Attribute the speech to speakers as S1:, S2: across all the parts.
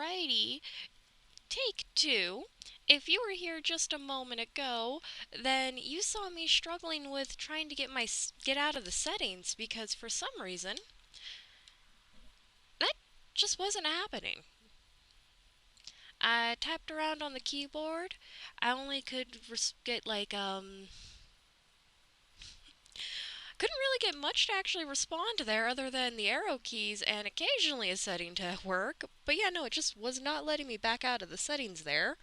S1: Alrighty, take two. If you were here just a moment ago, then you saw me struggling with trying to get out of the settings because for some reason that just wasn't happening. I tapped around on the keyboard. I only could get couldn't really get much to actually respond to there other than the arrow keys and occasionally a setting to work. But yeah, no, it just was not letting me back out of the settings there.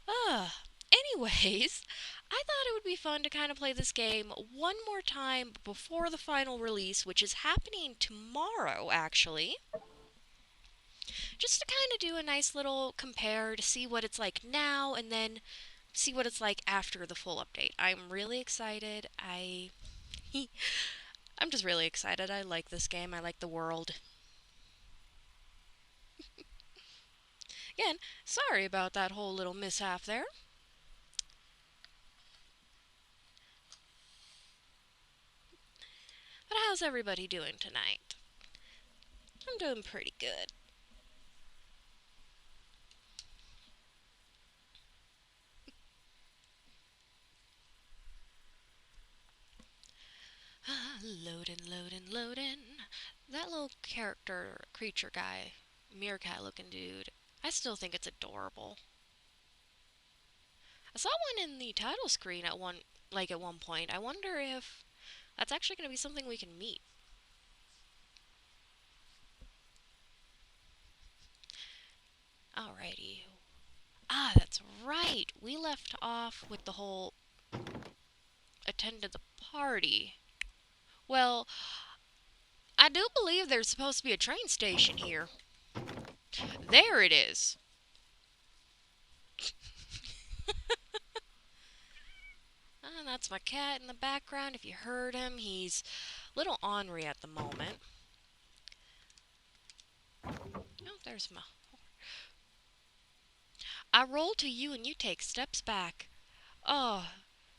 S1: Anyways, I thought it would be fun to kind of play this game one more time before the final release, which is happening tomorrow, actually. Just to kind of do a nice little compare to see what it's like now and then see what it's like after the full update. I'm really excited. I'm just really excited. I like this game. I like the world. Again, sorry about that whole little mishap there. But how's everybody doing tonight? I'm doing pretty good. Loading, loading, loading. That little creature guy, meerkat looking dude, I still think it's adorable. I saw one in the title screen at one point. I wonder if that's actually going to be something we can meet. Alrighty. Ah, that's right. We left off with the whole attended the party. Well, I do believe there's supposed to be a train station here. There it is. That's my cat in the background. If you heard him, he's a little ornery at the moment. Oh, there's my... I roll to you and you take steps back. Oh,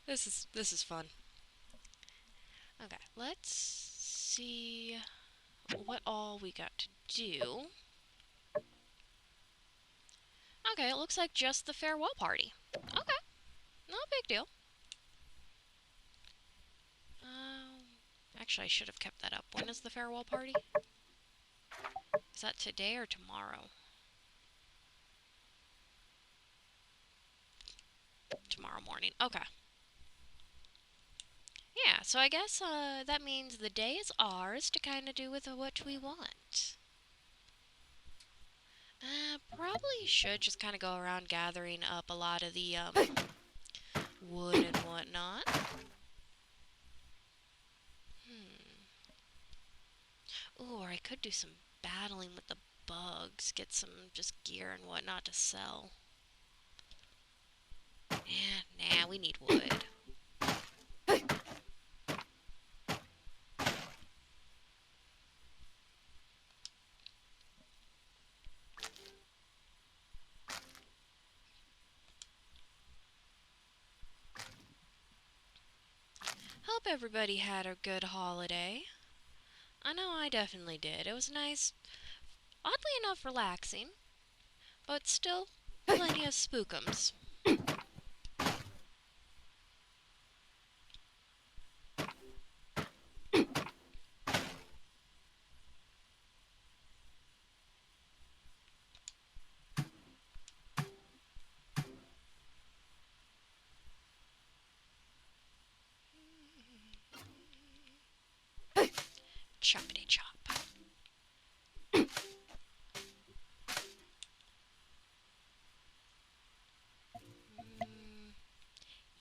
S1: this is fun. Okay, let's see what all we got to do. Okay, it looks like just the farewell party. Okay, no big deal. Actually, I should have kept that up. When is the farewell party? Is that today or tomorrow? Tomorrow morning. Okay. Yeah, so I guess that means the day is ours to kind of do with what we want. Probably should just kind of go around gathering up a lot of the wood and whatnot. Ooh, or I could do some battling with the bugs, get some just gear and whatnot to sell. Nah, we need wood. Hope everybody had a good holiday. I know I definitely did. It was nice, oddly enough relaxing, but still plenty of spookums. Choppity chop.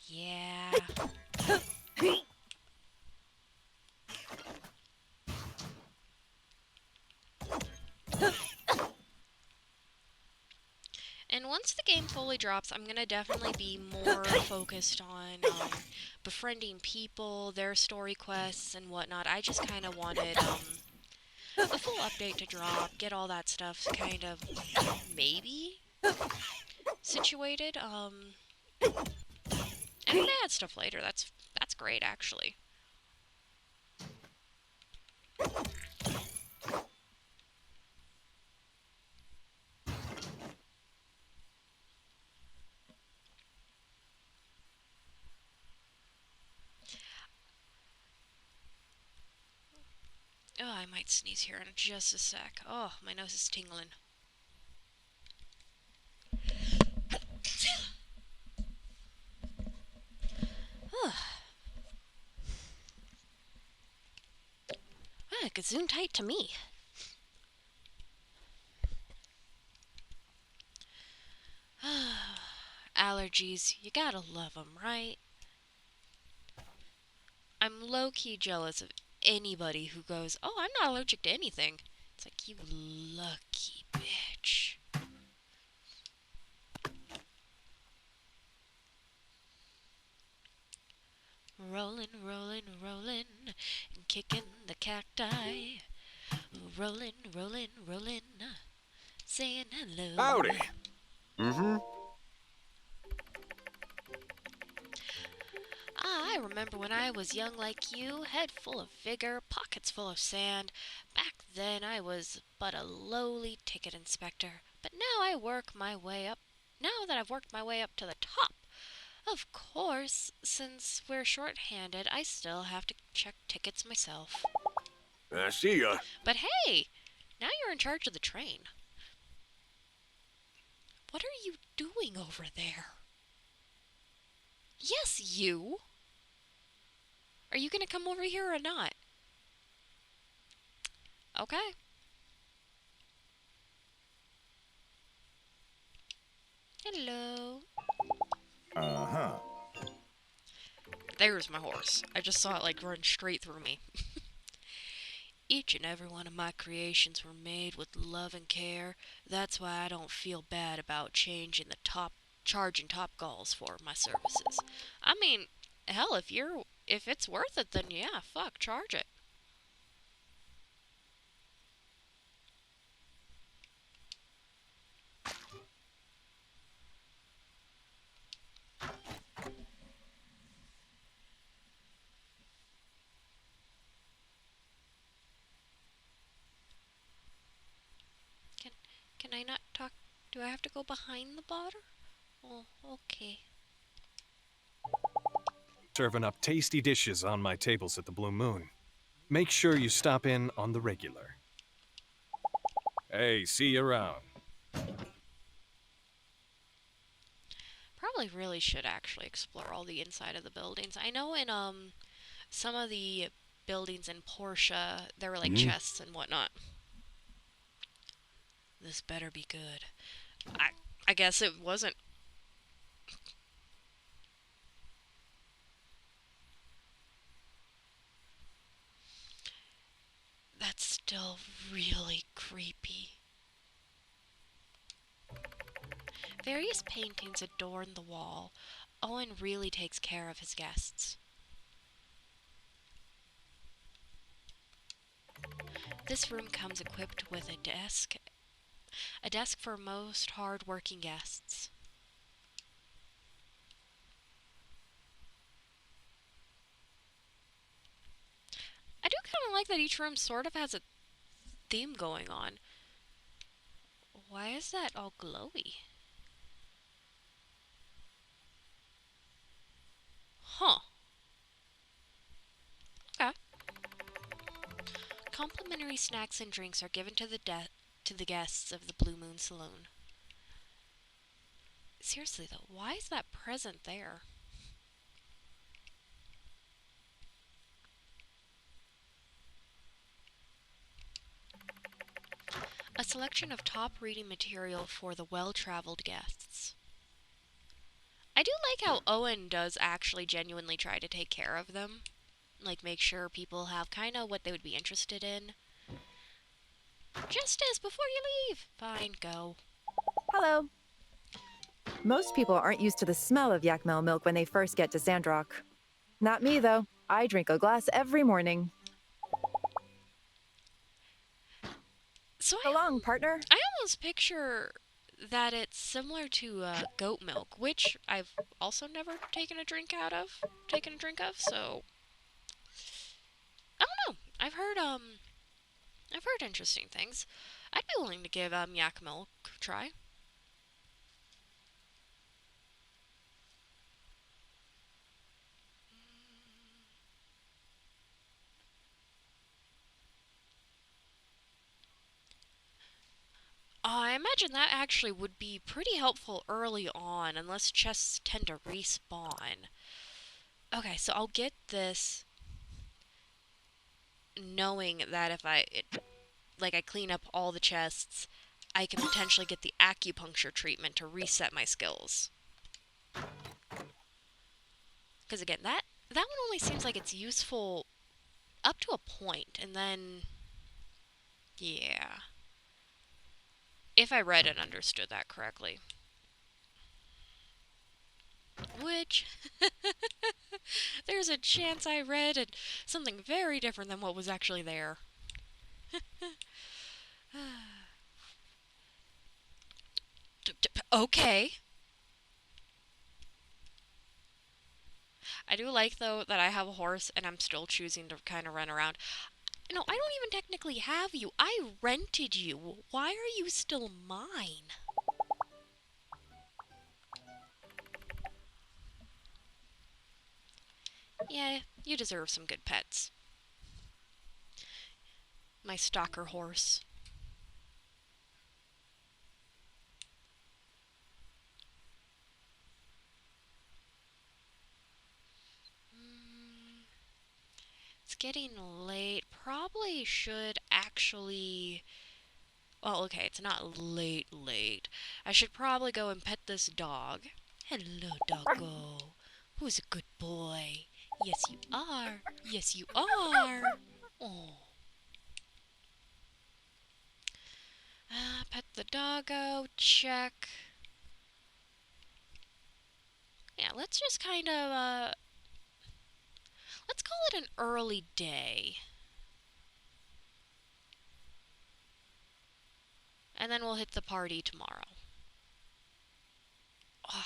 S1: Yeah. And once the game fully drops, I'm going to definitely be more focused on befriending people, their story quests, and whatnot. I just kind of wanted the full update to drop, get all that stuff kind of maybe situated. And then add stuff later. That's great, actually. I might sneeze here in just a sec. Oh, my nose is tingling. It could zoom tight to me. Allergies, you gotta love them, right? I'm low-key jealous of anybody who goes, oh, I'm not allergic to anything. It's like, you lucky bitch. Rolling, rolling, rolling, and kicking the cacti. Rolling, rolling, rolling, saying hello.
S2: Howdy. Mm-hmm.
S1: I remember when I was young like you, head full of vigor, pockets full of sand. Back then I was but a lowly ticket inspector, but now I work my way up. Now that I've worked my way up to the top. Of course, since we're short-handed, I still have to check tickets myself.
S2: See ya.
S1: But hey, now you're in charge of the train. What are you doing over there? Yes, you! Are you gonna come over here or not? Okay. Hello.
S2: Uh-huh.
S1: There's my horse. I just saw it like run straight through me. Each and every one of my creations were made with love and care. That's why I don't feel bad about charging top gulls for my services. I mean, hell, if it's worth it, then yeah, fuck, charge it. Can can I not talk? Do I have to go behind the bar? Oh, okay.
S3: Serving up tasty dishes on my tables at the Blue Moon. Make sure you stop in on the regular. Hey, see you around.
S1: Probably really should actually explore all the inside of the buildings. I know in some of the buildings in Portia there were like chests and whatnot. This better be good. I guess it wasn't. That's still really creepy. Various paintings adorn the wall. Owen really takes care of his guests. This room comes equipped with a desk for most hard-working guests. I do kind of like that each room sort of has a theme going on. Why is that all glowy? Huh. Okay. Complimentary snacks and drinks are given to the guests of the Blue Moon Saloon. Seriously though, why is that present there? A selection of top reading material for the well-traveled guests. I do like how Owen does actually genuinely try to take care of them. Like, make sure people have kind of what they would be interested in. Justice, before you leave! Fine, go.
S4: Hello. Most people aren't used to the smell of Yakmel milk when they first get to Sandrock. Not me, though. I drink a glass every morning.
S1: So
S4: So long, partner.
S1: I almost picture that it's similar to goat milk, which I've also never taken a drink of, so I don't know. I've heard interesting things. I'd be willing to give yak milk a try. I imagine that actually would be pretty helpful early on, unless chests tend to respawn. Okay, so I'll get this knowing that if I clean up all the chests, I can potentially get the acupuncture treatment to reset my skills. Because again, that one only seems like it's useful up to a point, and then yeah. If I read and understood that correctly. Which there's a chance I read something very different than what was actually there. Okay. I do like, though, that I have a horse and I'm still choosing to kind of run around. No, I don't even technically have you. I rented you. Why are you still mine? Yeah, you deserve some good pets. My stalker horse. It's getting late. Probably should actually... Well, okay, it's not late. I should probably go and pet this dog. Hello, doggo. Who's a good boy? Yes, you are. Yes, you are. Oh. Pet the doggo. Check. Yeah, let's just kind of, let's call it an early day. And then we'll hit the party tomorrow. Oh,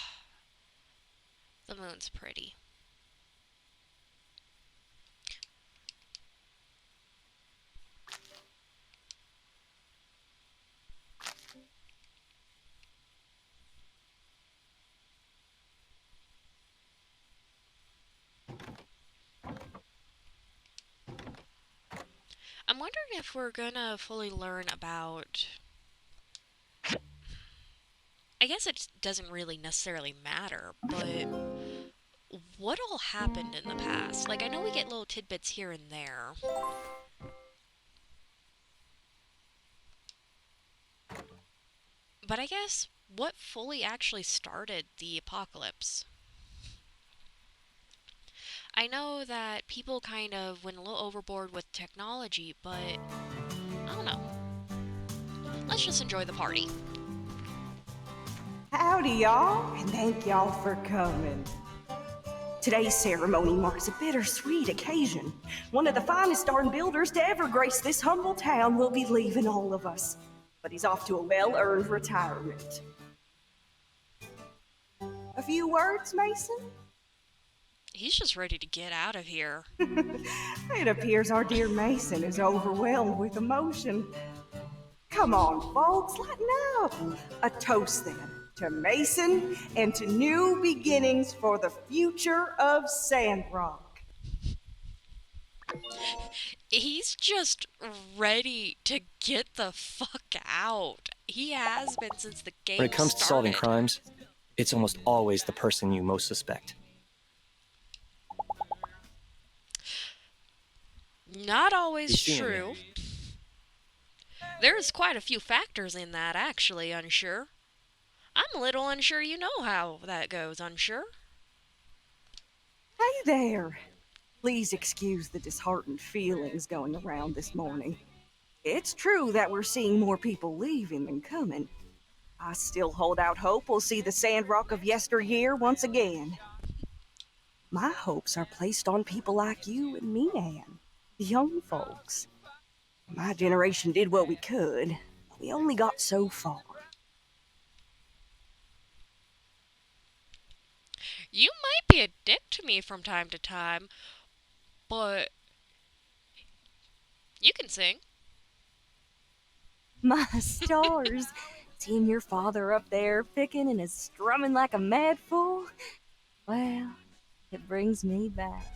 S1: the moon's pretty. I'm wondering if we're gonna fully learn about... I guess it doesn't really necessarily matter, but what all happened in the past? Like, I know we get little tidbits here and there. But I guess, what fully actually started the apocalypse? I know that people kind of went a little overboard with technology, but I don't know. Let's just enjoy the party.
S5: Howdy, y'all, and thank y'all for coming. Today's ceremony marks a bittersweet occasion. One of the finest darn builders to ever grace this humble town will be leaving all of us, but he's off to a well-earned retirement. A few words, Mason?
S1: He's just ready to get out of here.
S5: It appears our dear Mason is overwhelmed with emotion. Come on, folks, lighten up. A toast, then, to Mason and to new beginnings for the future of Sandrock.
S1: He's just ready to get the fuck out. He has been since the game
S6: When it comes to solving
S1: started.
S6: crimes, it's almost always the person you most suspect.
S1: Not always
S6: You see him
S1: true. There's quite a few factors in that, actually, unsure. I'm a little unsure you know how that goes, unsure.
S5: Hey there. Please excuse the disheartened feelings going around this morning. It's true that we're seeing more people leaving than coming. I still hold out hope we'll see the Sandrock of yesteryear once again. My hopes are placed on people like you and me, Anne, the young folks. My generation did what we could, but we only got so far.
S1: You might be a dick to me from time to time, but you can sing.
S5: My stars! Seeing your father up there picking and is strumming like a mad fool? Well, it brings me back.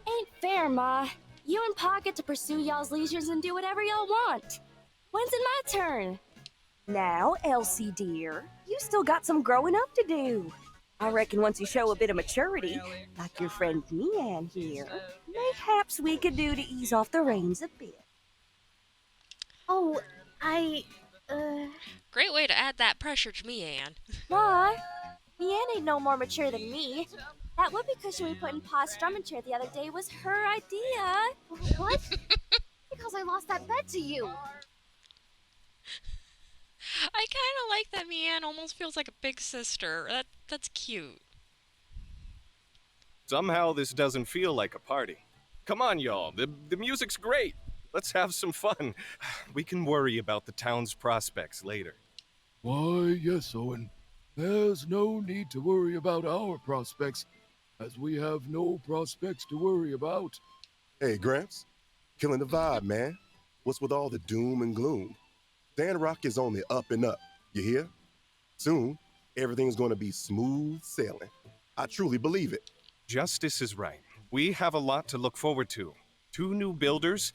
S7: Ain't fair, Ma. You and Pa get to pursue y'all's leisures and do whatever y'all want. When's it my turn?
S5: Now, Elsie dear, you still got some growing up to do. I reckon once you show a bit of maturity, like your friend Mian here, mayhaps we could do to ease off the reins a bit.
S7: Oh, I. Uh.
S1: Great way to add that pressure to me, Anne.
S7: Ma, Leanne ain't no more mature than me. That whoopee cushion we put in Pa's strumming chair the other day was her idea. What? Because I lost that bet to you.
S1: I kind of like that Mianne almost feels like a big sister. That's cute.
S3: Somehow this doesn't feel like a party. Come on, y'all. The music's great. Let's have some fun. We can worry about the town's prospects later.
S8: Why, yes, Owen. There's no need to worry about our prospects, as we have no prospects to worry about.
S9: Hey, Gramps. Killing the vibe, man. What's with all the doom and gloom? Sandrock is on the up and up. You hear? Soon, everything's going to be smooth sailing. I truly believe it.
S3: Justice is right. We have a lot to look forward to. 2 new builders.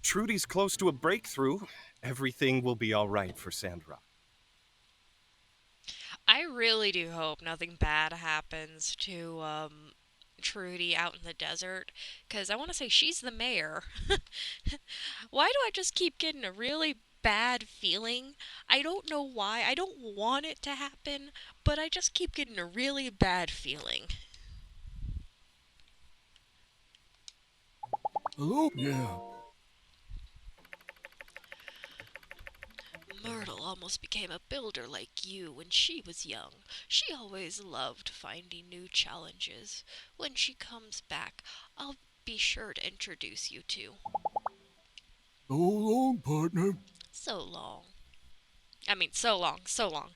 S3: Trudy's close to a breakthrough. Everything will be all right for Sandrock.
S1: I really do hope nothing bad happens to Trudy out in the desert, because I want to say she's the mayor. Why do I just keep getting a really bad feeling? I don't know why. I don't want it to happen, but I just keep getting a really bad feeling.
S8: Hello? Yeah.
S1: Myrtle almost became a builder like you when she was young. She always loved finding new challenges. When she comes back, I'll be sure to introduce you to.
S8: So long, partner.
S1: So long. I mean, so long, so long.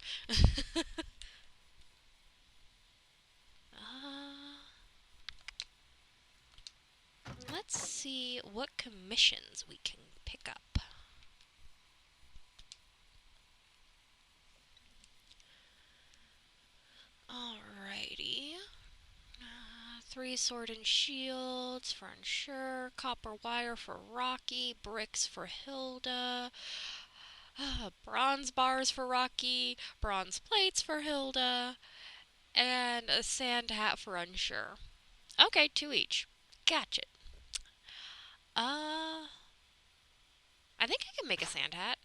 S1: Let's see what commissions we can pick up. Alrighty. 3 sword and shields for Unsure, copper wire for Rocky, bricks for Hilda, bronze bars for Rocky, bronze plates for Hilda, and a sand hat for Unsure. Okay, 2 each. Gotcha. I think I can make a sand hat.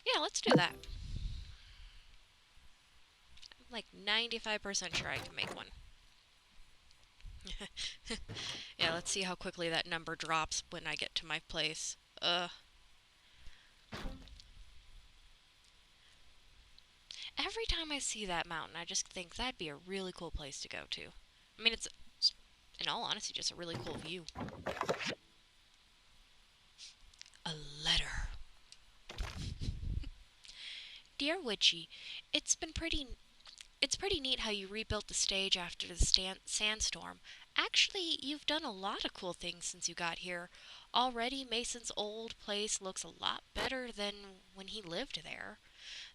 S1: Yeah, let's do that. I'm like 95% sure I can make one. Yeah, let's see how quickly that number drops when I get to my place. Every time I see that mountain, I just think that'd be a really cool place to go to. I mean, it's, in all honesty, just a really cool view. A letter. Dear Witchy, it's pretty neat how you rebuilt the stage after the sandstorm. Actually, you've done a lot of cool things since you got here. Already, Mason's old place looks a lot better than when he lived there.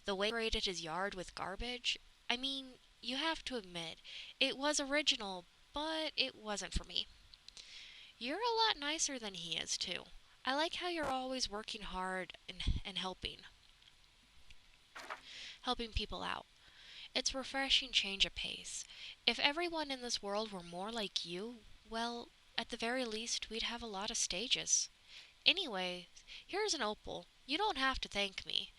S1: The way he decorated his yard with garbage, I mean, you have to admit, it was original, but it wasn't for me. You're a lot nicer than he is, too. I like how you're always working hard and helping people out. It's a refreshing change of pace. If everyone in this world were more like you, well, at the very least, we'd have a lot of stages. Anyway, here's an opal. You don't have to thank me.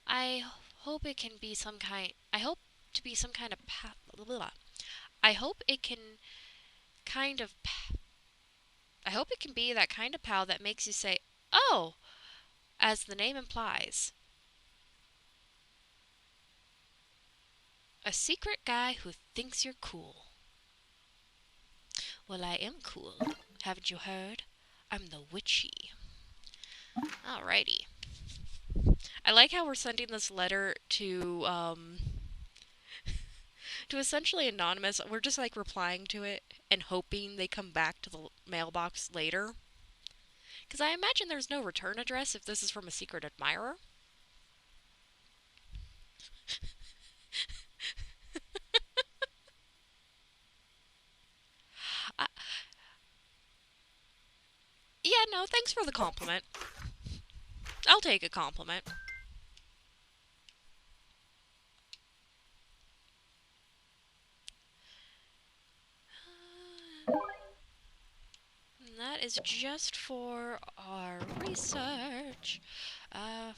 S1: I hope it can be some kind. I hope to be some kind of. I hope it can kind of. I hope it can be that kind of pal that makes you say, "Oh," as the name implies. A secret guy who thinks you're cool. Well, I am cool. Haven't you heard? I'm the witchy. Alrighty. I like how we're sending this letter to essentially anonymous. We're just like replying to it and hoping they come back to the mailbox later. Because I imagine there's no return address if this is from a secret admirer. uh, yeah, no, thanks for the compliment. I'll take a compliment. is just for our research.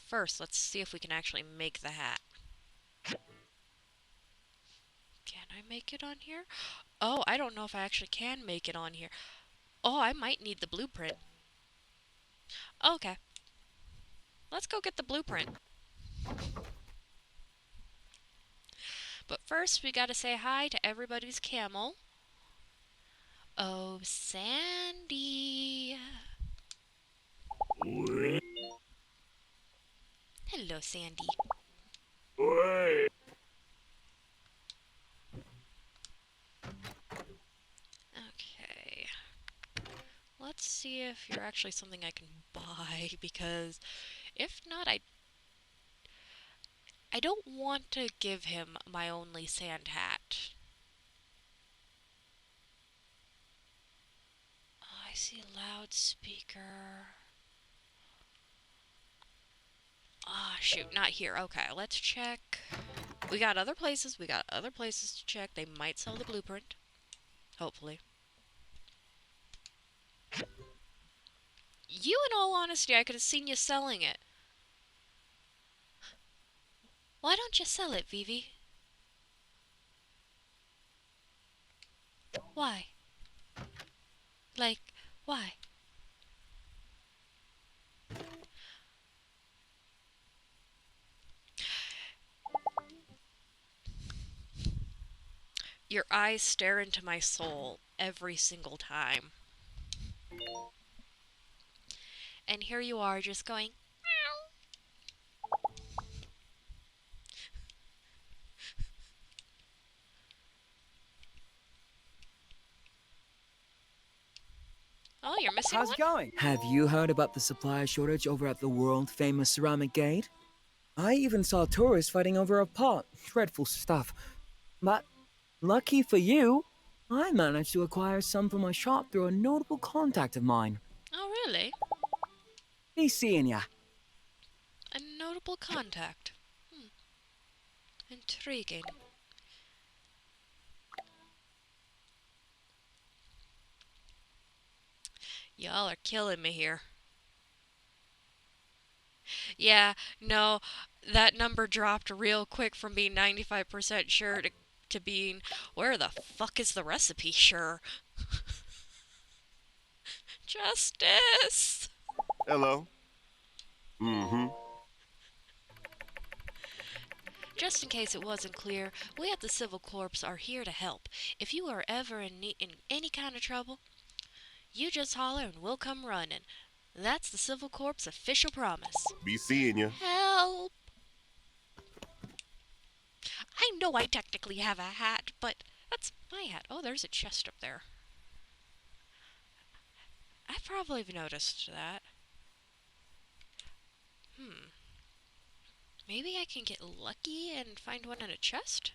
S1: First, let's see if we can actually make the hat. Can I make it on here? Oh, I don't know if I actually can make it on here. Oh, I might need the blueprint. Okay. Let's go get the blueprint. But first, we gotta say hi to everybody's camel. Oh, Sandy. Hello, Sandy. Okay. Let's see if you're actually something I can buy, because if not, I don't want to give him my only sand hat. Oh, I see loudspeaker. Ah, shoot, not here. Okay, let's check. We got other places. We got other places to check. They might sell the blueprint. Hopefully. You, in all honesty, I could have seen you selling it. Why don't you sell it, Vivi? Why? Like, why? Your eyes stare into my soul every single time. And here you are just going, oh, you're missing
S10: How's
S1: one?
S10: it going? Have you heard about the supply shortage over at the world-famous ceramic gate? I even saw tourists fighting over a pot. Dreadful stuff. But lucky for you, I managed to acquire some for my shop through a notable contact of mine.
S1: Oh, really?
S10: Be seeing ya.
S1: A notable contact. Intriguing. Y'all are killing me here. Yeah, no, that number dropped real quick from being 95% sure to being, where the fuck is the recipe sure? Justice!
S9: Hello. Mm-hmm.
S1: Just in case it wasn't clear, we at the Civil Corps are here to help. If you are ever in any kind of trouble, you just holler and we'll come running. That's the Civil Corps' official promise.
S9: Be seeing you.
S1: Help! I know I technically have a hat, but that's my hat. Oh, there's a chest up there. I probably have noticed that. Maybe I can get lucky and find one in a chest?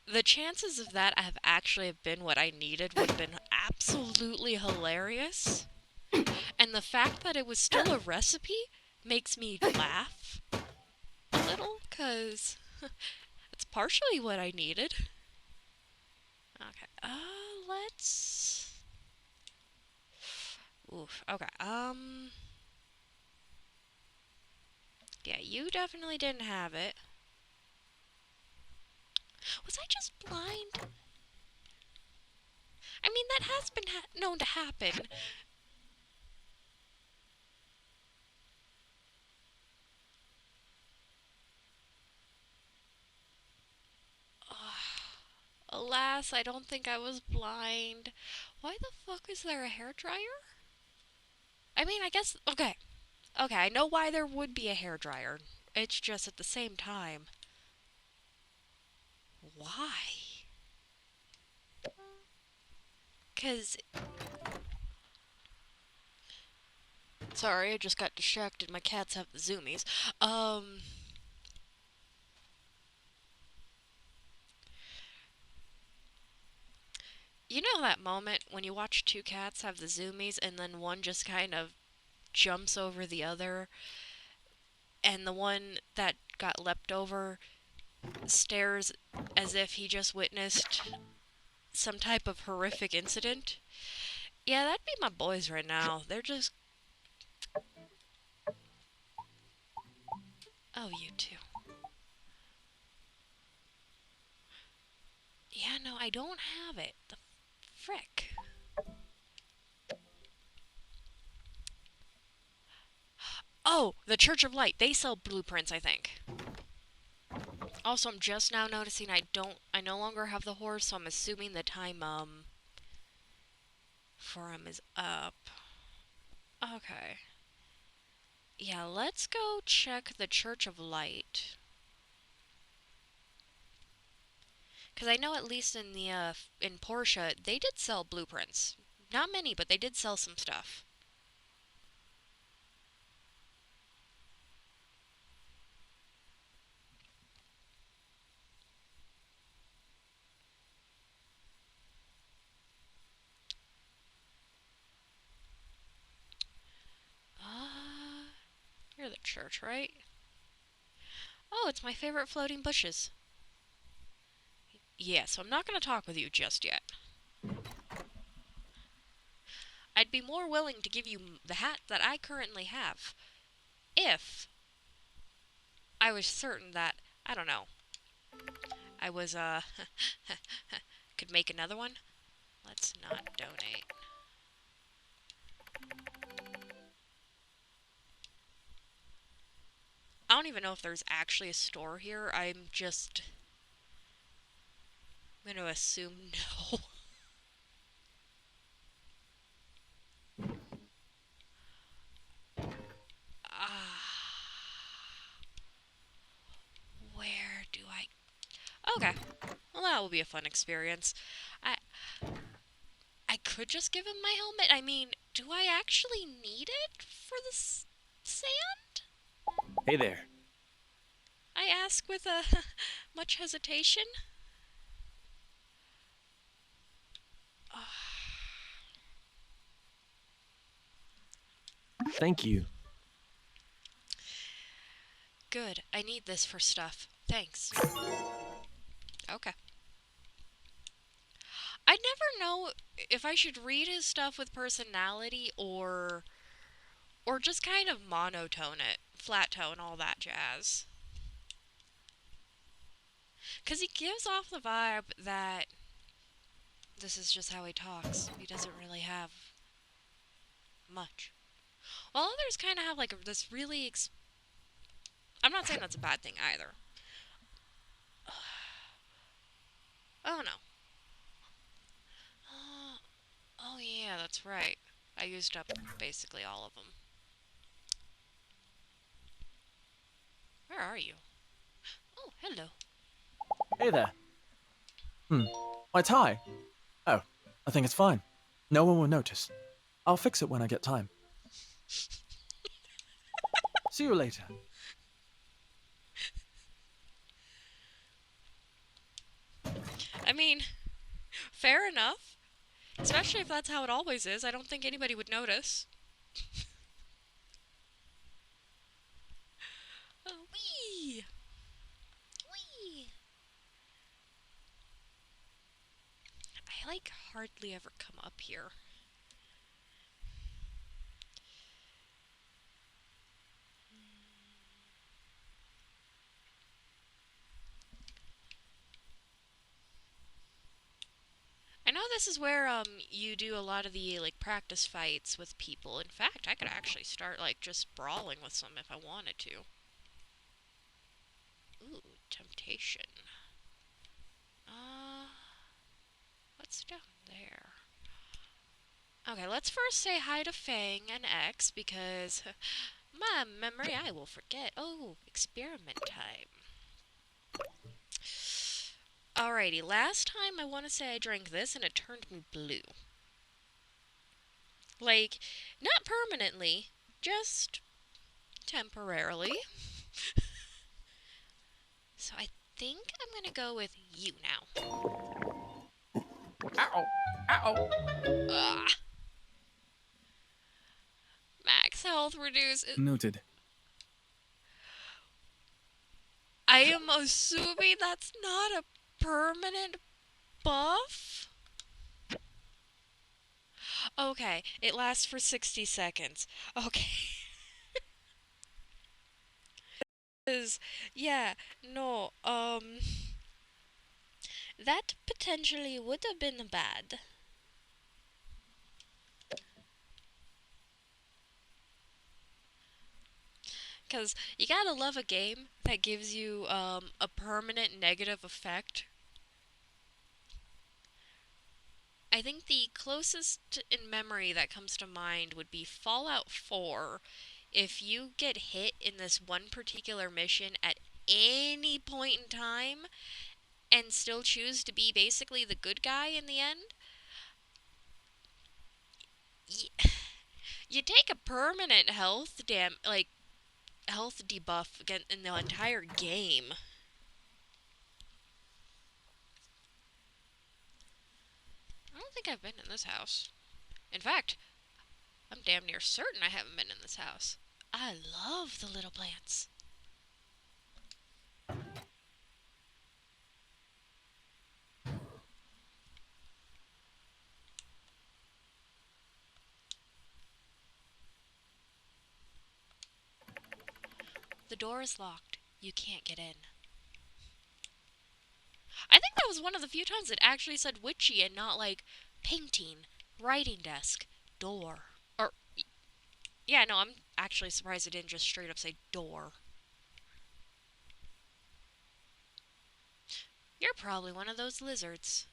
S1: The chances of that have actually been what I needed would have been absolutely hilarious. And the fact that it was still a recipe makes me laugh a little, because it's partially what I needed. Okay, let's... Oof, okay, yeah, you definitely didn't have it. Was I just blind? I mean, that has been known to happen. Alas, I don't think I was blind. Why the fuck is there a hairdryer? I mean, I guess... Okay. Okay, I know why there would be a hairdryer. It's just at the same time. Why? Because... Sorry, I just got distracted. My cats have the zoomies. You know that moment when you watch two cats have the zoomies and then one just kind of jumps over the other, and the one that got leapt over stares as if he just witnessed some type of horrific incident. Yeah, that'd be my boys right now. They're just... Oh, you too. Yeah, no, I don't have it. The frick. Oh, the Church of Light. They sell blueprints, I think. Also, I'm just now noticing I no longer have the horse, so I'm assuming the time, for him is up. Okay. Yeah, let's go check the Church of Light. Because I know at least in the, in Portia, they did sell blueprints. Not many, but they did sell some stuff. You're the church, right? Oh, it's my favorite floating bushes. Yeah, so I'm not going to talk with you just yet. I'd be more willing to give you the hat that I currently have if I was certain that, I don't know, I was, could make another one. Let's not donate. I don't even know if there's actually a store here. I'm going to assume no. Where do I... Okay. Well, that will be a fun experience. I could just give him my helmet. I mean, do I actually need it for the sand?
S6: Hey there.
S1: I ask with much hesitation.
S6: Thank you.
S1: Good. I need this for stuff. Thanks. Okay. I never know if I should read his stuff with personality or just kind of monotone it, flat tone, all that jazz. 'Cause he gives off the vibe that this is just how he talks. He doesn't really have much. While others kind of have like this really I'm not saying that's a bad thing either. Oh no. Oh yeah, that's right. I used up basically all of them. Where are you? Oh, hello.
S11: Hey there. My tie. Oh, I think it's fine. No one will notice. I'll fix it when I get time. See you later.
S1: I mean, fair enough. Especially if that's how it always is. I don't think anybody would notice. Oh, wee! Wee! I, like, hardly ever come up here. I know this is where, you do a lot of the, like, practice fights with people. In fact, I could actually start, like, just brawling with some if I wanted to. Ooh, temptation. What's down there? Okay, let's first say hi to Fang and X, because my memory, I will forget. Oh, experiment time. Alrighty, last time I want to say I drank this and it turned me blue. Like, not permanently, just temporarily. So I think I'm gonna go with you now.
S11: Ow! Ow!
S1: Ugh. Max, max health reduce.
S10: Noted.
S1: I am assuming that's not a permanent buff? Okay, it lasts for 60 seconds. Okay. Yeah, no, that potentially would have been bad. Because you gotta love a game that gives you, a permanent negative effect. I think the closest in memory that comes to mind would be Fallout 4. If you get hit in this one particular mission at any point in time and still choose to be basically the good guy in the end, you take a permanent health health debuff again in the entire game. I don't think I've been in this house. In fact, I'm damn near certain I haven't been in this house. I love the little plants. The door is locked. You can't get in. I think that was one of the few times it actually said witchy and not like painting, writing desk, door. Or, yeah, no, I'm actually surprised it didn't just straight up say door. You're probably one of those lizards.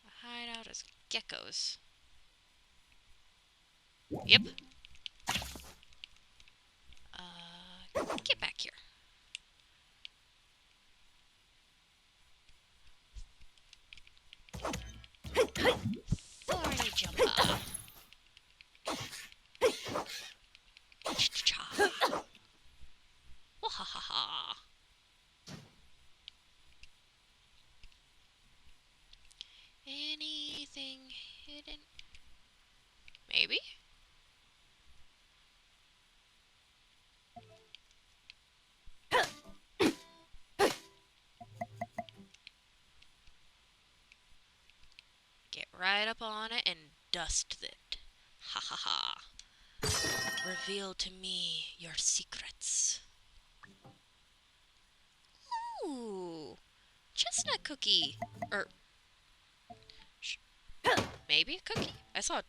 S1: A hideout as geckos. Yep. Get back here. Thorny jumper. Cha-cha-cha. Wahahaha. Anything hidden? Maybe? Get right up on it and dust it. Ha ha ha. Reveal to me your secrets. Ooh. Chestnut cookie. Or, maybe a cookie? I saw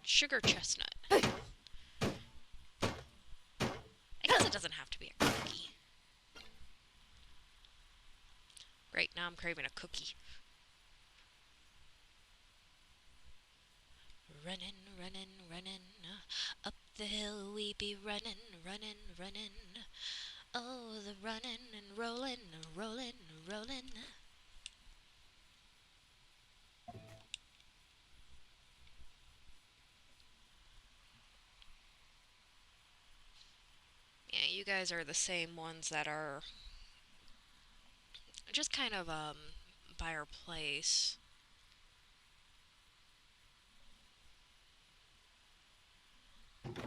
S1: sugar chestnut. I guess it doesn't have to be a cookie. Great, now I'm craving a cookie. Running, running, running. Up the hill we be running, running, running. Oh, the running and rolling, rolling, rolling. Yeah, you guys are the same ones that are just kind of, by our place. Okay.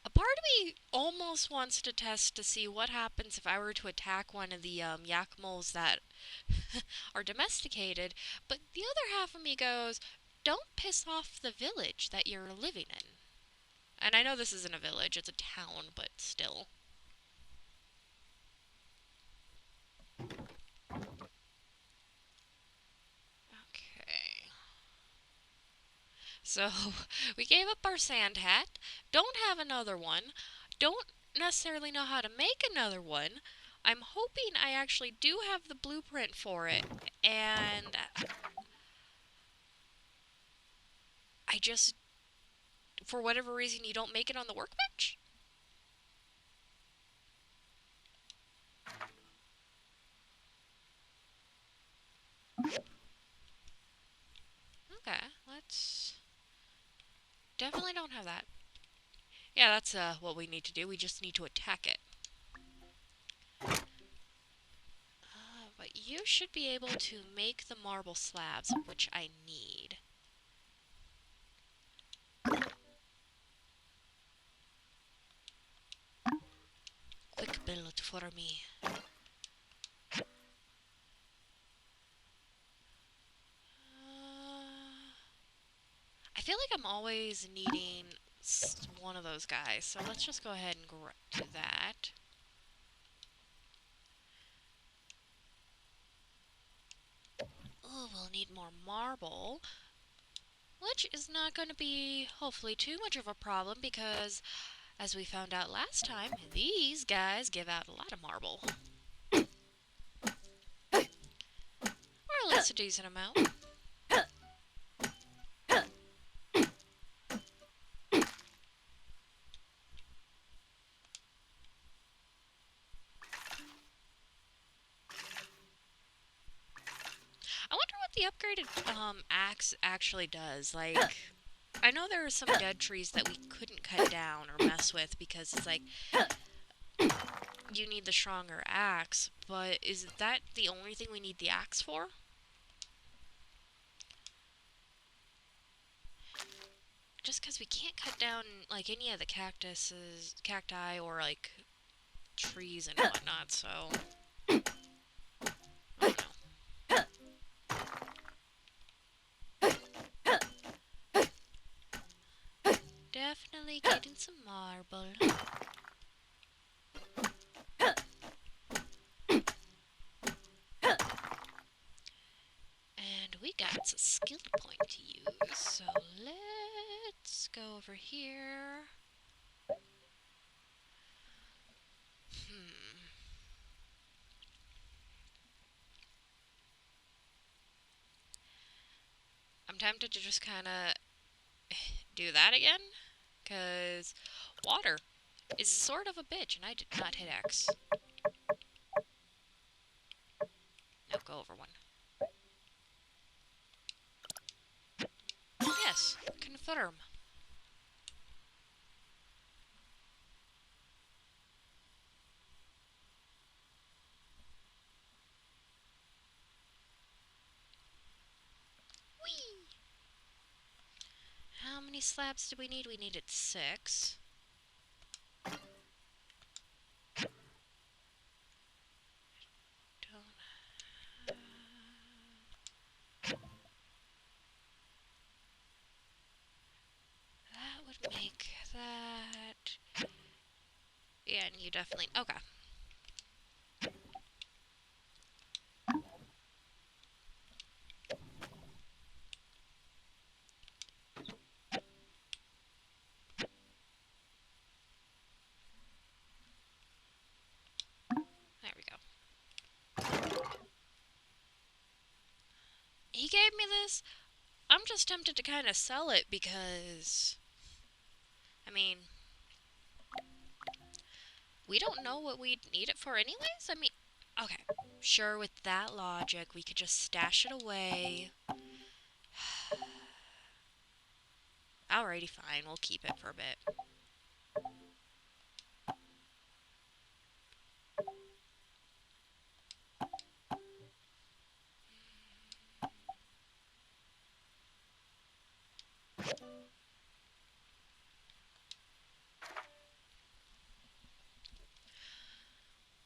S1: A part of me almost wants to test to see what happens if I were to attack one of the yakmals that are domesticated, but the other half of me goes, don't piss off the village that you're living in. And I know this isn't a village, it's a town, but still. Okay. So, we gave up our sand hat, don't have another one, don't necessarily know how to make another one. I'm hoping I actually do have the blueprint for it, and I just, for whatever reason, you don't make it on the workbench? Okay, let's... Definitely don't have that. Yeah, that's what we need to do. We just need to attack it. But you should be able to make the marble slabs, which I need. Quick build for me. I feel like I'm always needing one of those guys, so let's just go ahead and do that. Oh, we'll need more marble, which is not going to be, hopefully, too much of a problem because, as we found out last time, these guys give out a lot of marble. Or at least a decent amount. I wonder what the upgraded axe actually does. Like, I know there are some dead trees that we couldn't cut down or mess with because it's like you need the stronger axe, but is that the only thing we need the axe for? Just because we can't cut down like any of the cacti or like trees and whatnot, so I don't know. Definitely getting some marble. And we got a skill point to use, so let's go over here. I'm tempted to just kind of do that again, because water is sort of a bitch, and I did not hit X. No, go over one. Yes, confirm. Whee! How many slabs do we need? We needed 6. That would make that. Yeah, and you definitely. Okay. There we go. He gave me this. I'm just tempted to kind of sell it because, I mean, we don't know what we'd need it for anyways. I mean, okay, sure, with that logic, we could just stash it away. Alrighty, fine, we'll keep it for a bit.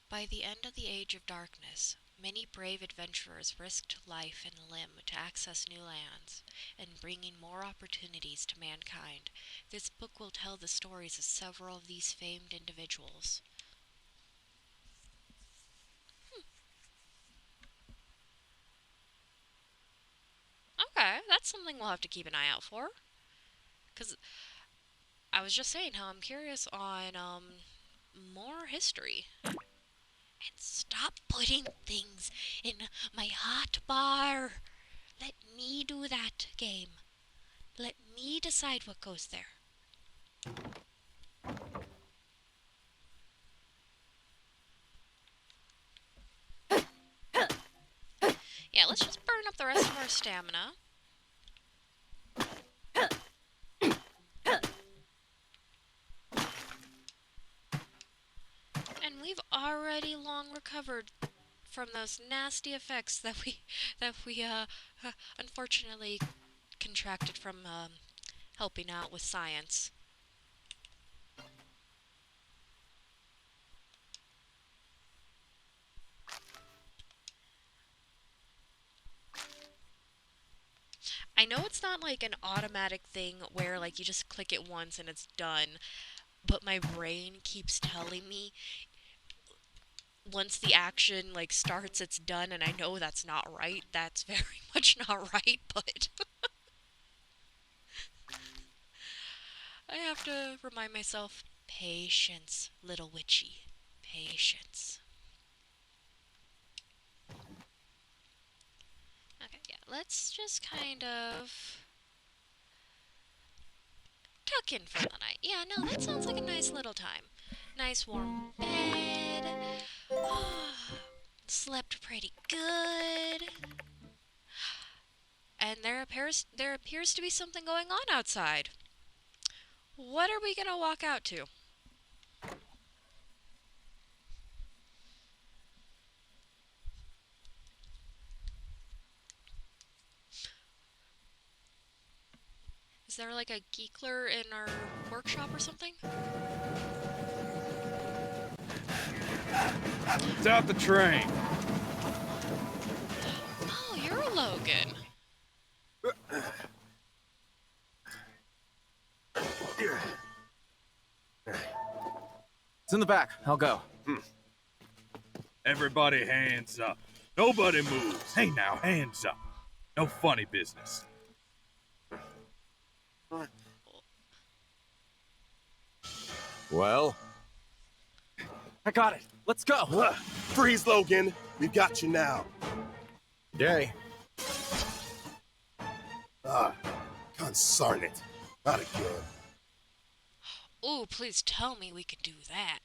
S1: By the end of the Age of Darkness, many brave adventurers risked life and limb to access new lands, and bringing more opportunities to mankind. This book will tell the stories of several of these famed individuals. Okay, that's something we'll have to keep an eye out for. Because I was just saying how I'm curious on more history. And stop putting things in my hot bar. Let me do that, game. Let me decide what goes there. Yeah, let's just burn up the rest of our stamina. recovered from those nasty effects that we unfortunately contracted from helping out with science. I know it's not like an automatic thing where like you just click it once and it's done, but my brain keeps telling me once the action like starts it's done, and I know that's not right. That's very much not right, but I have to remind myself, patience, little witchy, patience. Okay, yeah, let's just kind of tuck in for the night. Yeah, no, that sounds like a nice little time. Nice warm bed. Slept pretty good. And there appears to be something going on outside. What are we gonna walk out to? Is there like a geekler in our workshop or something?
S12: It's out the train.
S1: Oh, you're Logan.
S11: It's in the back. I'll go.
S12: Everybody hands up. Nobody moves. Hey now, hands up. No funny business.
S9: Well,
S11: I got it. Let's go.
S9: freeze, Logan. We've got you now.
S3: Yay.
S9: Consarn it. Not again.
S1: Ooh, please tell me we can do that.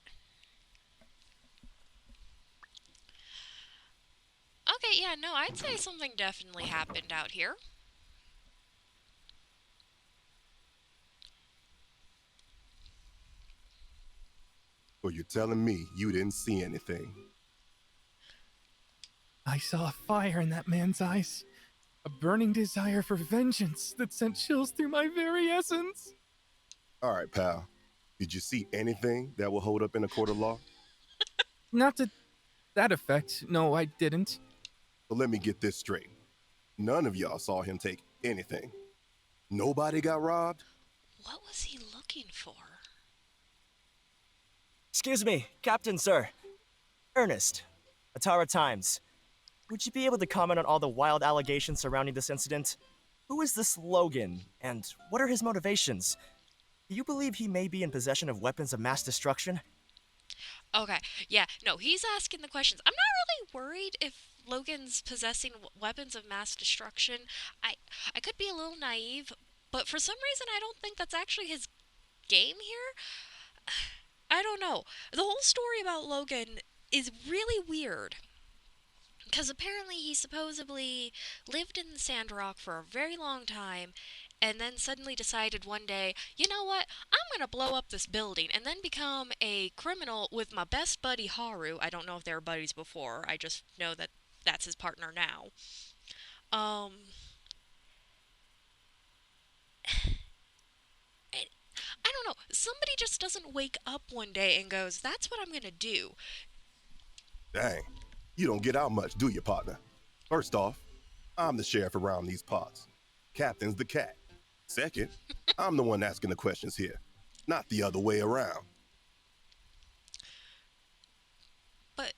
S1: Okay, yeah, no, I'd say something definitely happened out here.
S9: So you're telling me you didn't see anything?
S13: I saw a fire in that man's eyes. A burning desire for vengeance that sent chills through my very essence.
S9: All right, pal. Did you see anything that will hold up in a court of law?
S13: Not to that effect. No, I didn't.
S9: But let me get this straight. None of y'all saw him take anything. Nobody got robbed?
S1: What was he looking for?
S6: Excuse me, Captain, sir. Ernest, Atara Times. Would you be able to comment on all the wild allegations surrounding this incident? Who is this Logan, and what are his motivations? Do you believe he may be in possession of weapons of mass destruction?
S1: Okay, yeah, no, he's asking the questions. I'm not really worried if Logan's possessing weapons of mass destruction. I could be a little naive, but for some reason I don't think that's actually his game here. I don't know. The whole story about Logan is really weird. Because apparently he supposedly lived in Sandrock for a very long time, and then suddenly decided one day, you know what, I'm going to blow up this building, and then become a criminal with my best buddy Haru. I don't know if they were buddies before, I just know that that's his partner now. I don't know, somebody just doesn't wake up one day and goes, that's what I'm going to do.
S9: Dang. You don't get out much, do you, partner? First off, I'm the sheriff around these parts. Captain's the cat. Second, I'm the one asking the questions here, not the other way around.
S1: But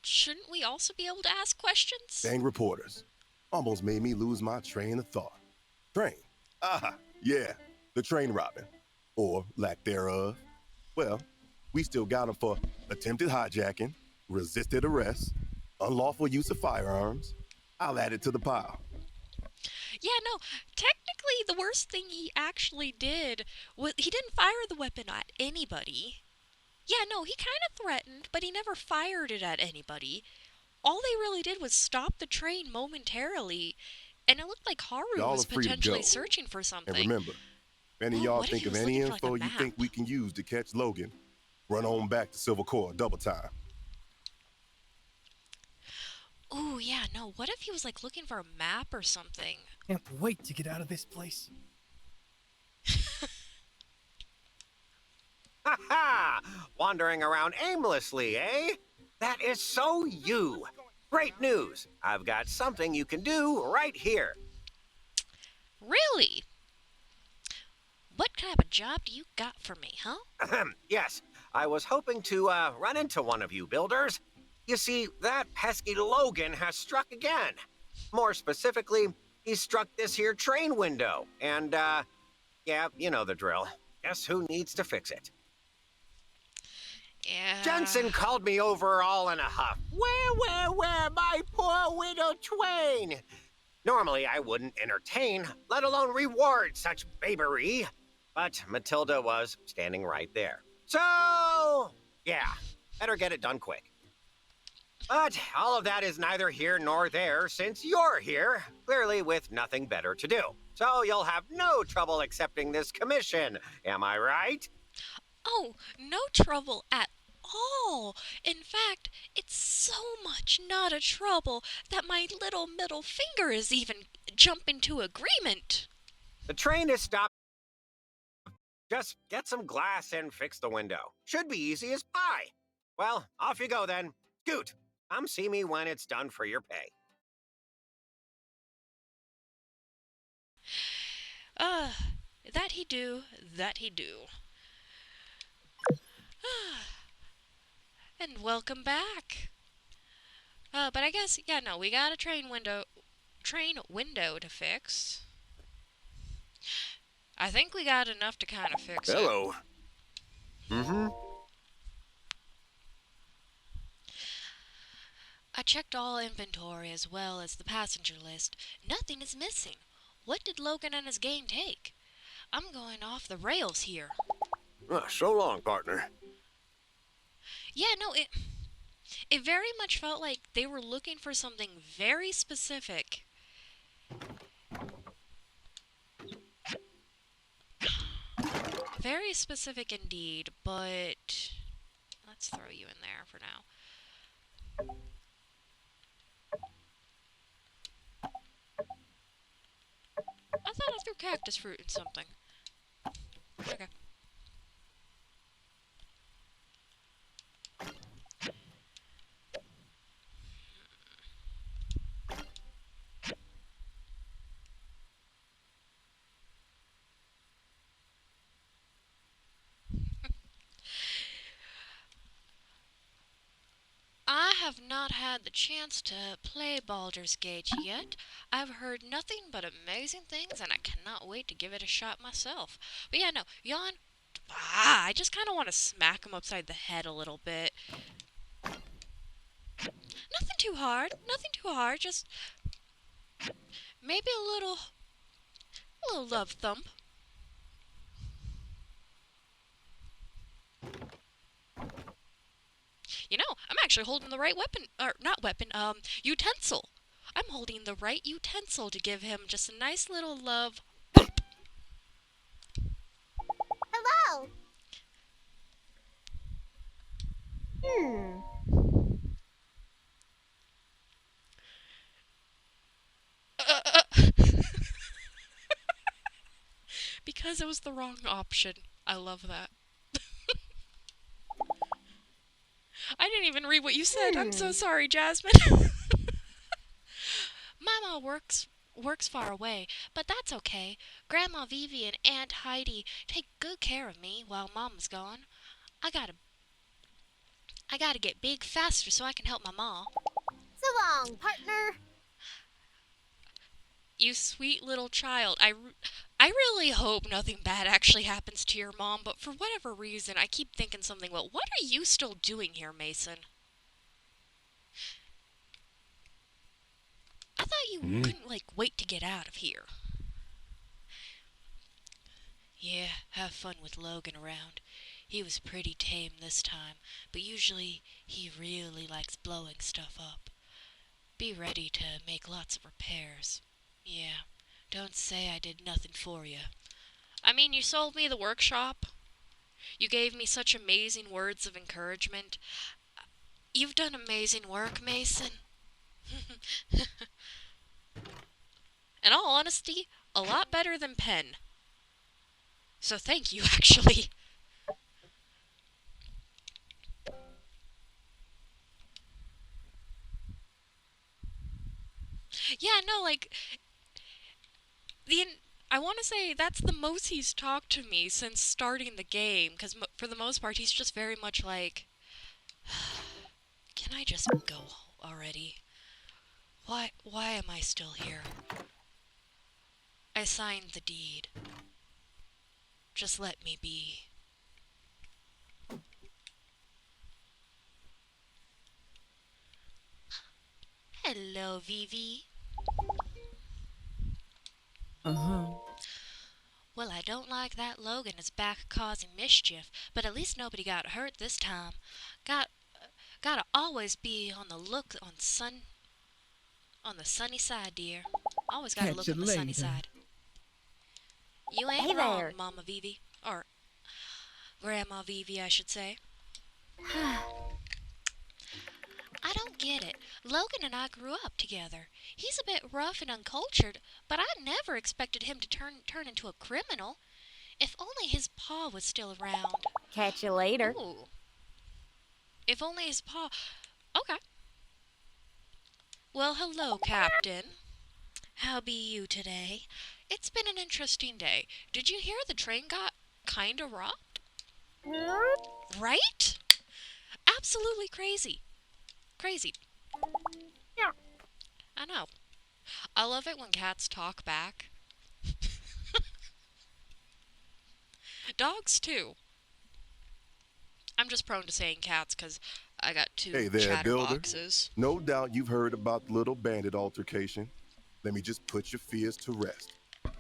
S1: shouldn't we also be able to ask questions?
S9: Dang reporters. Almost made me lose my train of thought. Train? Ah, yeah, the train robbing. Or lack thereof. Well, we still got him for attempted hijacking, resisted arrest, unlawful use of firearms. I'll add it to the pile.
S1: Yeah, no, technically the worst thing he actually did was he didn't fire the weapon at anybody. Yeah, no, he kind of threatened, but he never fired it at anybody. All they really did was stop the train momentarily, and it looked like Haru
S9: Y'all
S1: was
S9: are free to
S1: potentially
S9: go.
S1: searching for something.
S9: And remember, if any of y'all
S1: what if
S9: think
S1: he
S9: of
S1: was
S9: any
S1: looking for, like,
S9: info
S1: a
S9: you
S1: map?
S9: think we can use to catch Logan, run on back to Silver Core double time.
S1: Ooh, yeah, no, what if he was like looking for a map or something?
S13: Can't wait to get out of this place.
S14: Ha ha! Wandering around aimlessly, eh? That is so you. Great news. I've got something you can do right here.
S1: Really? What type of job do you got for me, huh?
S14: Ahem, yes, I was hoping to run into one of you builders. You see, that pesky Logan has struck again. More specifically, he struck this here train window. And, yeah, you know the drill. Guess who needs to fix it?
S1: Yeah.
S14: Jensen called me over all in a huff. Where, my poor widow Twain? Normally, I wouldn't entertain, let alone reward such babery. But Matilda was standing right there. So, yeah, better get it done quick. But all of that is neither here nor there since you're here, clearly with nothing better to do. So you'll have no trouble accepting this commission, am I right?
S1: Oh, no trouble at all. In fact, it's so much not a trouble that my little middle finger is even jumping to agreement.
S14: The train is stopped. Just get some glass and fix the window. Should be easy as pie. Well, off you go then. Scoot, come see me when it's done for your pay.
S1: That he do, that he do. And welcome back. But I guess, yeah, no, we got a train window to fix. I think we got enough to kind of fix it.
S2: Hello.
S9: Mm-hmm.
S1: I checked all inventory as well as the passenger list. Nothing is missing. What did Logan and his gang take? I'm going off the rails here.
S2: So long, partner.
S1: Yeah, no, it very much felt like they were looking for something very specific. Very specific indeed, but let's throw you in there for now. I thought I threw cactus fruit in something. Okay. I have not had the chance to play Baldur's Gate yet. I've heard nothing but amazing things, and I cannot wait to give it a shot myself. But yeah, no, Yon, I just kind of want to smack him upside the head a little bit. Nothing too hard, just maybe a little love thump. You know, I'm actually holding the right weapon, or not weapon, utensil. I'm holding the right utensil to give him just a nice little love bump.
S7: Hello.
S1: Because it was the wrong option. I love that. I didn't even read what you said. I'm so sorry, Jasmine. Mama works far away, but that's okay. Grandma Vivi and Aunt Heidi take good care of me while Mama's gone. I gotta get big faster so I can help my ma.
S7: So long, partner.
S1: You sweet little child. I really hope nothing bad actually happens to your mom, but for whatever reason, I keep thinking something, well, what are you still doing here, Mason? I thought you couldn't, wait to get out of here. Yeah, have fun with Logan around. He was pretty tame this time, but usually he really likes blowing stuff up. Be ready to make lots of repairs. Yeah, don't say I did nothing for you. I mean, you sold me the workshop. You gave me such amazing words of encouragement. You've done amazing work, Mason. In all honesty, a lot better than pen. So thank you, actually. Yeah, no, like, the I want to say that's the most he's talked to me since starting the game, because for the most part, he's just very much like, can I just go already? Why am I still here? I signed the deed. Just let me be. Hello, Vivi. Well, I don't like that Logan is back causing mischief, but at least nobody got hurt this time. Got, gotta always be on the look on the sunny side, dear. Always gotta
S13: Catch
S1: look
S13: you
S1: on the sunny
S13: later.
S1: side. You ain't
S7: Hey
S1: wrong,
S7: there.
S1: Mama Vivi. Or Grandma Vivi, I should say. I don't get it. Logan and I grew up together. He's a bit rough and uncultured, but I never expected him to turn into a criminal. If only his pa was still around.
S7: Catch you later.
S1: Ooh. If only his pa. Okay. Well, hello, Captain. How be you today? It's been an interesting day. Did you hear the train got kinda robbed? Right? Absolutely crazy. Crazy. I know. I love it when cats talk back. Dogs, too. I'm just prone to saying cats because I got
S9: Hey
S1: two
S9: there, builder.
S1: chatterboxes.
S9: No doubt you've heard about the little bandit altercation. Let me just put your fears to rest.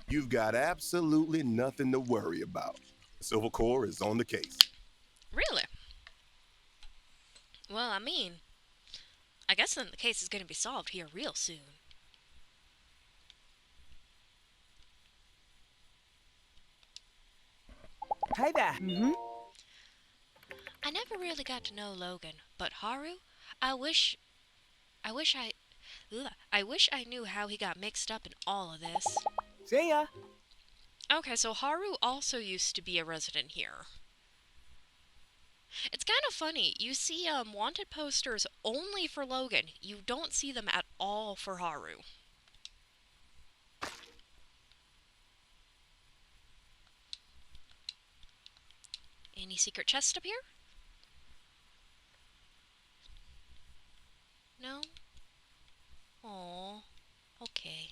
S9: You've got absolutely nothing to worry about. The Civil Corps is on the case.
S1: Really? Well, I mean, I guess then the case is going to be solved here real soon.
S10: Hey there.
S1: I never really got to know Logan, but Haru, I wish I wish I I wish I knew how he got mixed up in all of this.
S10: See ya.
S1: Okay, so Haru also used to be a resident here. It's kind of funny. You see wanted posters only for Logan. You don't see them at all for Haru. Any secret chest up here? No? Oh, okay.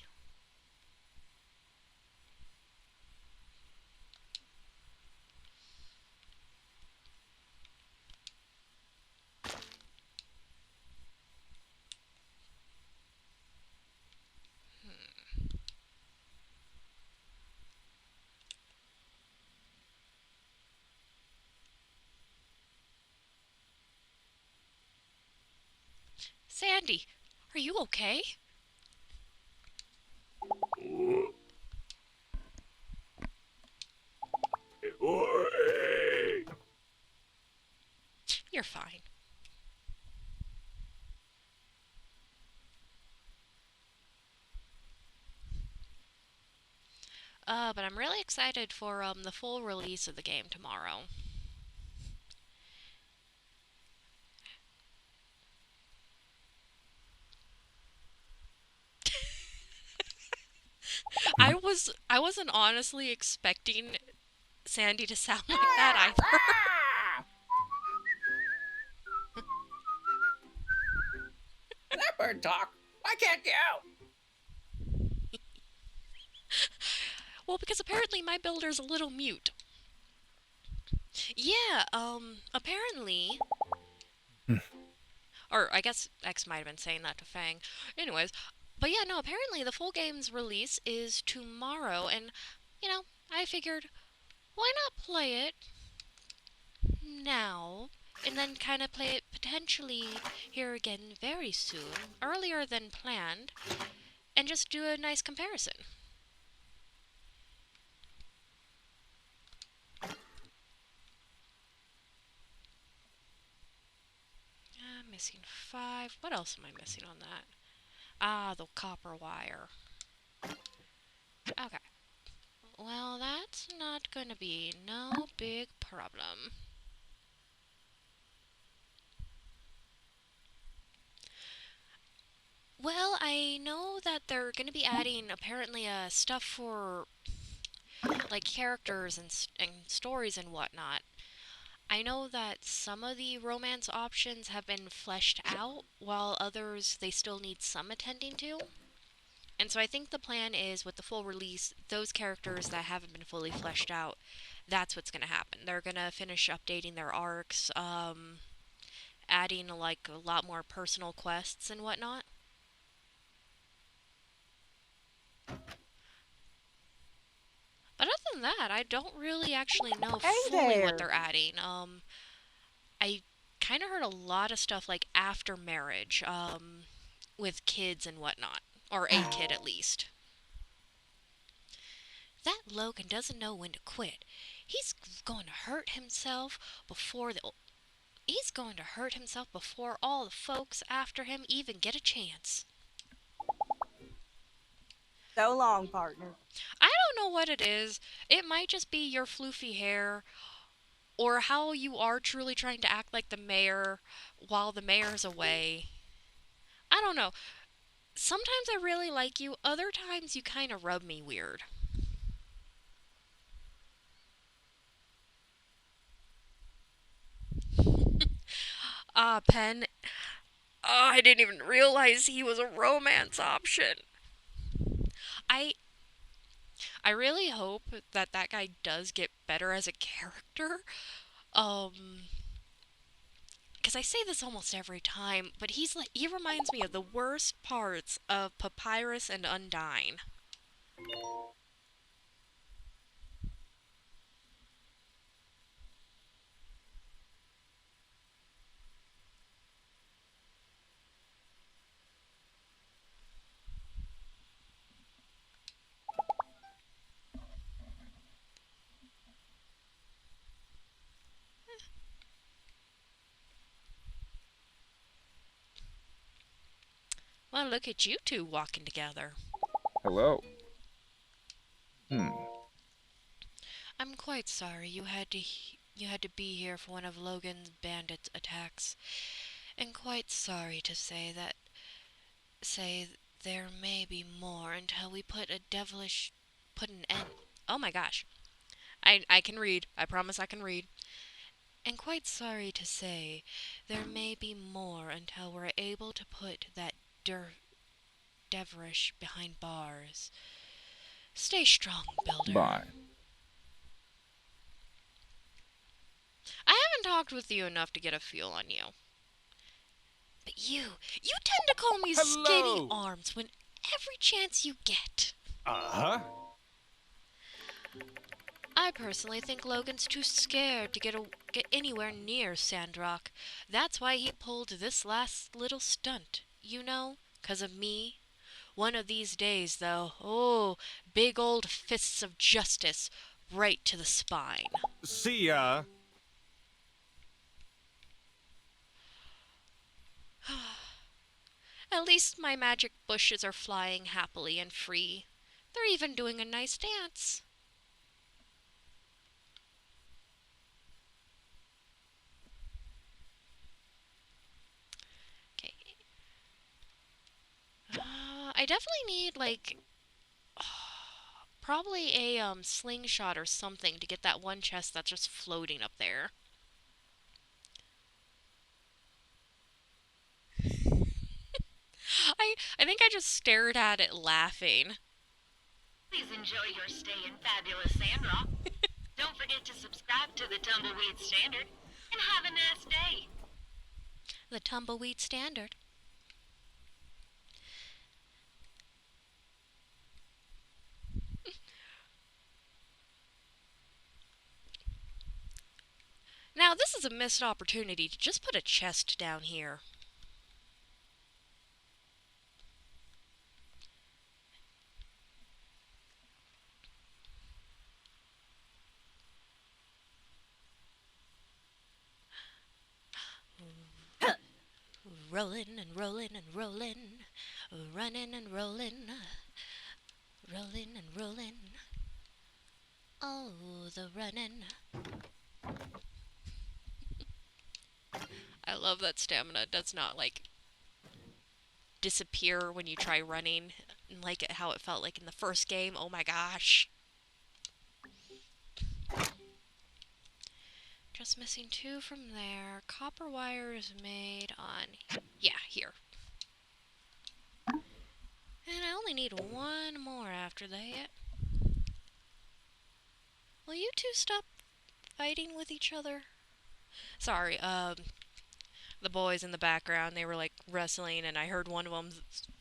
S1: Sandy, are you okay? You're fine. But I'm really excited for the full release of the game tomorrow. I wasn't honestly expecting Sandy to sound like that either.
S15: That bird talk. Why can't you?
S1: Well, because apparently my builder's a little mute. Yeah, apparently. Or I guess X might have been saying that to Fang. Anyways, but yeah, no, apparently the full game's release is tomorrow, and, I figured, why not play it now, and then kind of play it potentially here again very soon, earlier than planned, and just do a nice comparison. I'm missing 5. What else am I missing on that? Ah, the copper wire. Okay. Well, that's not gonna be no big problem. Well, I know that they're gonna be adding apparently stuff for like characters and stories and whatnot. I know that some of the romance options have been fleshed out, while others they still need some attending to. And so I think the plan is with the full release, those characters that haven't been fully fleshed out, that's what's going to happen. They're going to finish updating their arcs, adding like a lot more personal quests and whatnot. But other than that, I don't really actually know
S5: Hey
S1: fully what
S5: there.
S1: they're adding. I kind of heard a lot of stuff like after marriage, with kids and whatnot, or a kid at least. That Logan doesn't know when to quit. He's going to hurt himself before the He's going to hurt himself before all the folks after him even get a chance.
S5: So long, partner.
S1: I don't know what it is. It might just be your floofy hair, or how you are truly trying to act like the mayor while the mayor's away. I don't know. Sometimes I really like you, other times you kind of rub me weird. Ah, Pen. Oh, I didn't even realize he was a romance option. I I really hope that that guy does get better as a character. Um, because I say this almost every time, but he reminds me of the worst parts of Papyrus and Undyne. Well, look at you two walking together.
S16: Hello.
S1: I'm quite sorry you had to be here for one of Logan's bandit attacks, and quite sorry to say there may be more until we put an end. Oh my gosh. I can read. I promise I can read. And quite sorry to say, there may be more until we're able to put that Deverish behind bars. Stay strong, Builder.
S16: Bye.
S1: I haven't talked with you enough to get a feel on you. But you tend to call me skinny
S3: Hello.
S1: arms when every chance you get.
S3: Uh-huh.
S1: I personally think Logan's too scared to get anywhere near Sandrock. That's why he pulled this last little stunt, 'cause of me. One of these days, though, oh, big old fists of justice right to the spine.
S3: See ya.
S1: At least my magic bushes are flying happily and free. They're even doing a nice dance. Okay. I definitely need, like, probably a slingshot or something to get that one chest that's just floating up there. I think I just stared at it laughing.
S17: Please enjoy your stay in fabulous Sandrock. Don't forget to subscribe to the Tumbleweed Standard, and have a nice day.
S1: The Tumbleweed Standard. Now, this is a missed opportunity to just put a chest down here. Rolling and rolling and rolling. Running and rolling, rolling and rolling. Oh, the running. I love that stamina does not, like, disappear when you try running. Like how it felt like in the first game. Oh my gosh. Just missing 2 from there. Copper wire is made on... Yeah, here. And I only need 1 more after that. Will you two stop fighting with each other? Sorry, the boys in the background, they were like wrestling and I heard one of them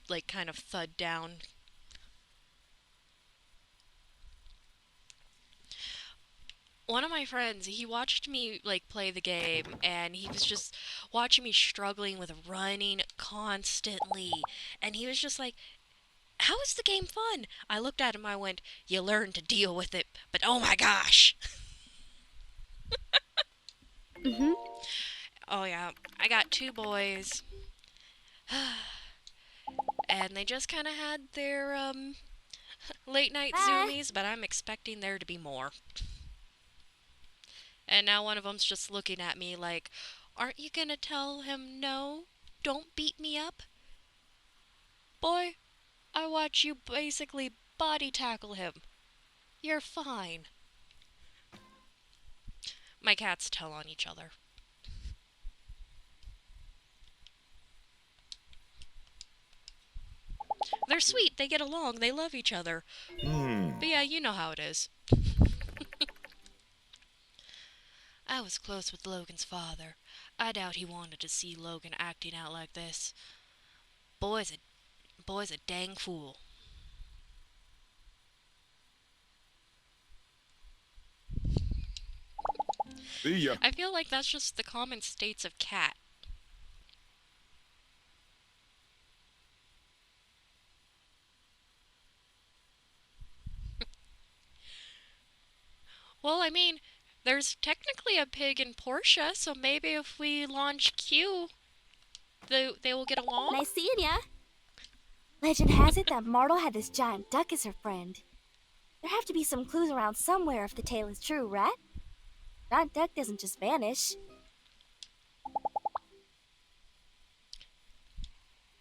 S1: like kind of thud down. One of my friends, he watched me like play the game and he was just watching me struggling with running constantly. And he was just like, "How is the game fun?" I looked at him, I went, "You learn to deal with it, but oh my gosh." Oh yeah, I got 2 boys. And they just kind of had their late night zoomies, but I'm expecting there to be more. And now one of them's just looking at me like, "Aren't you gonna tell him no? Don't beat me up?" Boy, I watch you basically body tackle him. You're fine. My cats tell on each other. They're sweet, they get along, they love each other. But yeah, you know how it is. I was close with Logan's father. I doubt he wanted to see Logan acting out like this. Boy's a dang fool.
S9: See ya.
S1: I feel like that's just the common states of cat. Well, I mean, there's technically a pig in Portia, so maybe if we launch Q, they will get along?
S7: Nice seeing ya. Legend has it that Martle had this giant duck as her friend. There have to be some clues around somewhere if the tale is true, right? That duck doesn't just vanish.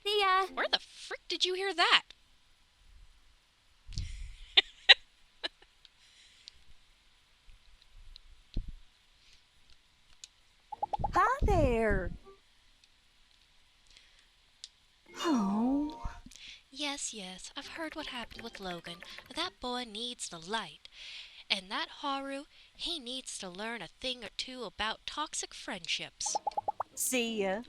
S7: See ya.
S1: Where the frick did you hear that?
S5: Hi there. Oh.
S1: Yes, yes, I've heard what happened with Logan. That boy needs the light. And that Haru, he needs to learn a thing or two about toxic friendships.
S5: See ya.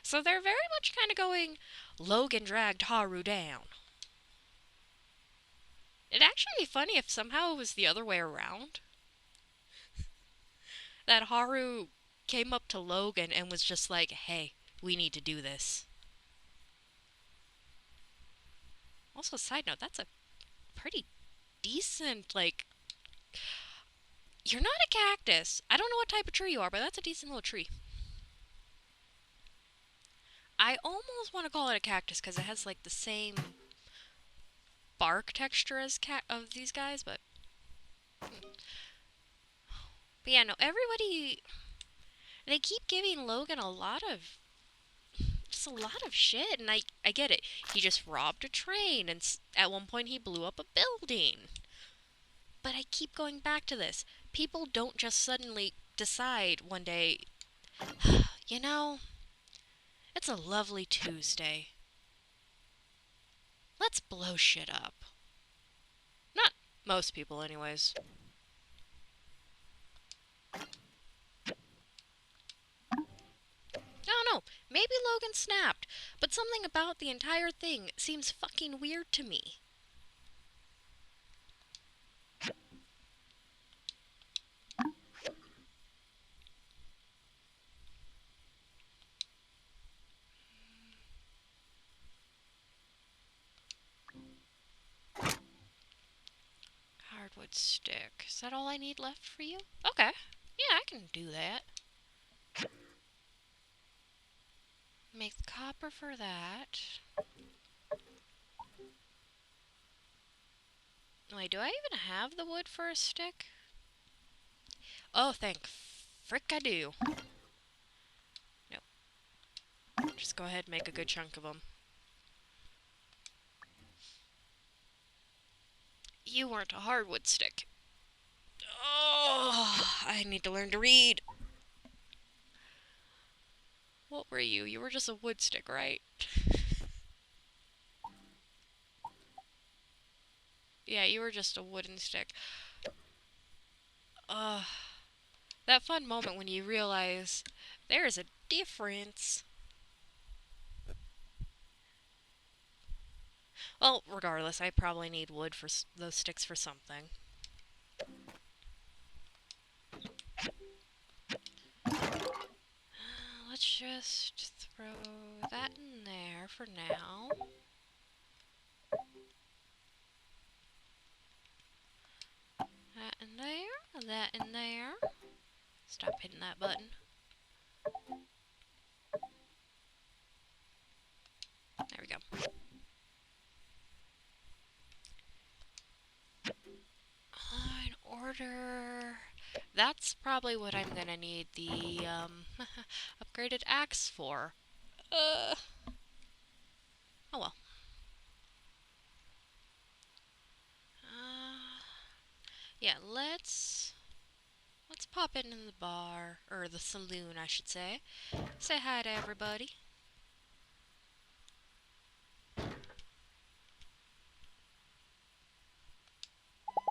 S1: So they're very much kind of going, Logan dragged Haru down. It'd actually be funny if somehow it was the other way around. That Haru came up to Logan and was just like, "Hey, we need to do this." Also, side note, that's a pretty decent, like... You're not a cactus. I don't know what type of tree you are, but that's a decent little tree. I almost want to call it a cactus because it has, like, the same bark texture as of these guys, but... But yeah, no, everybody... They keep giving Logan a lot of... Just a lot of shit, and I get it. He just robbed a train, and at one point he blew up a building. But I keep going back to this. People don't just suddenly decide one day, you know, it's a lovely Tuesday. Let's blow shit up. Not most people, anyways. I don't know. Maybe Logan snapped, but something about the entire thing seems fucking weird to me. Hardwood stick. Is that all I need left for you? Okay. Yeah, I can do that. Make the copper for that. Wait, do I even have the wood for a stick? Oh, thank frick I do. Nope. Just go ahead and make a good chunk of them. You weren't a hardwood stick. Oh, I need to learn to read. What were you? You were just a wood stick, right? Yeah, you were just a wooden stick. That fun moment when you realize there's a difference. Well, regardless, I probably need wood for those sticks for something. Let's just throw that in there for now. That in there, that in there. Stop hitting that button. There we go. In order. That's probably what I'm gonna need the upgraded axe for. Oh well. Yeah, let's pop in the bar, or the saloon, I should say. Say hi to everybody.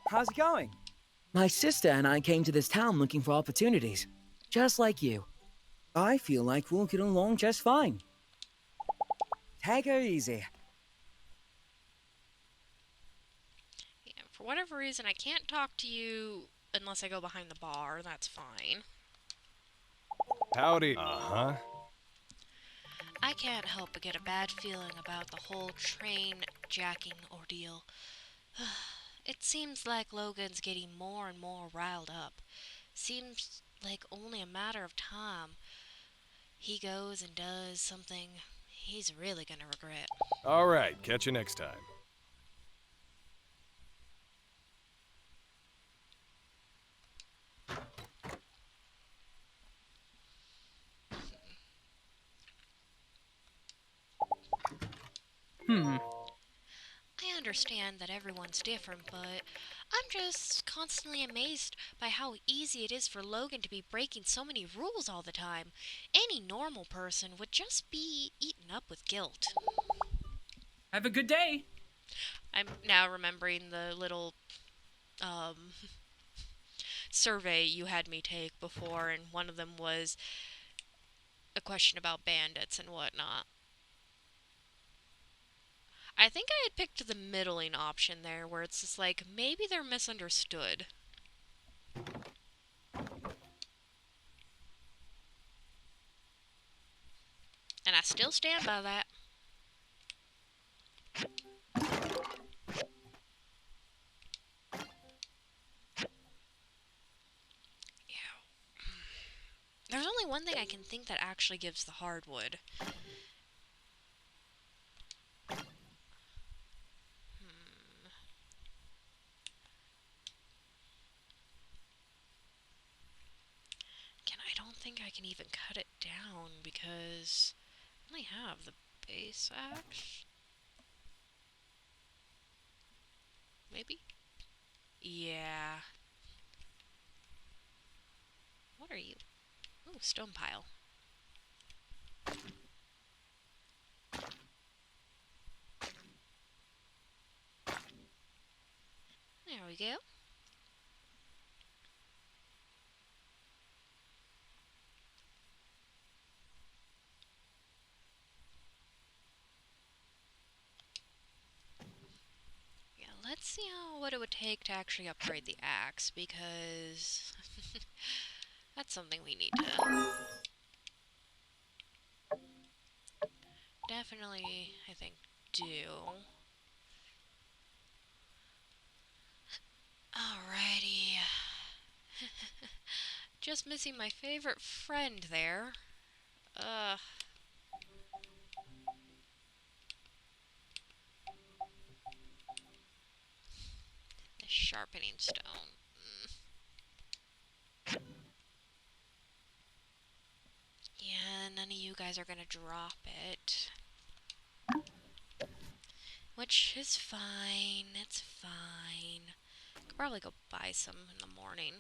S10: How's it going? My sister and I came to this town looking for opportunities, just like you. I feel like we'll get along just fine. Take her easy.
S1: Yeah, for whatever reason, I can't talk to you unless I go behind the bar. That's fine.
S3: Howdy. Uh-huh.
S1: I can't help but get a bad feeling about the whole train jacking ordeal. It seems like Logan's getting more and more riled up. Seems like only a matter of time. He goes and does something he's really gonna regret.
S3: All right, catch you next time.
S1: I understand that everyone's different, but I'm just constantly amazed by how easy it is for Logan to be breaking so many rules all the time. Any normal person would just be eaten up with guilt.
S16: Have a good day.
S1: I'm now remembering the little survey you had me take before, and one of them was a question about bandits and whatnot. I think I had picked the middling option there, where it's just like, maybe they're misunderstood. And I still stand by that. Yeah. There's only one thing I can think that actually gives the hardwood. I don't think I can even cut it down because I only have the base axe. Maybe? Yeah. What are you? Ooh, stone pile. There we go. Yeah, let's see what it would take to actually upgrade the axe, because that's something we need to definitely, I think, do. Alrighty. Just missing my favorite friend there. Ugh. sharpening stone. Yeah, none of you guys are gonna drop it. Which is fine. It's fine. Could probably go buy some in the morning.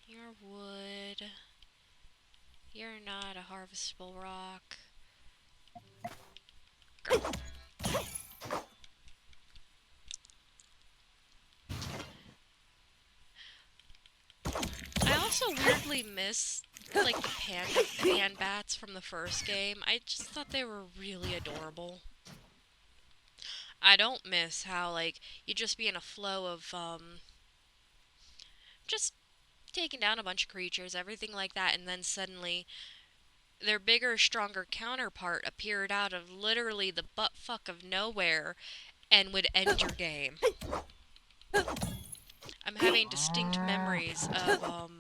S1: Your wood. You're not a harvestable rock. Go. I also weirdly miss, like, the pan bats from the first game. I just thought they were really adorable. I don't miss how, like, you'd just be in a flow of, just taking down a bunch of creatures, everything like that, and then suddenly their bigger, stronger counterpart appeared out of literally the buttfuck of nowhere and would end your game. I'm having distinct memories of,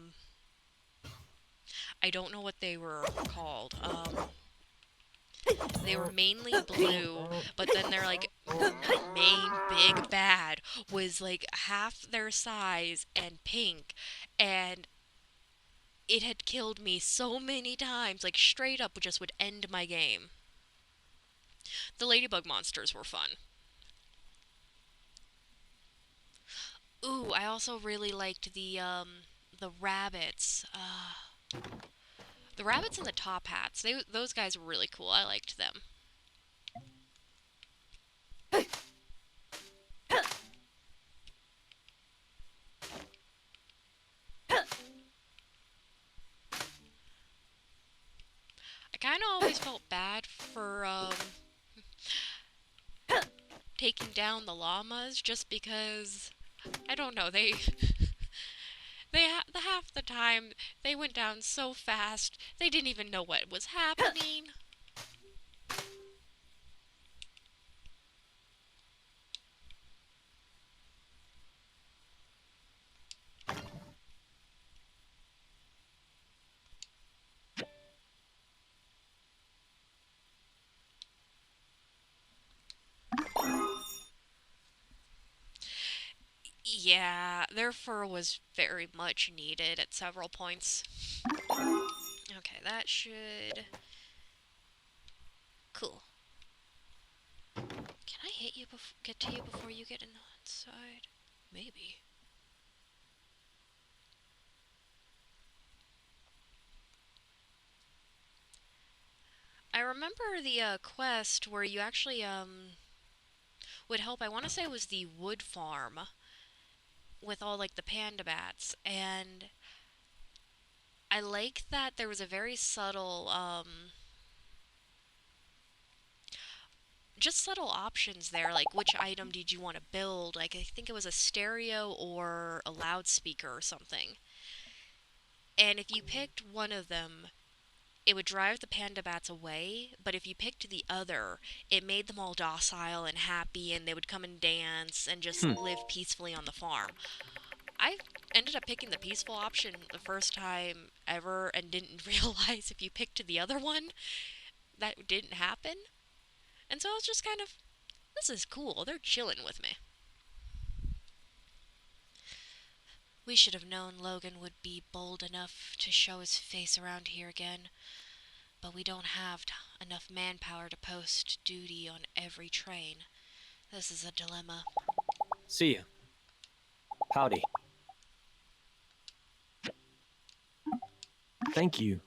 S1: I don't know what they were called. They were mainly blue, but then their, like, main big bad was, like, half their size and pink, and it had killed me so many times, like, straight up just would end my game. The ladybug monsters were fun. Ooh, I also really liked the rabbits. The rabbits and the top hats. Those guys were really cool. I liked them. I kind of always felt bad for, taking down the llamas just because, I don't know, the half the time they went down so fast they didn't even know what was happening. Yeah, their fur was very much needed at several points. Okay, that should... Cool. Can I hit you get to you before you get inside? Maybe. I remember the quest where you actually would help. I want to say it was the wood farm with all, like, the panda bats, and I like that there was a very subtle just subtle options there, like which item did you want to build. Like, I think it was a stereo or a loudspeaker or something. And if you picked one of them, it would drive the panda bats away, but if you picked the other, it made them all docile and happy, and they would come and dance and just live peacefully on the farm. I ended up picking the peaceful option the first time ever and didn't realize if you picked the other one, that didn't happen. And so I was just kind of, this is cool, they're chilling with me. We should have known Logan would be bold enough to show his face around here again, but we don't have enough manpower to post duty on every train. This is a dilemma.
S10: See you. Howdy. Thank you.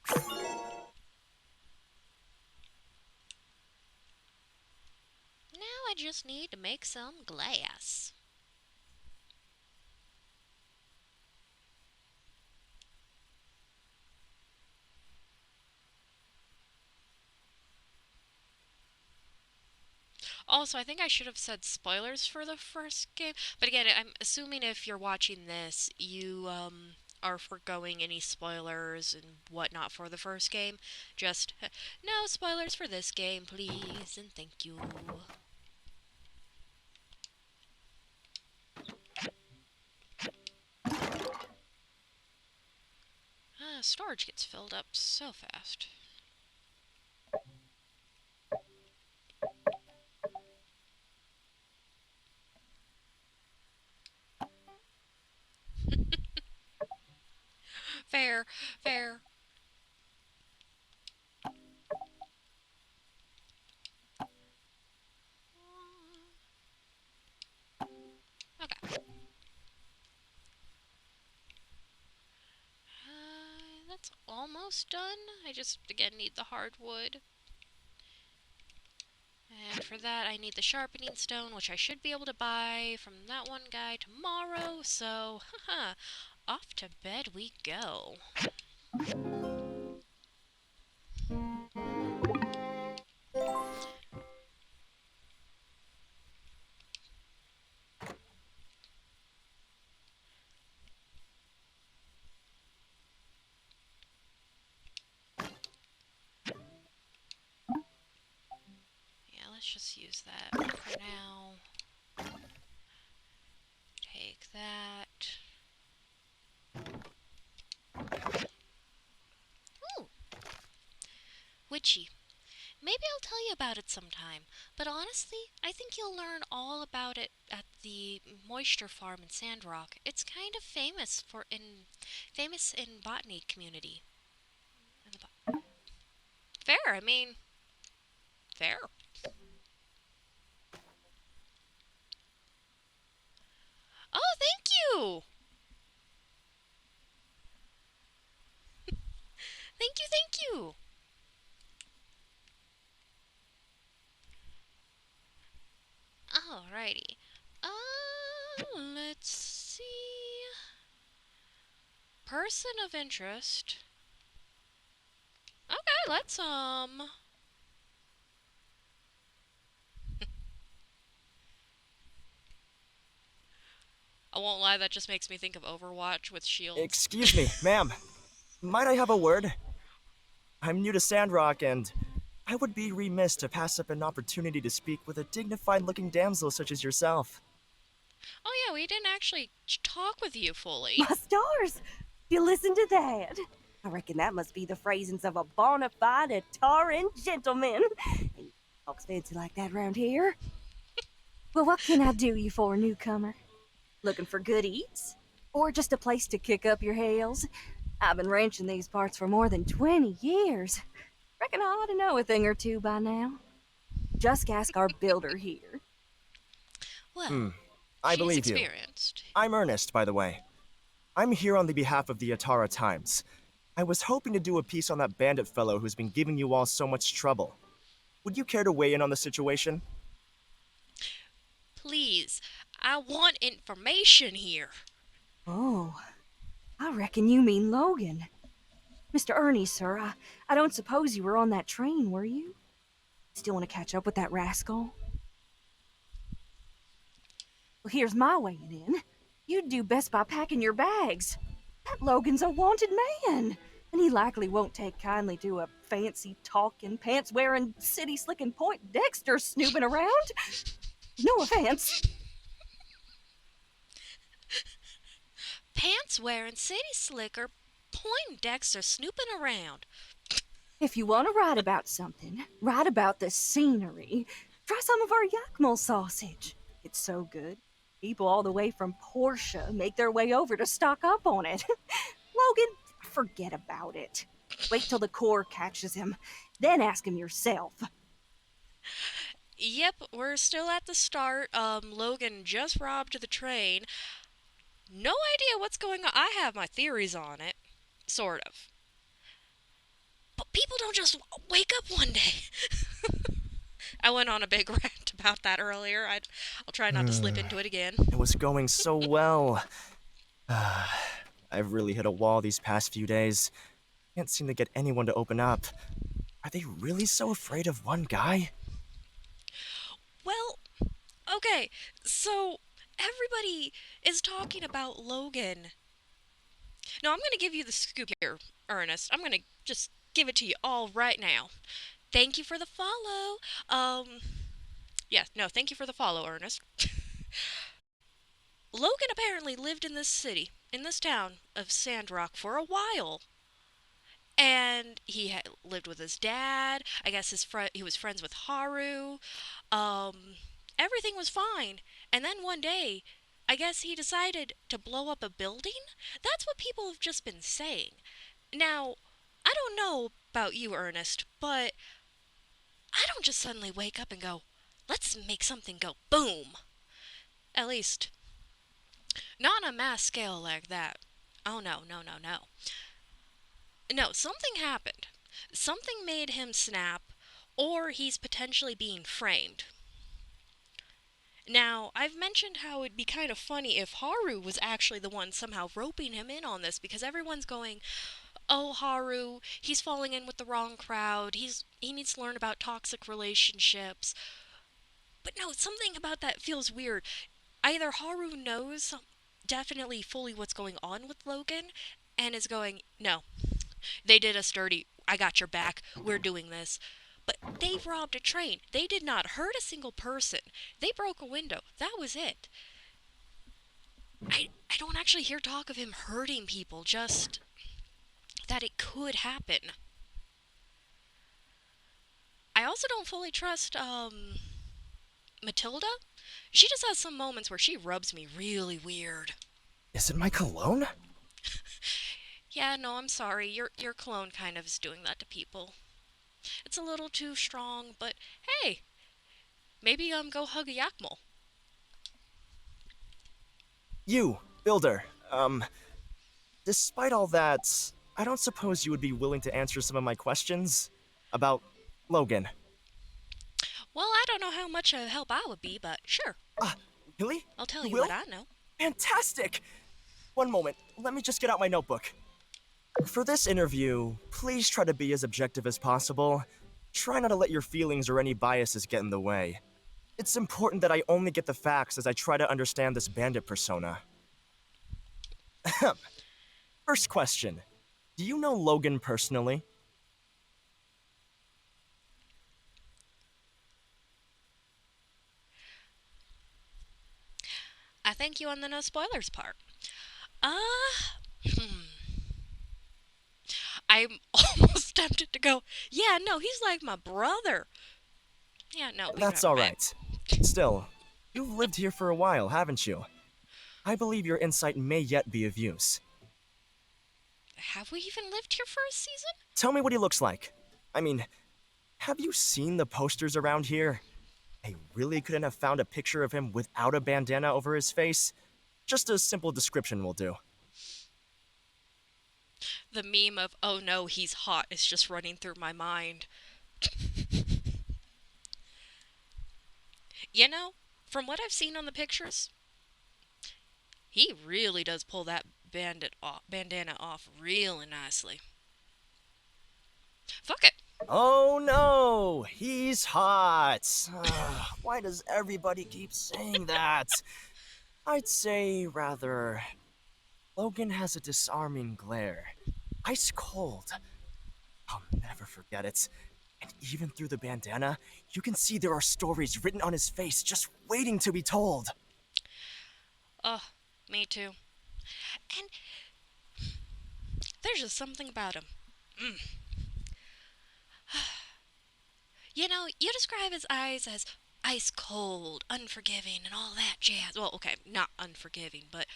S1: Now I just need to make some glass. Also, I think I should have said spoilers for the first game. But again, I'm assuming if you're watching this, you are foregoing any spoilers and whatnot for the first game. Just, no spoilers for this game, please, and thank you. storage gets filled up so fast. Fair, fair. Okay. That's almost done. I just, again, need the hardwood. And for that, I need the sharpening stone, which I should be able to buy from that one guy tomorrow. So, haha, off to bed we go. Yeah, let's just use that for now. Take that. Ooh! Witchy. Maybe I'll tell you about it sometime, but honestly, I think you'll learn all about it at the moisture farm in Sandrock. It's kind of famous in botany community. Fair, I mean, fair. Oh, thank you! Thank you, thank you! Alrighty. Let's see. Person of interest. Okay, let's, I won't lie, that just makes me think of Overwatch with shields.
S6: Excuse me, ma'am. Might I have a word? I'm new to Sandrock, and I would be remiss to pass up an opportunity to speak with a dignified-looking damsel such as yourself.
S1: Oh yeah, we didn't actually talk with you fully.
S5: My stars! You listen to that? I reckon that must be the phrasings of a bona fide Ataran gentleman. And folks fancy like that round here. Well, what can I do you for, newcomer? Looking for good eats? Or just a place to kick up your heels? I've been ranching these parts for more than 20 years. Reckon I ought to know a thing or two by now. Just ask our builder here.
S1: Well,
S6: I
S1: she's
S6: believe you.
S1: experienced.
S6: I'm Ernest, by the way. I'm here on the behalf of the Atara Times. I was hoping to do a piece on that bandit fellow who's been giving you all so much trouble. Would you care to weigh in on the situation?
S1: Please, I want information here.
S5: Oh, I reckon you mean Logan. Mr. Ernie, sir, I don't suppose you were on that train, were you? Still want to catch up with that rascal? Well, here's my weighing in. You'd do best by packing your bags. That Logan's a wanted man, and he likely won't take kindly to a fancy talking, pants wearing, city slicking Point Dexter snooping around. No offense.
S1: Pants wearing city slicker, Poindexter snooping around.
S5: If you want to write about something, write about the scenery. Try some of our Yakmel sausage. It's so good. People all the way from Portia make their way over to stock up on it. Logan, forget about it. Wait till the Corps catches him, then ask him yourself.
S1: Yep, we're still at the start. Logan just robbed the train. No idea what's going on. I have my theories on it. Sort of. But people don't just wake up one day. I went on a big rant about that earlier. I'll try not to slip into it again.
S6: It was going so well. I've really hit a wall these past few days. Can't seem to get anyone to open up. Are they really so afraid of one guy?
S1: Well, okay, so everybody is talking about Logan. No, I'm gonna give you the scoop here, Ernest. I'm gonna just give it to you all right now. Thank you for the follow. Yeah, no, thank you for the follow, Ernest. Logan apparently lived in this city, in this town of Sandrock for a while. And lived with his dad. I guess he was friends with Haru. Um, Everything was fine. And then one day, I guess he decided to blow up a building? That's what people have just been saying. Now, I don't know about you, Ernest, but I don't just suddenly wake up and go, let's make something go boom. At least, not on a mass scale like that. Oh no, no, no, no. No, something happened. Something made him snap, or he's potentially being framed. Now, I've mentioned how it'd be kind of funny if Haru was actually the one somehow roping him in on this, because everyone's going, oh, Haru, he's falling in with the wrong crowd, he needs to learn about toxic relationships. But no, something about that feels weird. Either Haru knows definitely fully what's going on with Logan, and is going, no, they did us dirty, I got your back, we're doing this. But they robbed a train. They did not hurt a single person. They broke a window. That was it. I don't actually hear talk of him hurting people, just that it could happen. I also don't fully trust, Matilda. She just has some moments where she rubs me really weird.
S6: Is it my cologne?
S1: Yeah, no, I'm sorry. Your cologne kind of is doing that to people. It's a little too strong, but hey, maybe go hug a Yakmol.
S6: You, Builder, despite all that, I don't suppose you would be willing to answer some of my questions about Logan.
S1: Well, I don't know how much of help I would be, but sure.
S6: Really?
S1: I'll tell
S6: You
S1: you
S6: will?
S1: what I know.
S6: Fantastic! One moment, let me just get out my notebook. For this interview, please try to be as objective as possible. Try not to let your feelings or any biases get in the way. It's important that I only get the facts as I try to understand this bandit persona. First question. Do you know Logan personally?
S1: I thank you on the no spoilers part. I'm almost tempted to go, yeah, no, he's like my brother. Yeah, no, we've
S6: That's
S1: never met.
S6: alright. Still, you've lived here for a while, haven't you? I believe your insight may yet be of use.
S1: Have we even lived here for a season?
S6: Tell me what he looks like. I mean, have you seen the posters around here? I really couldn't have found a picture of him without a bandana over his face. Just a simple description will do.
S1: The meme of, oh no, he's hot is just running through my mind. You know, from what I've seen on the pictures, he really does pull that bandana off really nicely. Fuck it.
S6: Oh no, he's hot. Why does everybody keep saying that? I'd say, rather, Logan has a disarming glare. Ice cold. I'll never forget it. And even through the bandana, you can see there are stories written on his face just waiting to be told.
S1: Me too. And there's just something about him. You know, you describe his eyes as ice cold, unforgiving, and all that jazz. Well, okay, not unforgiving, but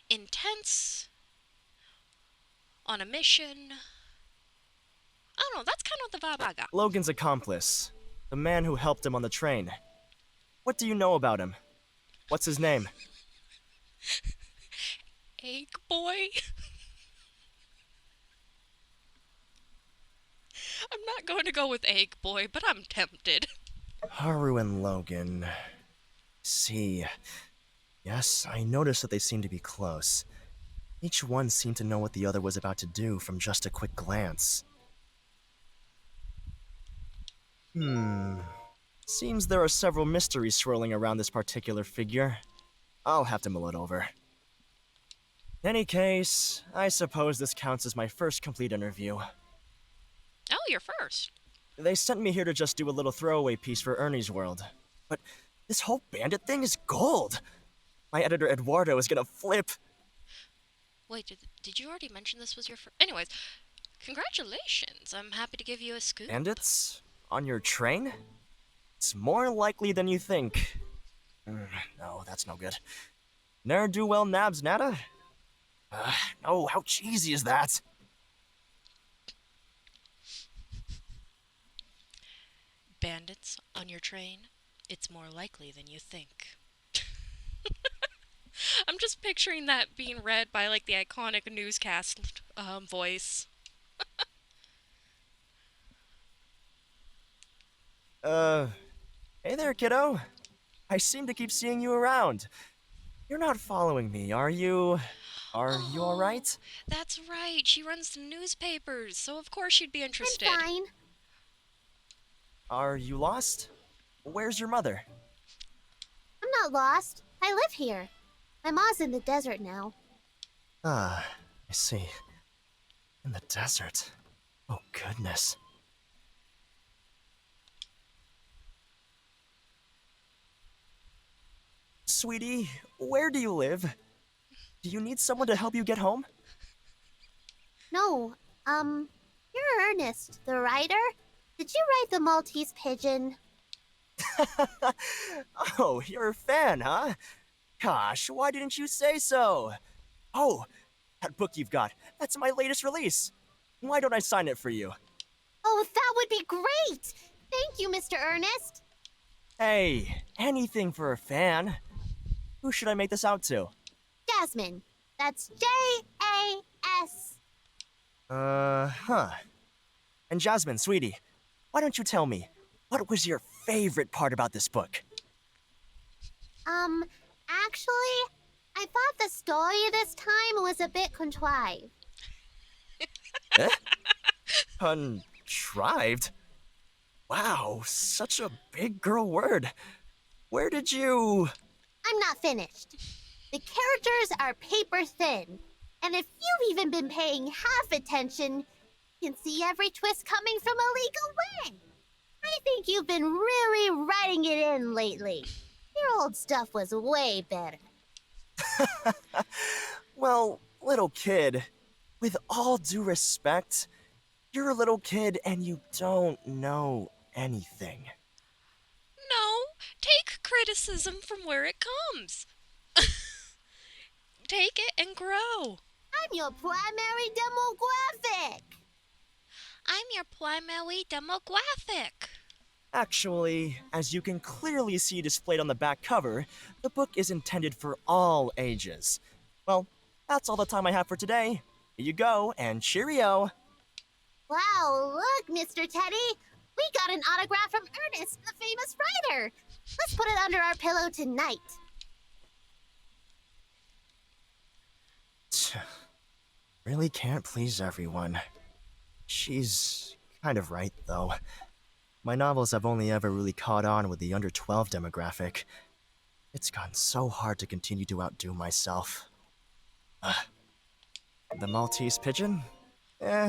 S1: intense, on a mission. I don't know, that's kind of the vibe I got.
S6: Logan's accomplice, the man who helped him on the train. What do you know about him? What's his name?
S1: Egg boy? I'm not going to go with egg boy, but I'm tempted.
S6: Haru and Logan. See. Yes, I noticed that they seemed to be close. Each one seemed to know what the other was about to do from just a quick glance. Seems there are several mysteries swirling around this particular figure. I'll have to mull it over. In any case, I suppose this counts as my first complete interview.
S1: Oh, you're first.
S6: They sent me here to just do a little throwaway piece for Ernie's World. But this whole bandit thing is gold! My editor Eduardo is gonna flip.
S1: Wait, did you already mention this was your first? Anyways, congratulations. I'm happy to give you a scoop.
S6: Bandits? On your train? It's more likely than you think. No, that's no good. Ne'er do well nabs nada? No, how cheesy is that?
S1: Bandits on your train? It's more likely than you think. I'm just picturing that being read by like the iconic newscast voice.
S6: Hey there, kiddo. I seem to keep seeing you around. You're not following me, are you? Are you alright?
S1: That's right. She runs the newspapers, so of course she'd be interested.
S7: I'm fine.
S6: Are you lost? Where's your mother?
S7: I'm not lost. I live here. My mom's in the desert now.
S6: Ah, I see. In the desert. Oh, goodness. Sweetie, where do you live? Do you need someone to help you get home?
S7: No, you're Ernest, the writer? Did you write the Maltese pigeon?
S6: Oh, you're a fan, huh? Gosh, why didn't you say so? Oh, that book you've got, that's my latest release. Why don't I sign it for you?
S7: Oh, that would be great! Thank you, Mr. Ernest.
S6: Hey, anything for a fan. Who should I make this out to?
S7: Jasmine. That's Jas.
S6: Huh. And Jasmine, sweetie, why don't you tell me, what was your favorite part about this book?
S7: Actually, I thought the story this time was a bit contrived.
S6: Eh? Contrived? Wow, such a big girl word. Where did you...
S7: I'm not finished. The characters are paper thin, and if you've even been paying half attention, you can see every twist coming from a league away. I think you've been really writing it in lately. Your old stuff was way better.
S6: Well, little kid, with all due respect, you're a little kid and you don't know anything.
S1: No, take criticism from where it comes. Take it and grow.
S7: I'm your primary demographic.
S1: I'm your primary demographic.
S6: Actually, as you can clearly see displayed on the back cover, the book is intended for all ages. Well, that's all the time I have for today. Here you go, and cheerio!
S7: Wow, look, Mr. Teddy. We got an autograph from Ernest, the famous writer. Let's put it under our pillow tonight.
S6: Really can't please everyone. She's kind of right, though. My novels have only ever really caught on with the under 12 demographic. It's gotten so hard to continue to outdo myself. The Maltese pigeon?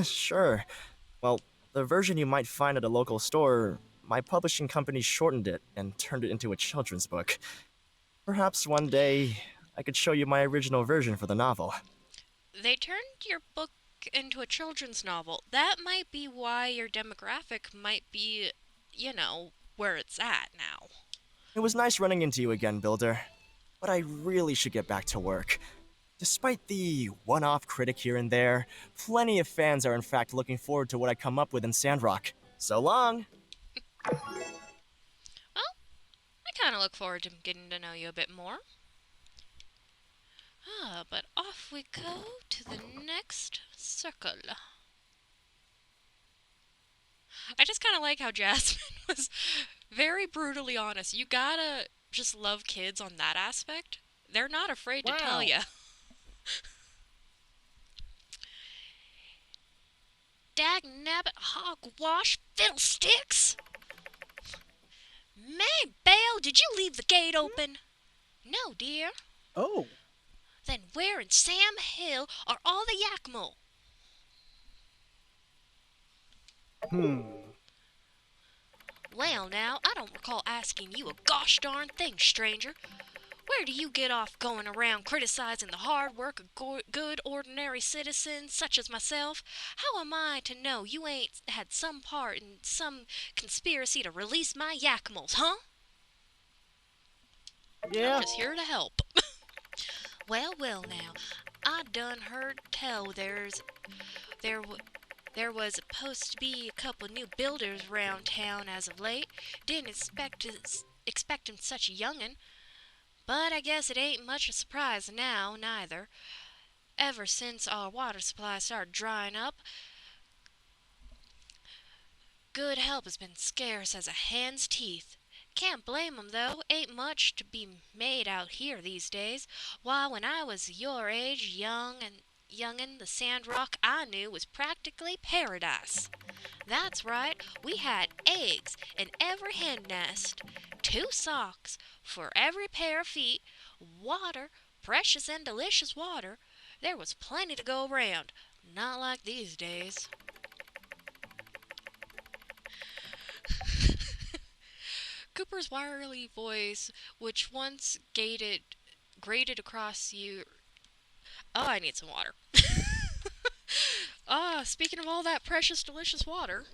S6: Sure. Well, the version you might find at a local store, my publishing company shortened it and turned it into a children's book. Perhaps one day I could show you my original version for the novel.
S1: They turned your book into a children's novel. That might be why your demographic might be, where it's at now.
S6: It was nice running into you again, Builder. But I really should get back to work. Despite the one-off critic here and there, plenty of fans are in fact looking forward to what I come up with in Sandrock. So long!
S1: Well, I kind of look forward to getting to know you a bit more. But off we go to the next circle. I just kind of like how Jasmine was very brutally honest. You gotta just love kids on that aspect. They're not afraid to tell you. Dag nabbit hogwash fiddlesticks! Meg Bale, did you leave the gate open? No, dear.
S11: Oh.
S1: Then where in Sam Hill are all the Yakmo? Well, now, I don't recall asking you a gosh darn thing, stranger. Where do you get off going around criticizing the hard work of good ordinary citizens such as myself? How am I to know you ain't had some part in some conspiracy to release my yakimals, huh?
S18: Yeah.
S1: I'm just here to help. Well, now, I done heard tell there was supposed to be a couple new builders around town as of late. Didn't expect him such a young'un, but I guess it ain't much a surprise now, neither. Ever since our water supply started drying up, good help has been scarce as a hen's teeth. Can't blame 'em though, ain't much to be made out here these days. Why, when I was your age, youngin', the Sandrock I knew was practically paradise. That's right, we had eggs in every hen nest, 2 socks for every pair of feet, water, precious and delicious water. There was plenty to go around, not like these days. Cooper's wirely voice, which once grated across you. Oh, I need some water. Speaking of all that precious, delicious water.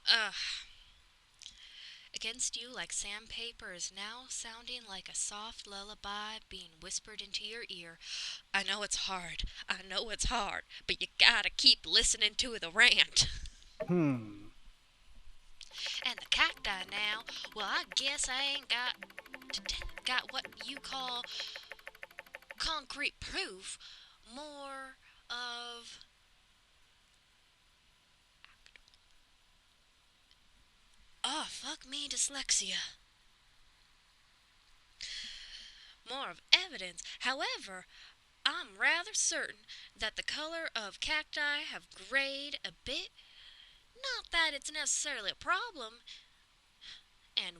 S1: Ugh. Against you like sandpaper is now sounding like a soft lullaby being whispered into your ear. I know it's hard, but you gotta keep listening to the rant. And the cacti now, well, I guess I ain't got what you call concrete proof, more of fuck me, dyslexia. More of evidence. However, I'm rather certain that the color of cacti have grayed a bit. Not that it's necessarily a problem. And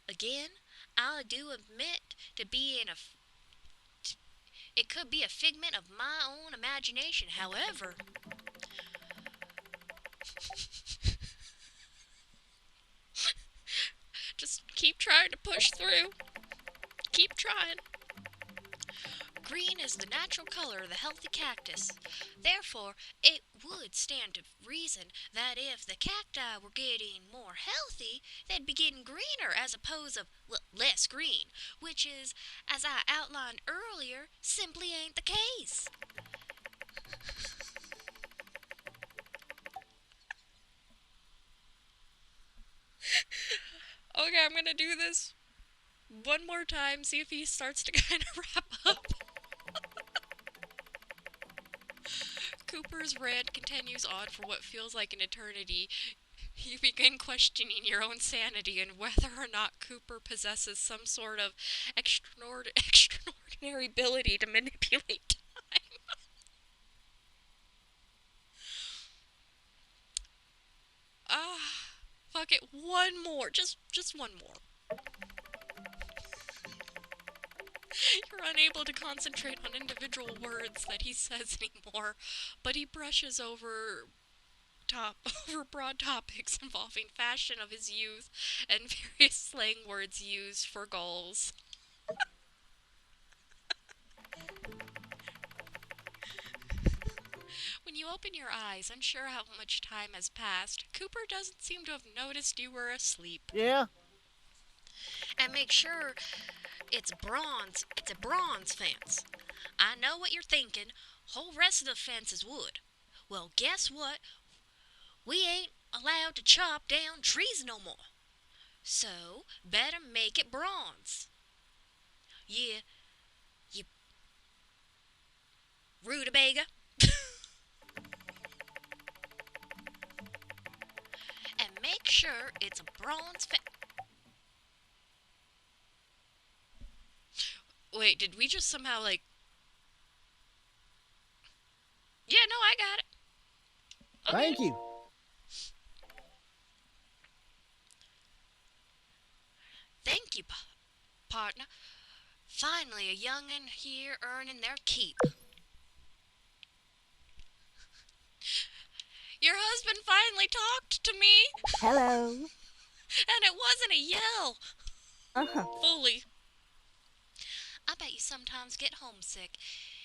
S1: again, I do admit to being it could be a figment of my own imagination. However, just keep trying to push through. Keep trying. Green is the natural color of the healthy cactus. Therefore, it would stand to reason that if the cacti were getting more healthy, they'd be getting greener as opposed to less green, which is, as I outlined earlier, simply ain't the case. Okay, I'm gonna do this one more time, see if he starts to kind of wrap up. Cooper's rant continues on for what feels like an eternity. You begin questioning your own sanity and whether or not Cooper possesses some sort of extraordinary ability to manipulate time. Fuck it, one more, just one more. You're unable to concentrate on individual words that he says anymore, but he brushes over broad topics involving fashion of his youth and various slang words used for gulls. When you open your eyes, unsure how much time has passed, Cooper doesn't seem to have noticed you were asleep.
S18: Yeah.
S1: And make sure it's a bronze fence. I know what you're thinking. Whole rest of the fence is wood. Well, guess what? We ain't allowed to chop down trees no more. So, better make it bronze. Yeah, you rutabaga. And make sure it's a bronze Wait, did we just somehow, like... Yeah, no, I got it. Okay.
S18: Thank you.
S1: Thank you, partner. Finally, a young'un here earning their keep. You're Your husband finally talked to me.
S5: Hello.
S1: And it wasn't a yell.
S5: Uh-huh.
S1: Fully. I bet you sometimes get homesick.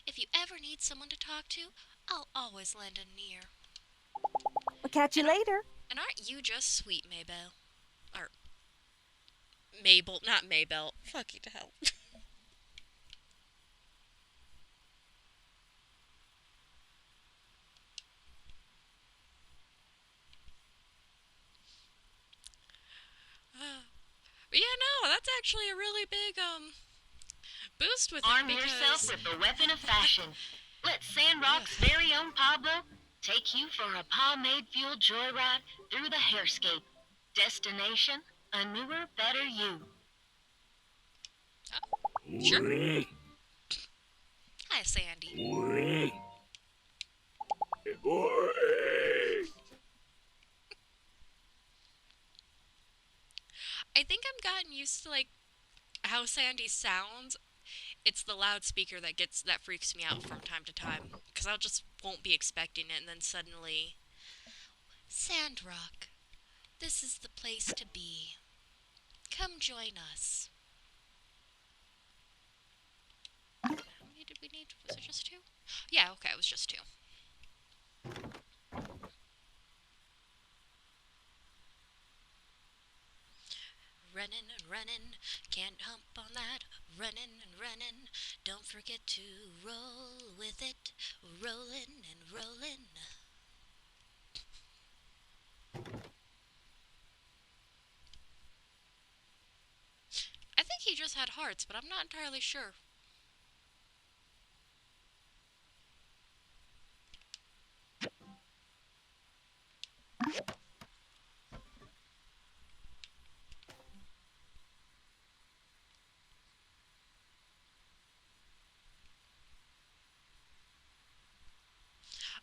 S1: If you ever need someone to talk to, I'll always lend an ear.
S5: I'll catch you later.
S1: And aren't you just sweet, Maybell? Or Mabel, not Maybell. Fuck you to hell. But yeah, no, that's actually a really big boost with
S17: Arm
S1: it because
S17: yourself with the weapon of fashion. Let Sandrock's very own Pablo take you for a pomade-fueled joyride through the hairscape. Destination, a newer, better you.
S1: Sure. Hi, Sandy. I think I've gotten used to like how Sandy sounds. It's the loudspeaker that freaks me out from time to time because I just won't be expecting it, and then suddenly, Sandrock, this is the place to be. Come join us. How many did we need? Was it just 2? Yeah, okay, it was just 2. Running and running, can't hump on that. Running and running, don't forget to roll with it. Rolling and rolling. I think he just had hearts, but I'm not entirely sure.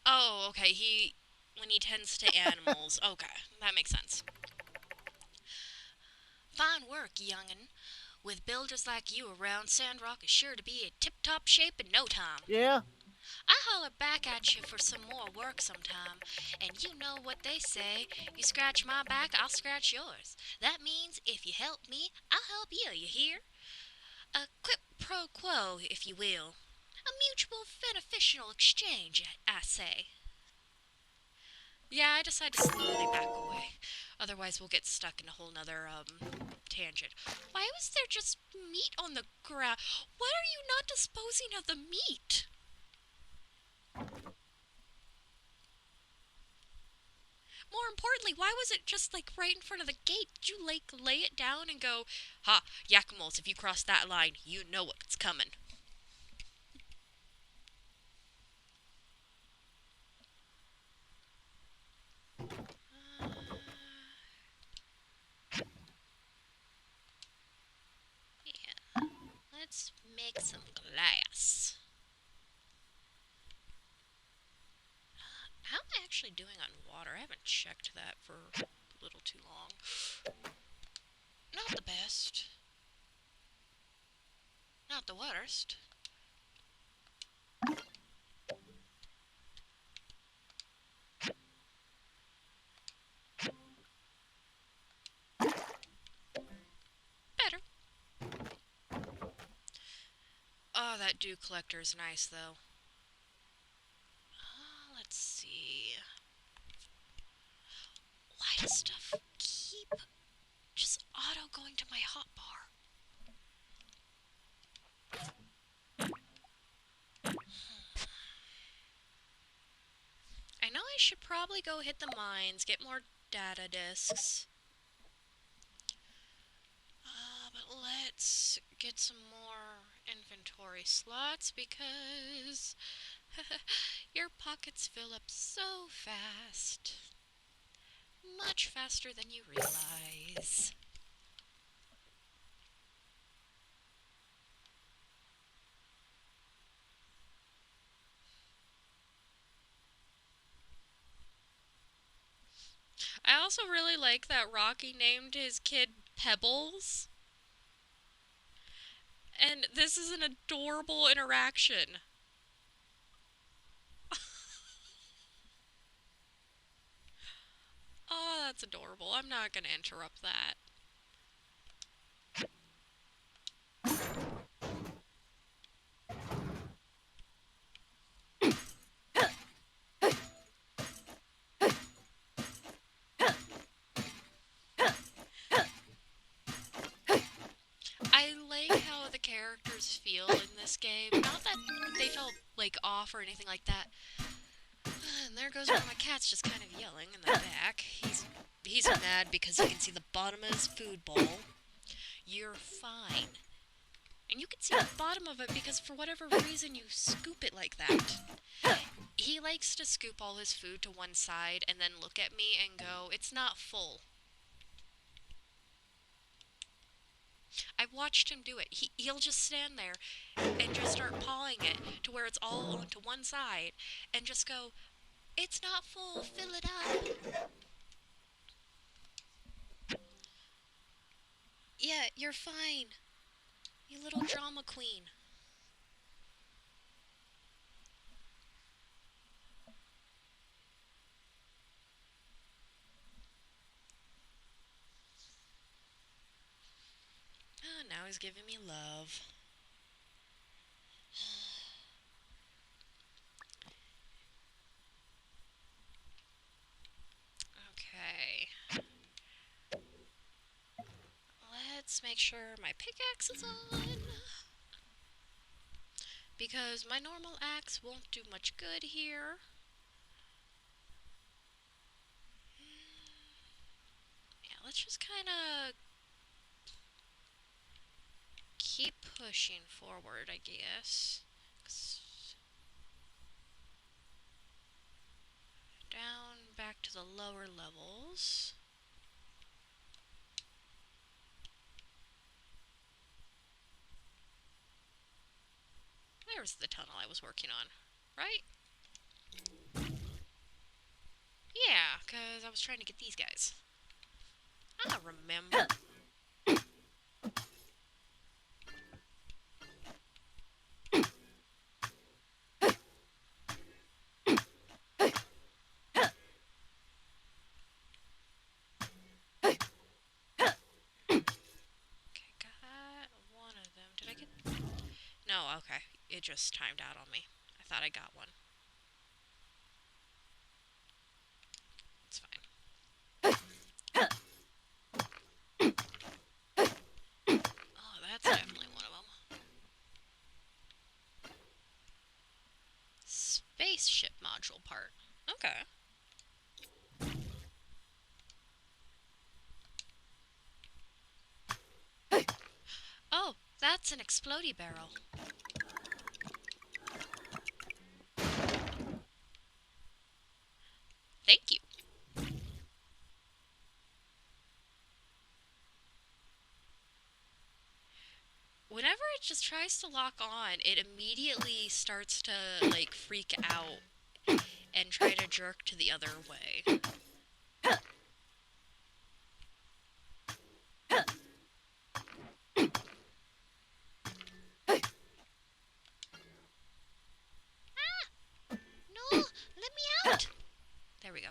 S1: Oh, okay, when he tends to animals. Okay, that makes sense. Fine work, young'un. With builders like you around, Sandrock is sure to be in tip-top shape in no time.
S6: Yeah?
S1: I holler back at you for some more work sometime, and you know what they say. You scratch my back, I'll scratch yours. That means if you help me, I'll help you hear? A quid pro quo, if you will. A mutual beneficial exchange, I say. Yeah, I decide to slowly back away. Otherwise, we'll get stuck in a whole nother, tangent. Why was there just meat on the ground? Why are you not disposing of the meat? More importantly, why was it just, like, right in front of the gate? Did you, like, lay it down and go, ha, Yakimals, if you cross that line, you know what's coming. Yeah. Let's make some glass. How am I actually doing on water? I haven't checked that for a little too long. Not the best. Not the worst. Better. Oh, that dew collector is nice, though. Let's see. Why does stuff keep just auto going to my hotbar? I know I should probably go hit the mines, get more data disks. But let's get some more inventory slots because your pockets fill up so fast. Much faster than you realize. I also really like that Rocky named his kid Pebbles. And this is an adorable interaction. That's adorable. I'm not gonna interrupt that. I like how the characters feel in this game. Not that they felt like off or anything like that. And there goes one of my cats just kind of yelling in the back. He's mad because he can see the bottom of his food bowl. You're fine. And you can see the bottom of it because for whatever reason you scoop it like that. He likes to scoop all his food to one side and then look at me and go, "It's not full." I've watched him do it. He'll just stand there and just start pawing it to where it's all onto one side and just go, "It's not full, fill it up." Yeah, you're fine. You little drama queen. Oh, now he's giving me love. Okay. Let's make sure my pickaxe is on. Because my normal axe won't do much good here. Yeah, let's just kind of keep pushing forward, I guess. Down back to the lower levels. There's the tunnel I was working on, right? Yeah, because I was trying to get these guys. I don't remember. Okay, got one of them. Did I get... No, okay. It just timed out on me. I thought I got one. It's fine. Oh, that's definitely one of them. Spaceship module part. Okay. Oh, that's an explodey barrel. Thank you. Whenever it just tries to lock on, it immediately starts to, like, freak out and try to jerk to the other way. No, let me out. There we go.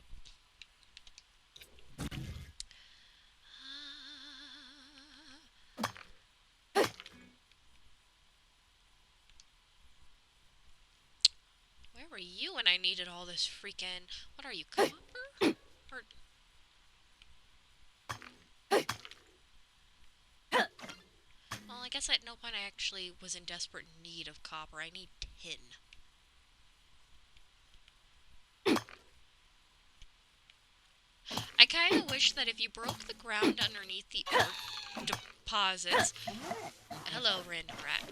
S1: Where were you when I needed all this freaking... What are you, copper? Or... Well, I guess at no point I actually was in desperate need of copper. I need tin. I kind of wish that if you broke the ground underneath the ore deposits... Hello, random rat.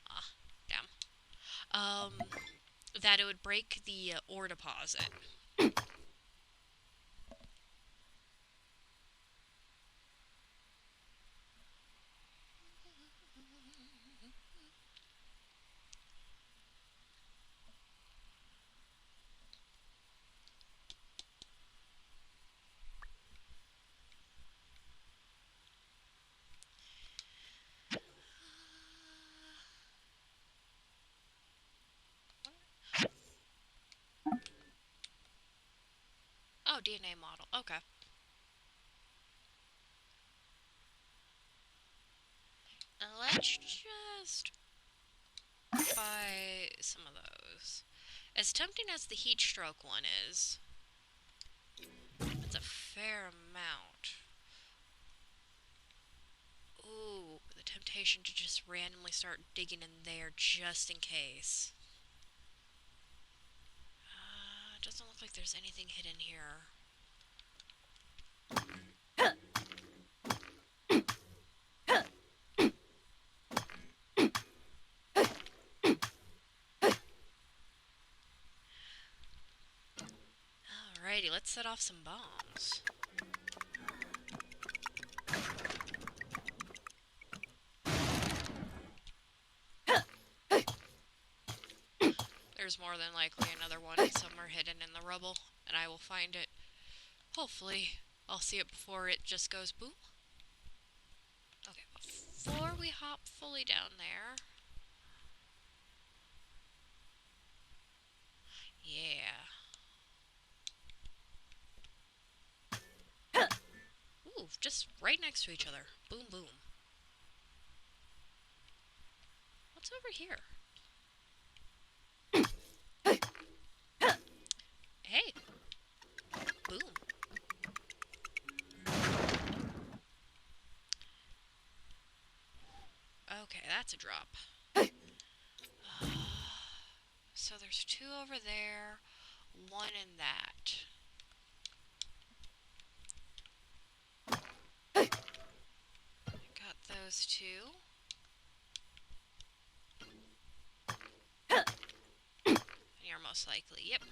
S1: Ah, damn. That it would break the ore deposit. Oh, DNA model. Okay. Let's just buy some of those. As tempting as the heat stroke one is, that's a fair amount. Ooh, the temptation to just randomly start digging in there just in case. Doesn't look like there's anything hidden here. Alrighty, let's set off some bombs. There's more than likely another one somewhere hidden in the rubble, and I will find it. Hopefully, I'll see it before it just goes boom. Okay, before we hop fully down there... Yeah. Ooh, just right next to each other. Boom, boom. What's over here? Hey. Boom. Okay, that's a drop. So there's two over there, one in that. Got those two. And you're most likely, yep.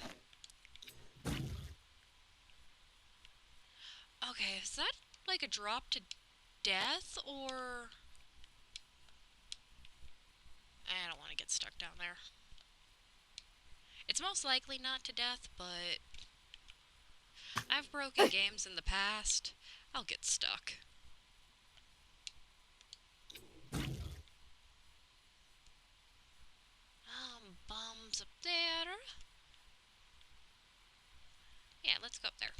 S1: Okay, is that like a drop to death, or... I don't want to get stuck down there. It's most likely not to death, but... I've broken games in the past. I'll get stuck. Bombs up there. Yeah, let's go up there.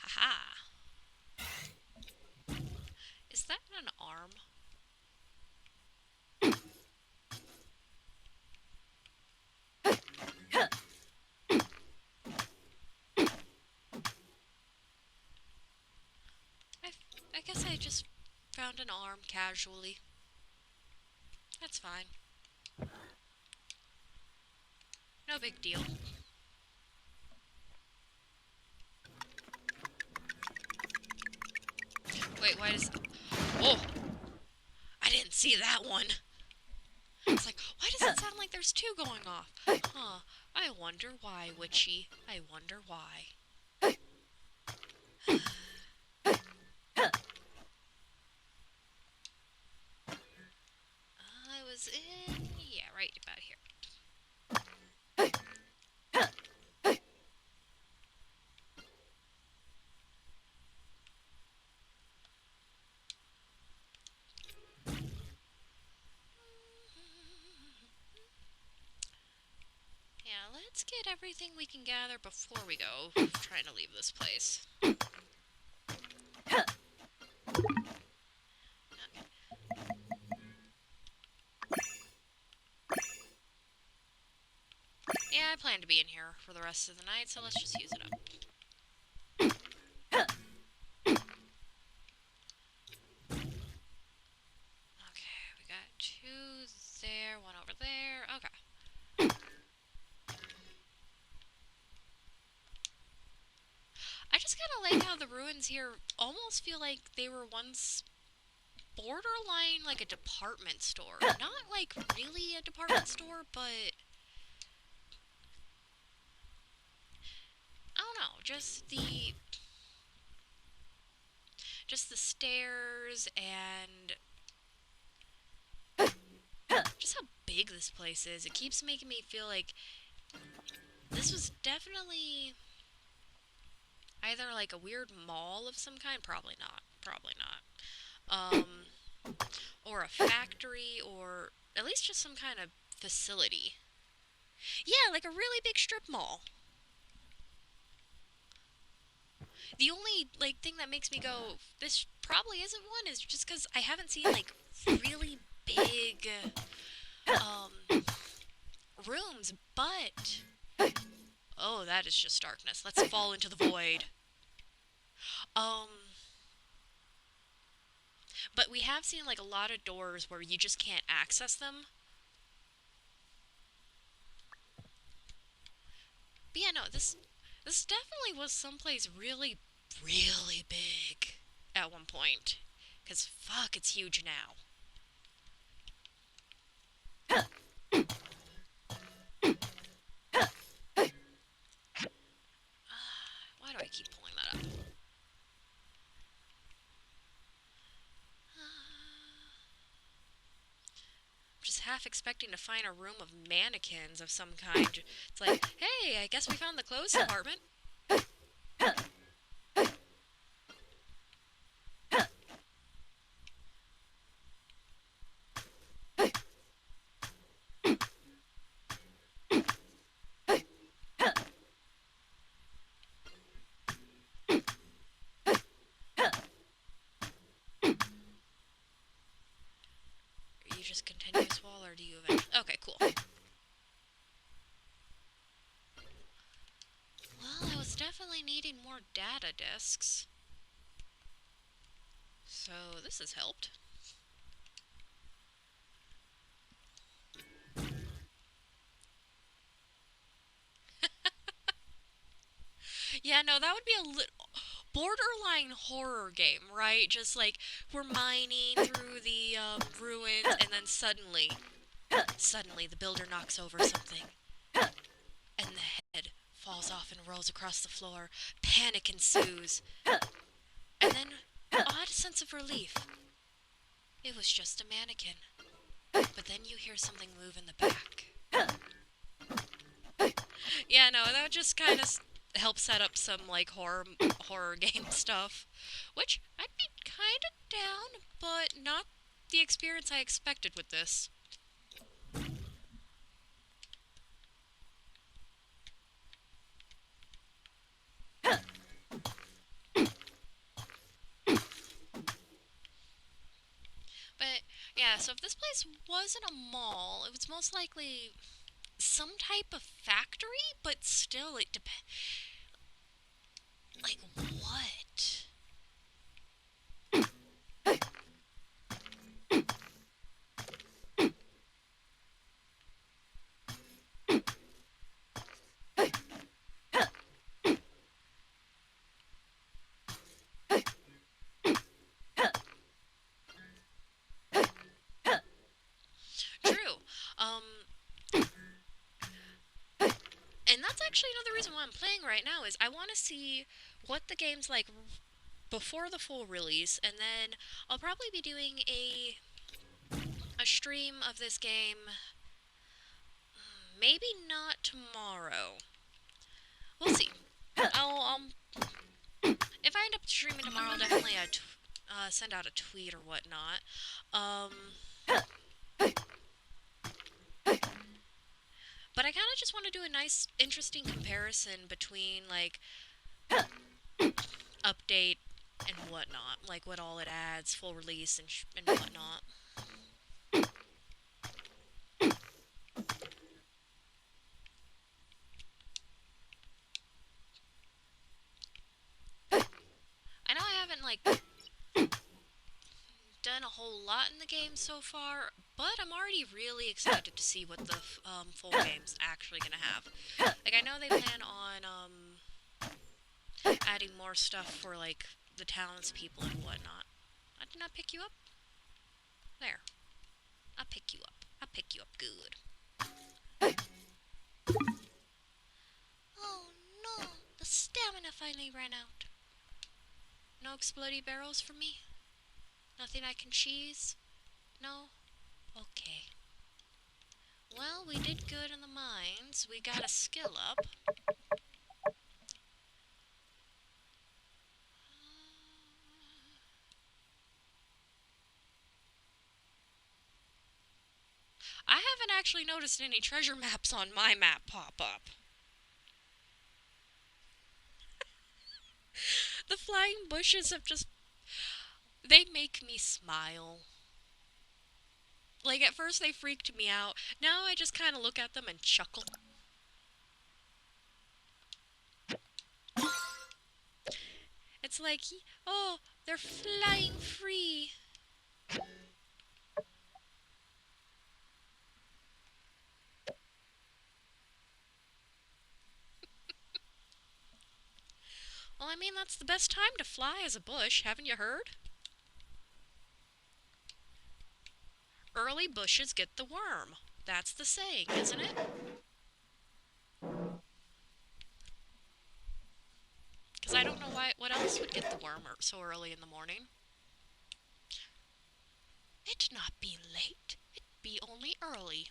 S1: Haha. Is that an arm? I guess I just found an arm casually. That's fine. No big deal. Wait, why does... Oh! I didn't see that one! It's like, why does it sound like there's two going off? Huh. I wonder why, Witchy. I wonder why. I was in... Yeah, right about here. Yeah, let's get everything we can gather before we go. I'm trying to leave this place. Yeah, I plan to be in here for the rest of the night, so let's just use it up. Okay, we got two there, one over there. Okay. I just kind of like how the ruins here almost feel like they were once borderline like a department store. Not like really a department store, but... I don't know, just the stairs and just how big this place is. It keeps making me feel like this was definitely either like a weird mall of some kind. Probably not. Probably not. um, or a factory, or at least just some kind of facility. Yeah, like a really big strip mall. The only like thing that makes me go, this probably isn't one, is just because I haven't seen like really big um, rooms. But oh, that is just darkness. Let's fall into the void. Um, but we have seen like a lot of doors where you just can't access them. But yeah, no, this definitely was someplace really, really big at one point. Cause fuck, it's huge now. Why do I keep pulling that up? I'm just half expecting to find a room of mannequins of some kind. It's like, hey, I guess we found the clothes department. Are you just continuous wall, or do you eventually... Okay, cool. Well, I was definitely needing more data disks. So, this has helped. Yeah, no, that would be a little... borderline horror game, right? Just like, we're mining through the ruins, and then suddenly the builder knocks over something. And the head falls off and rolls across the floor. Panic ensues. And then, odd sense of relief. It was just a mannequin. But then you hear something move in the back. Yeah, no, that just kind of helps set up some, like, horror game stuff. Which, I'd be kind of down, but not the experience I expected with this. But, yeah, so if this place wasn't a mall, it was most likely some type of factory, but still, it depends. Like, what? True. And that's actually another reason why I'm playing right now, is I want to see what the game's like before the full release, and then I'll probably be doing a stream of this game. Maybe not tomorrow. We'll see. I'll if I end up streaming tomorrow, I'll definitely send out a tweet or whatnot. But I kind of just want to do a nice, interesting comparison between, like, update and whatnot. Like, what all it adds, full release, and whatnot. I know I haven't, like, done a whole lot in the game so far, but I'm already really excited to see what the full game's actually gonna have. Like, I know they plan on adding more stuff for, like, the townspeople and whatnot. I did not pick you up. There. I'll pick you up. I'll pick you up good. Oh no, the stamina finally ran out. No explodey barrels for me? Nothing I can cheese? No? Okay. Well, we did good in the mines. We got a skill up. I haven't actually noticed any treasure maps on my map pop up. The flying bushes have just... they make me smile. Like, at first they freaked me out. Now I just kind of look at them and chuckle. It's like, oh, they're flying free. Well, I mean, that's the best time to fly as a bush, haven't you heard? Early bushes get the worm. That's the saying, isn't it? Because I don't know what else would get the worm so early in the morning. It not be late, it be only early.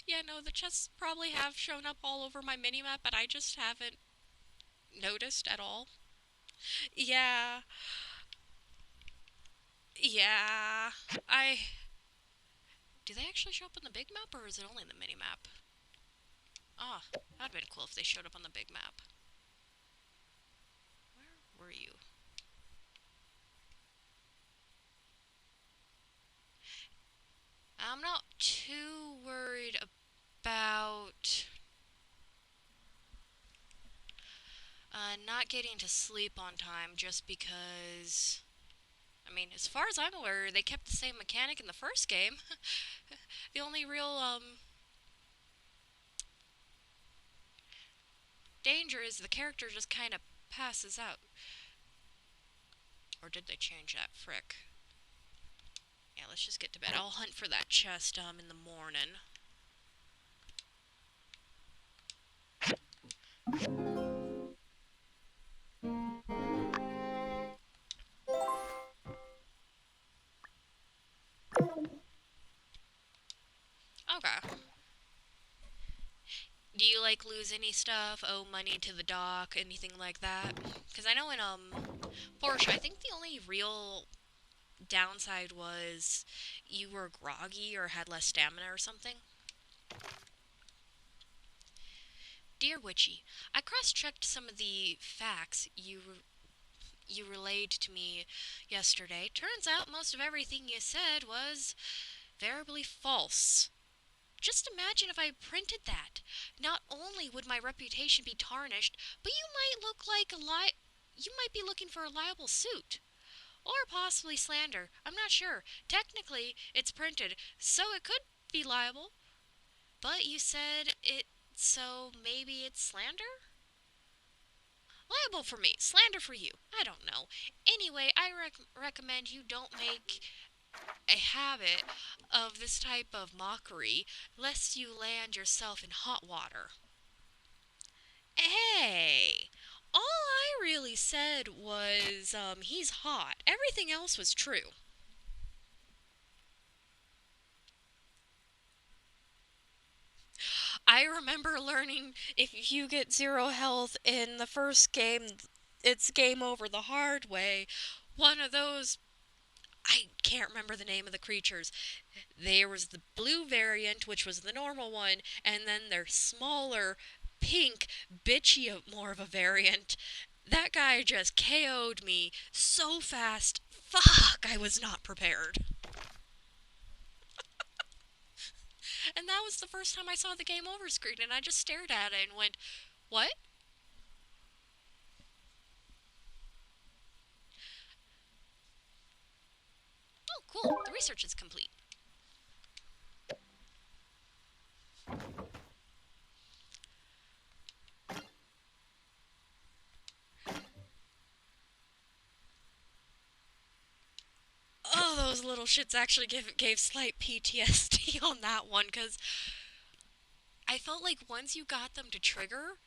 S1: Yeah, no, the chests probably have shown up all over my minimap, but I just haven't noticed at all. Yeah. Yeah. Do they actually show up on the big map, or is it only the minimap? Ah, that'd been cool if they showed up on the big map. Where were you? I'm not too worried about not getting to sleep on time just because, I mean, as far as I'm aware, they kept the same mechanic in the first game. The only real danger is the character just kind of passes out. Or did they change that? Frick. Yeah, let's just get to bed. I'll hunt for that chest in the morning. Okay. Do you, like, lose any stuff, owe money to the dock, anything like that? Because I know in, Porsche, I think the only real downside was you were groggy or had less stamina or something. Dear Witchy, I cross-checked some of the facts you relayed to me yesterday. Turns out most of everything you said was veritably false. Just imagine if I printed that. Not only would my reputation be tarnished, but you might be looking for a liable suit. Or possibly slander. I'm not sure. Technically, it's printed, so it could be liable. But you said it, so maybe it's slander? Liable for me, slander for you. I don't know. Anyway, I recommend you don't make a habit of this type of mockery, lest you land yourself in hot water. Hey, all I really said was, he's hot. Everything else was true. I remember learning if you get 0 health in the first game, it's game over the hard way. One of those, I can't remember the name of the creatures. There was the blue variant, which was the normal one, and then their smaller, pink, bitchy more of a variant. That guy just KO'd me so fast. Fuck, I was not prepared. And that was the first time I saw the game over screen, and I just stared at it and went, what? Oh, cool. The research is complete. Oh, those little shits actually gave slight PTSD on that one, because I felt like once you got them to trigger,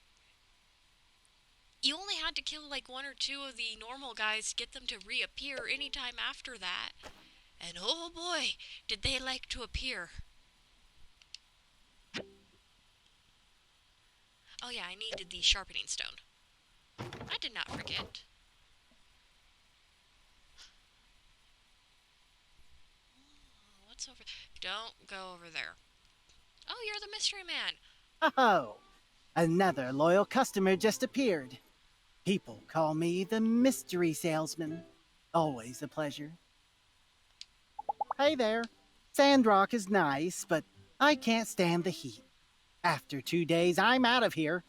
S1: you only had to kill like 1 or 2 of the normal guys to get them to reappear anytime after that. And oh boy, did they like to appear. Oh yeah, I needed the sharpening stone. I did not forget. What's over... Don't go over there. Oh, you're the mystery man.
S18: Oh, another loyal customer just appeared. People call me the mystery salesman. Always a pleasure. Hey there. Sandrock is nice, but I can't stand the heat. After 2 days, I'm out of here.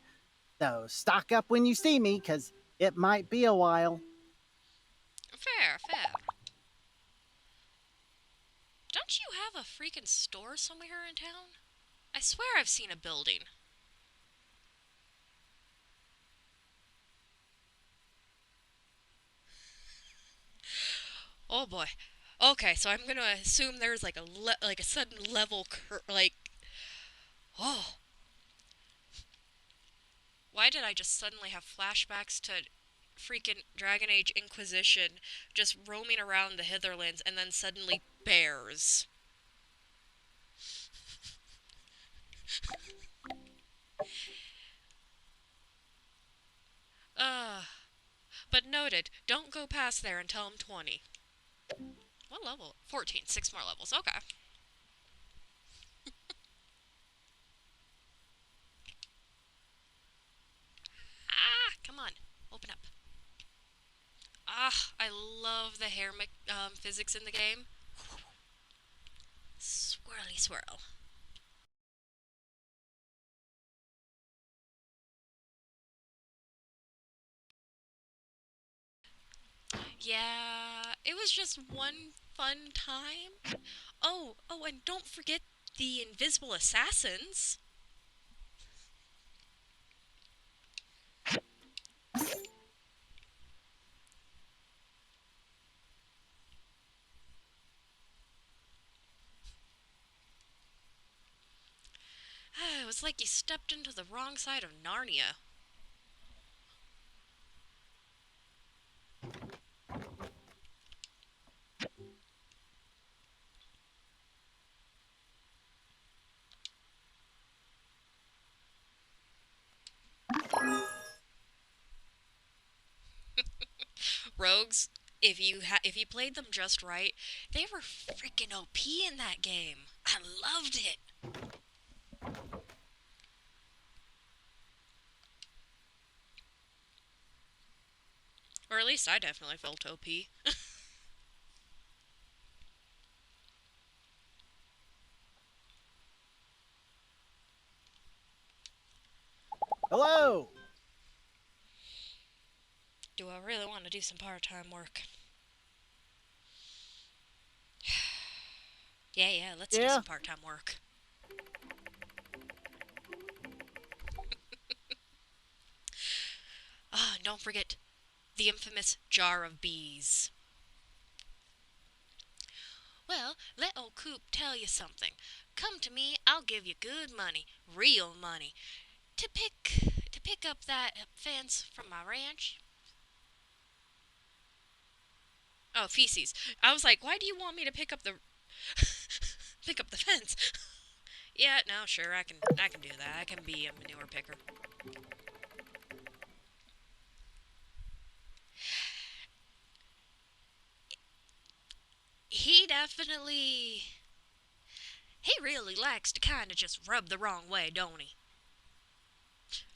S18: So stock up when you see me, 'cause it might be a while.
S1: Fair, fair. Don't you have a freaking store somewhere in town? I swear I've seen a building. Oh boy. Okay, so I'm gonna assume there's like a sudden level oh. Why did I just suddenly have flashbacks to freaking Dragon Age Inquisition just roaming around the Hitherlands and then suddenly bears? But noted, don't go past there until I'm 20. What level? 14, 6 more levels, okay. Ah, come on, open up. Ah, I love the hair physics in the game. Swirly swirl. Yeah, it was just one fun time. Oh, and don't forget the invisible assassins. It was like you stepped into the wrong side of Narnia. Rogues, if you played them just right, they were freaking OP in that game. I loved it. Or at least I definitely felt OP.
S18: Hello!
S1: Do I really want to do some part-time work? Yeah, let's do some part-time work. Ah, and don't forget the infamous jar of bees. Well, let old Coop tell you something. Come to me, I'll give you good money, real money, to pick up that fence from my ranch. Oh, feces. I was like, why do you want me to pick up the pick up the fence? Yeah, no, sure, I can do that. I can be a manure picker. He definitely... He really likes to kind of just rub the wrong way, don't he?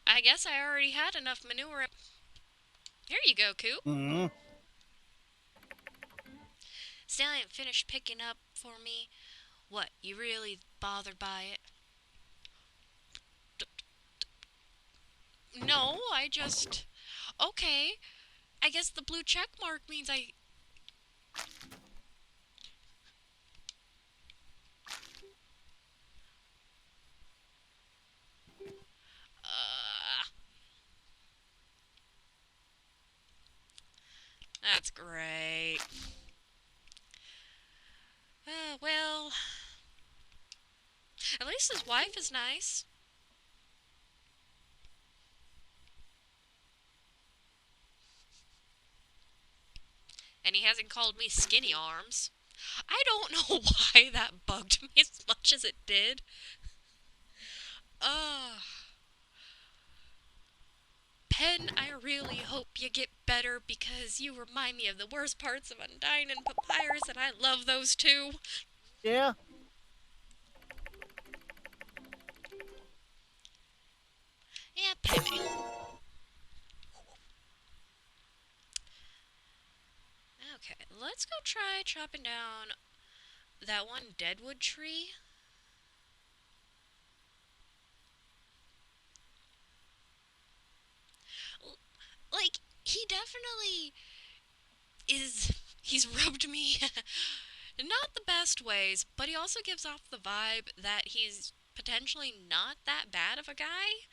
S1: I guess I already had enough manure. Here you go, Coop.
S18: Mm-hmm.
S1: Still ain't finished picking up for me. What, you really bothered by it? No, I just... Okay. I guess the blue check mark means I... That's great. Well... At least his wife is nice. And he hasn't called me skinny arms. I don't know why that bugged me as much as it did. Pen, I really hope you get better because you remind me of the worst parts of Undyne and Papyrus, and I love those two.
S18: Yeah.
S1: Yeah, Pimmy. Okay, let's go try chopping down that one deadwood tree. Like, he definitely he's rubbed me not the best ways, but he also gives off the vibe that he's potentially not that bad of a guy.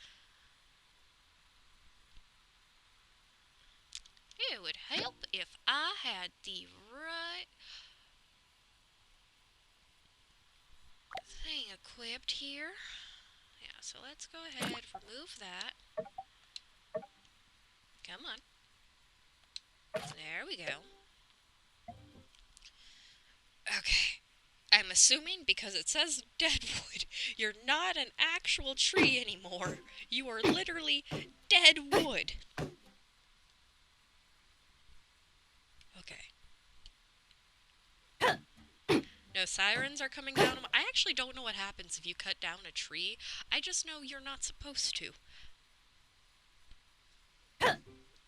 S1: It would help if I had the right thing equipped here. Yeah, so let's go ahead, remove that. Come on. There we go. Okay. I'm assuming because it says deadwood, you're not an actual tree anymore. You are literally dead wood. Okay. No sirens are coming down. I actually don't know what happens if you cut down a tree. I just know you're not supposed to.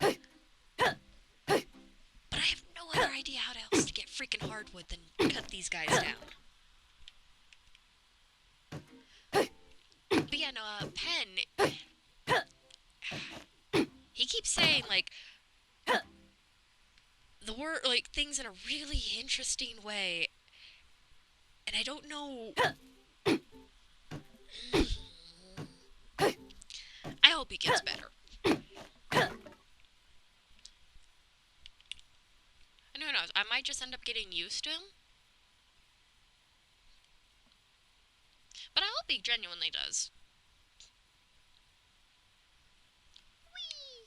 S1: But I have no other idea how else to get freaking hardwood than cut these guys down. But yeah, no, Pen, he keeps saying, like, the word, like, things in a really interesting way. And I don't know. I hope he gets better. And who knows, I might just end up getting used to him. But I hope he genuinely does. Whee!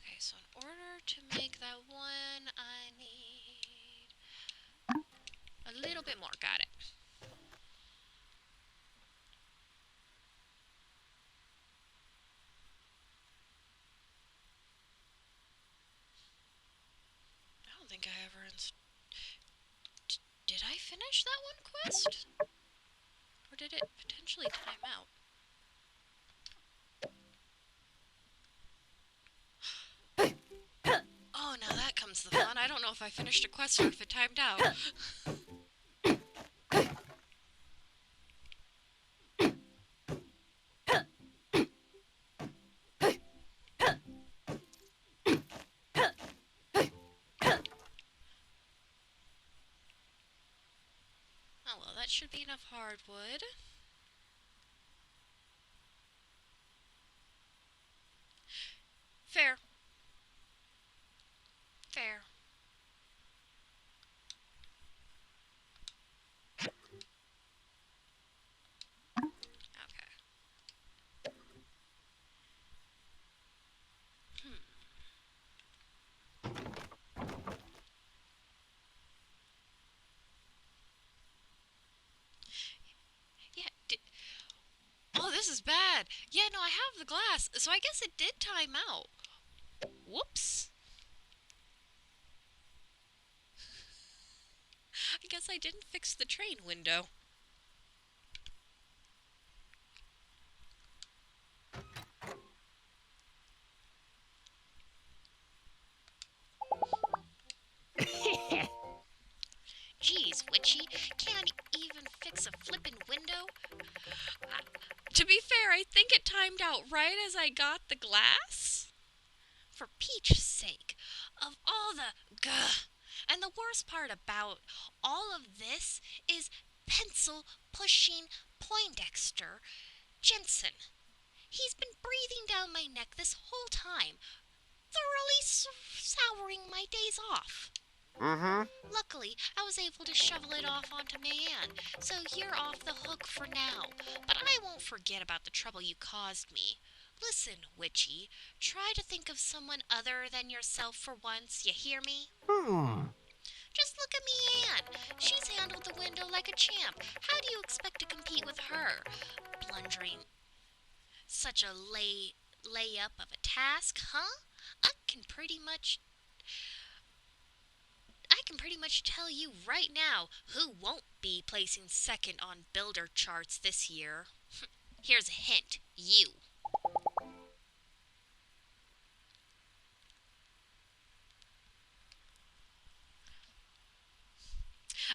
S1: Okay, so in order to make that one, I need a little bit more. Got it. I don't think I ever did I finish that one quest? Or did it potentially time out? Oh, now that comes the fun. I don't know if I finished a quest or if it timed out. Oh well, that should be enough hardwood. Fair. Fair. Okay. Yeah, oh, this is bad. Yeah, no, I have the glass, so I guess it did time out. Whoops. I guess I didn't fix the train window. Jeez, Witchy, can't even fix a flippin' window? To be fair, I think it timed out right as I got the glass. For Peach's sake, of all the gah. And the worst part about all of this is pencil pushing Poindexter Jensen. He's been breathing down my neck this whole time, thoroughly souring my days off. Luckily, I was able to shovel it off onto Mayanne, so you're off the hook for now. But I won't forget about the trouble you caused me. Listen, Witchy, try to think of someone other than yourself for once, you hear me? Just look at Mayanne. She's handled the window like a champ. How do you expect to compete with her? Blundering such a layup of a task, huh? I can pretty much tell you right now who won't be placing second on builder charts this year. Here's a hint. You.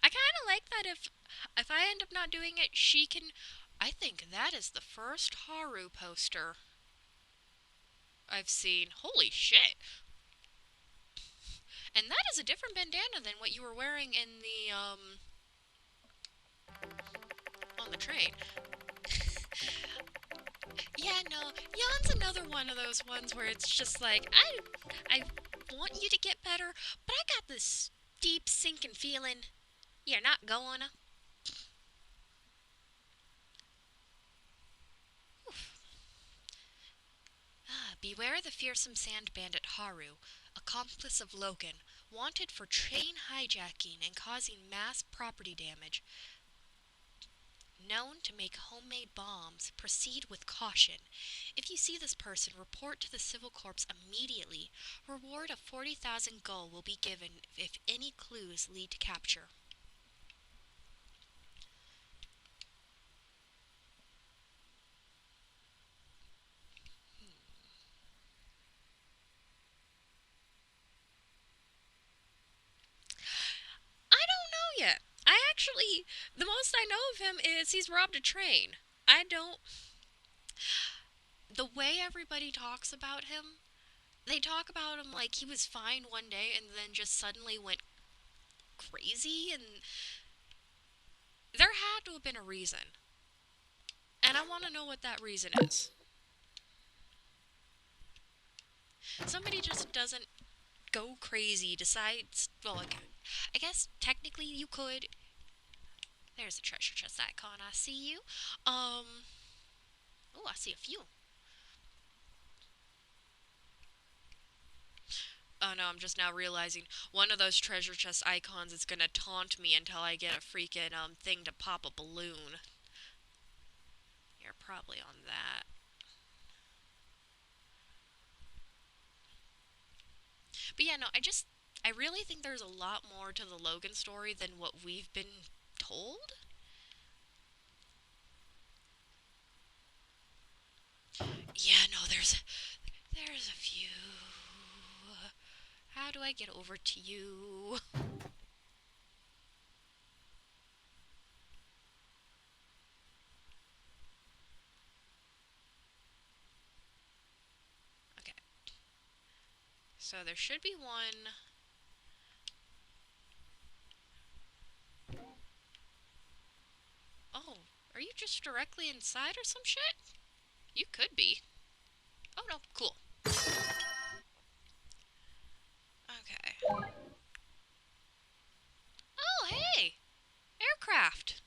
S1: I kind of like that if I end up not doing it, she can. I think that is the first Haru poster I've seen. Holy shit. And that is a different bandana than what you were wearing in the on the train. Yeah, no. Yon's another one of those ones where it's just like I want you to get better, but I got this deep sinking feeling you're not gonna. Beware the fearsome sand bandit Haru, accomplice of Logan, wanted for train hijacking and causing mass property damage. Known to make homemade bombs, proceed with caution. If you see this person, report to the Civil Corps immediately. Reward of 40,000 gold will be given if any clues lead to capture. I don't know yet. The most I know of him is he's robbed a train. I don't. The way everybody talks about him, they talk about him like he was fine one day and then just suddenly went crazy, and there had to have been a reason. And I want to know what that reason is. Somebody just doesn't go crazy, decides, well, like, I guess technically you could. There's a treasure chest icon. I see you. Oh, I see a few. Oh no, I'm just now realizing one of those treasure chest icons is gonna taunt me until I get a freaking thing to pop a balloon. You're probably on that. But yeah, no, I really think there's a lot more to the Logan story than what we've been told. Yeah, no, there's a few. How do I get over to you? Okay. So there should be one. Oh, are you just directly inside or some shit? You could be. Oh no, cool. Okay. Oh, hey! Aircraft!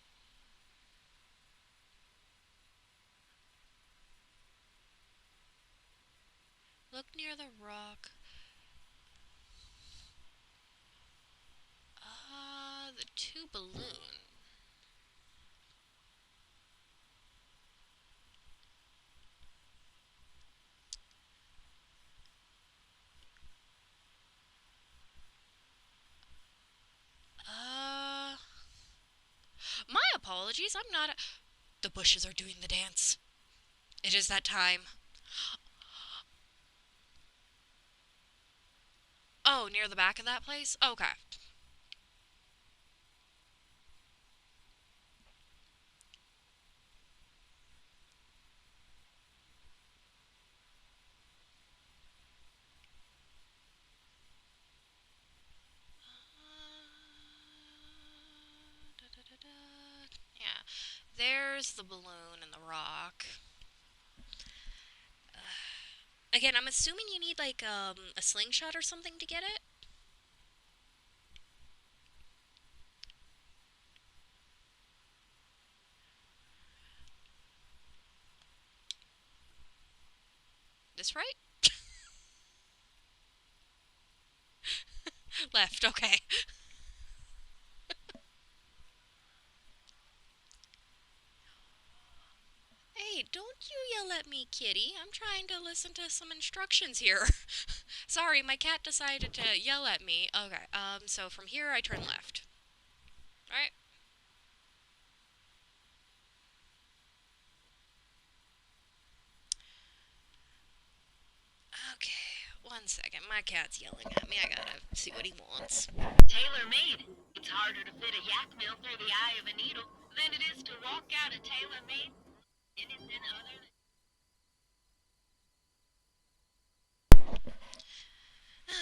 S1: Look near the rock. The two balloons. My apologies, I'm not a... The bushes are doing the dance. It is that time. Oh, near the back of that place? Okay. Yeah. There's the balloon and the rock. Again, I'm assuming you need, like, a slingshot or something to get it? This right? Left, okay. Hey, don't you yell at me, kitty. I'm trying to listen to some instructions here. Sorry, my cat decided to yell at me. Okay, so from here I turn left. Alright. Okay, 1 second. My cat's yelling at me. I gotta see what he wants.
S17: Tailor-made. It's harder to fit a yak mill through the eye of a needle than it is to walk out a tailor-made anything other than...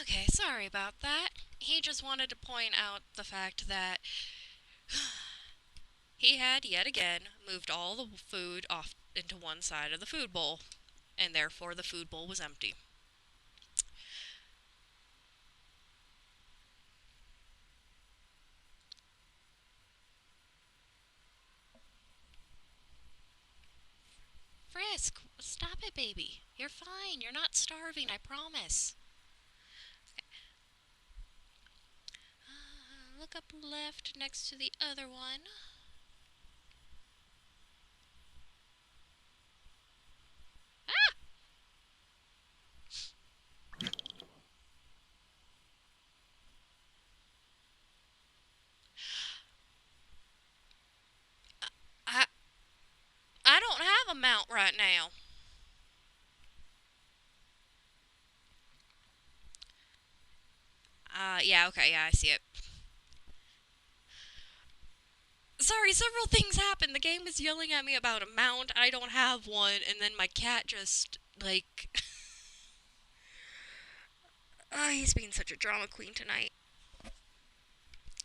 S1: Okay, sorry about that. He just wanted to point out the fact that he had, yet again, moved all the food off into one side of the food bowl, and therefore the food bowl was empty. Frisk, stop it, baby. You're fine. You're not starving, I promise. Look up left next to the other one. Ah! I don't have a mount right now. Yeah, okay, yeah, I see it. Sorry, several things happened. The game is yelling at me about a mount. I don't have one, and then my cat just, like... Oh, he's being such a drama queen tonight.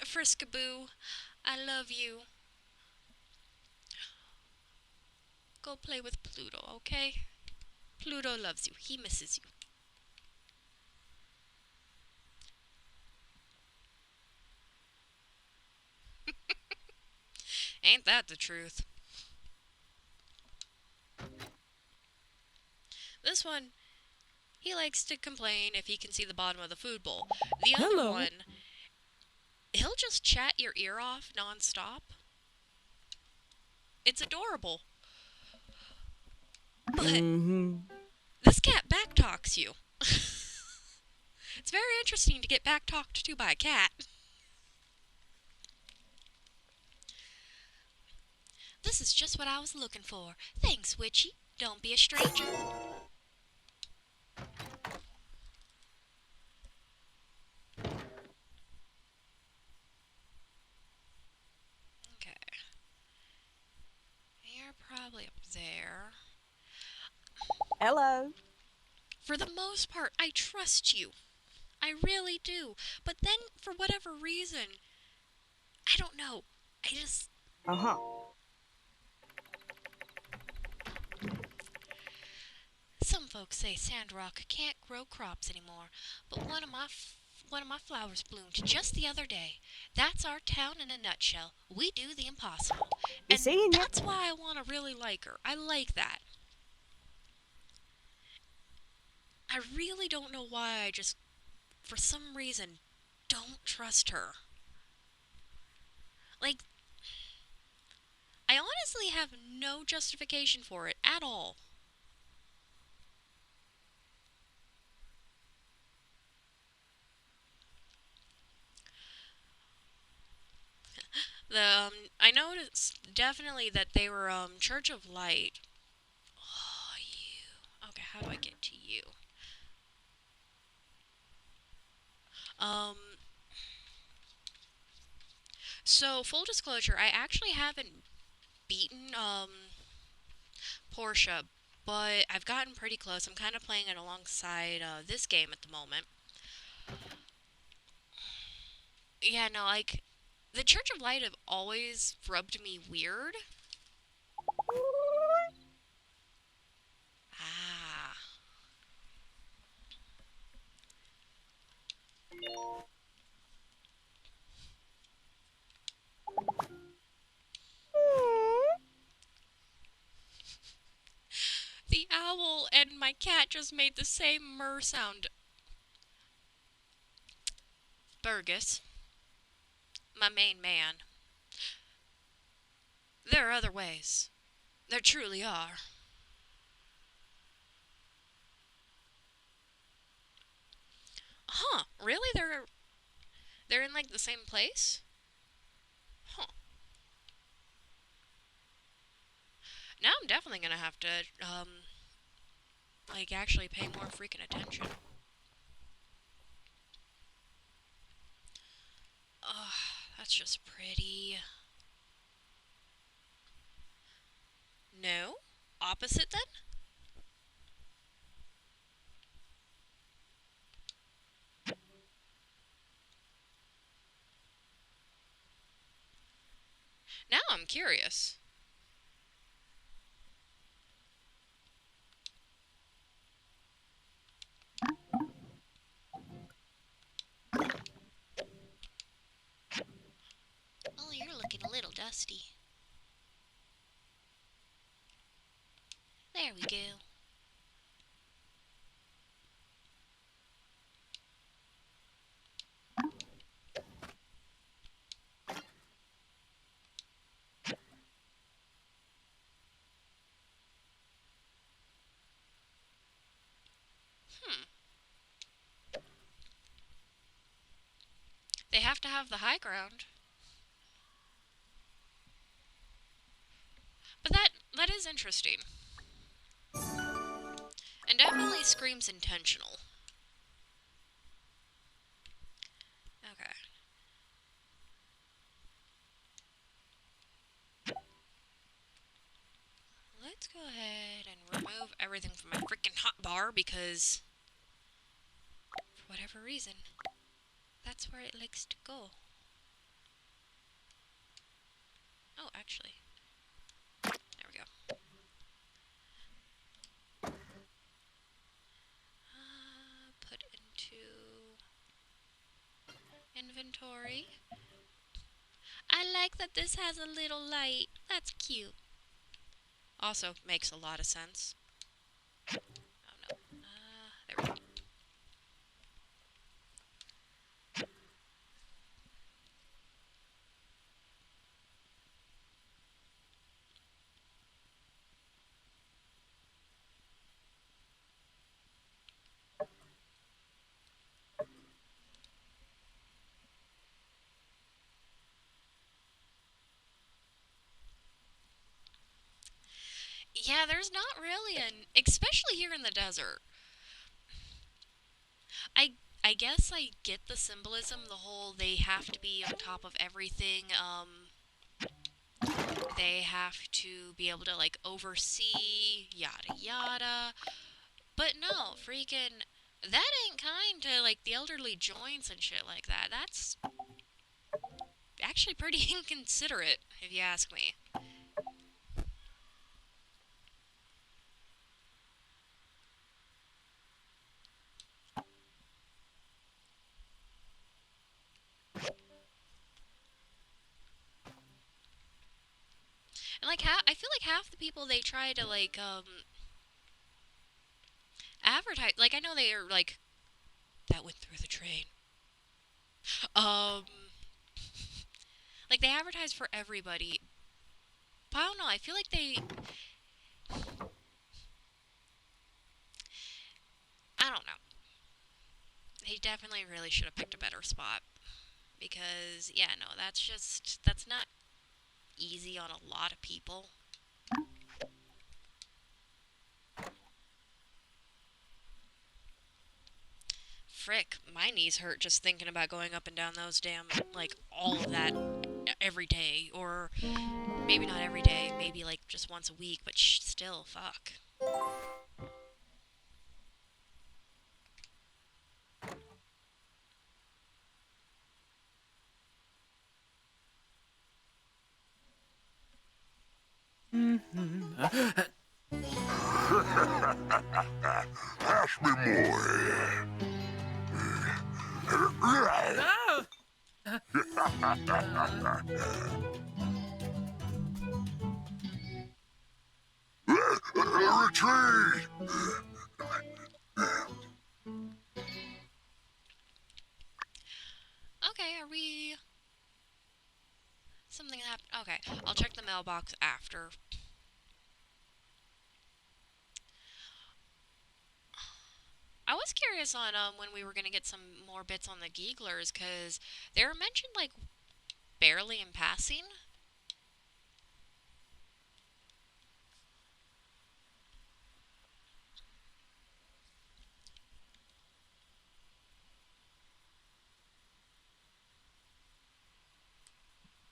S1: Friskaboo, I love you. Go play with Pluto, okay? Pluto loves you. He misses you. Ain't that the truth? This one, he likes to complain if he can see the bottom of the food bowl. The other one, he'll just chat your ear off nonstop. It's adorable. But this cat backtalks you. It's very interesting to get backtalked to by a cat. This is just what I was looking for. Thanks, Witchy. Don't be a stranger. Okay. You're probably up there.
S5: Hello.
S1: For the most part, I trust you. I really do. But then, for whatever reason, I don't know. I just...
S5: Uh-huh.
S1: Some folks say Sandrock can't grow crops anymore, but one of my flowers bloomed just the other day. That's our town in a nutshell. We do the impossible. And that's why I want to really like her. I like that. I really don't know why I just, for some reason, don't trust her. Like, I honestly have no justification for it at all. I noticed definitely that they were Church of Light. Oh, you. Okay, how do I get to you? So full disclosure, I actually haven't beaten Portia, but I've gotten pretty close. I'm kind of playing it alongside this game at the moment. Yeah, no, like the Church of Light have always rubbed me weird. Ah. The owl and my cat just made the same murr sound. Burgess, my main man. There are other ways. There truly are. Huh, really? They're in like the same place? Huh. Now I'm definitely gonna have to like actually pay more freaking attention. Ugh, that's just pretty. No? Opposite then? Now I'm curious. Oh, you're looking a little dusty. There we go. Hmm. They have to have the high ground. But that is interesting. And definitely screams intentional. Okay. Let's go ahead and remove everything from my freaking hotbar because, for whatever reason, that's where it likes to go. Oh, actually. There we go. Put into inventory. I like that this has a little light. That's cute. Also makes a lot of sense. Oh no. There we go. Yeah, there's not really especially here in the desert. I I guess I get the symbolism, the whole they have to be on top of everything. They have to be able to like oversee yada yada. But no, freaking that ain't kind to like the elderly joints and shit like that. That's actually pretty inconsiderate, if you ask me. And like I feel like half the people they try to like advertise, like I know they are like that went through the train. Um like they advertise for everybody. But I don't know, I feel like I don't know. They definitely really should have picked a better spot because yeah, no, that's not easy on a lot of people. Frick, my knees hurt just thinking about going up and down those damn, like, all of that every day. Or maybe not every day, maybe like just once a week, but still, fuck.
S9: Ask me more. Retreat!
S1: Okay, are we... Something happened. Okay, I'll check the mailbox after. I was curious on when we were gonna get some more bits on the Geeglers, cause they were mentioned like barely in passing.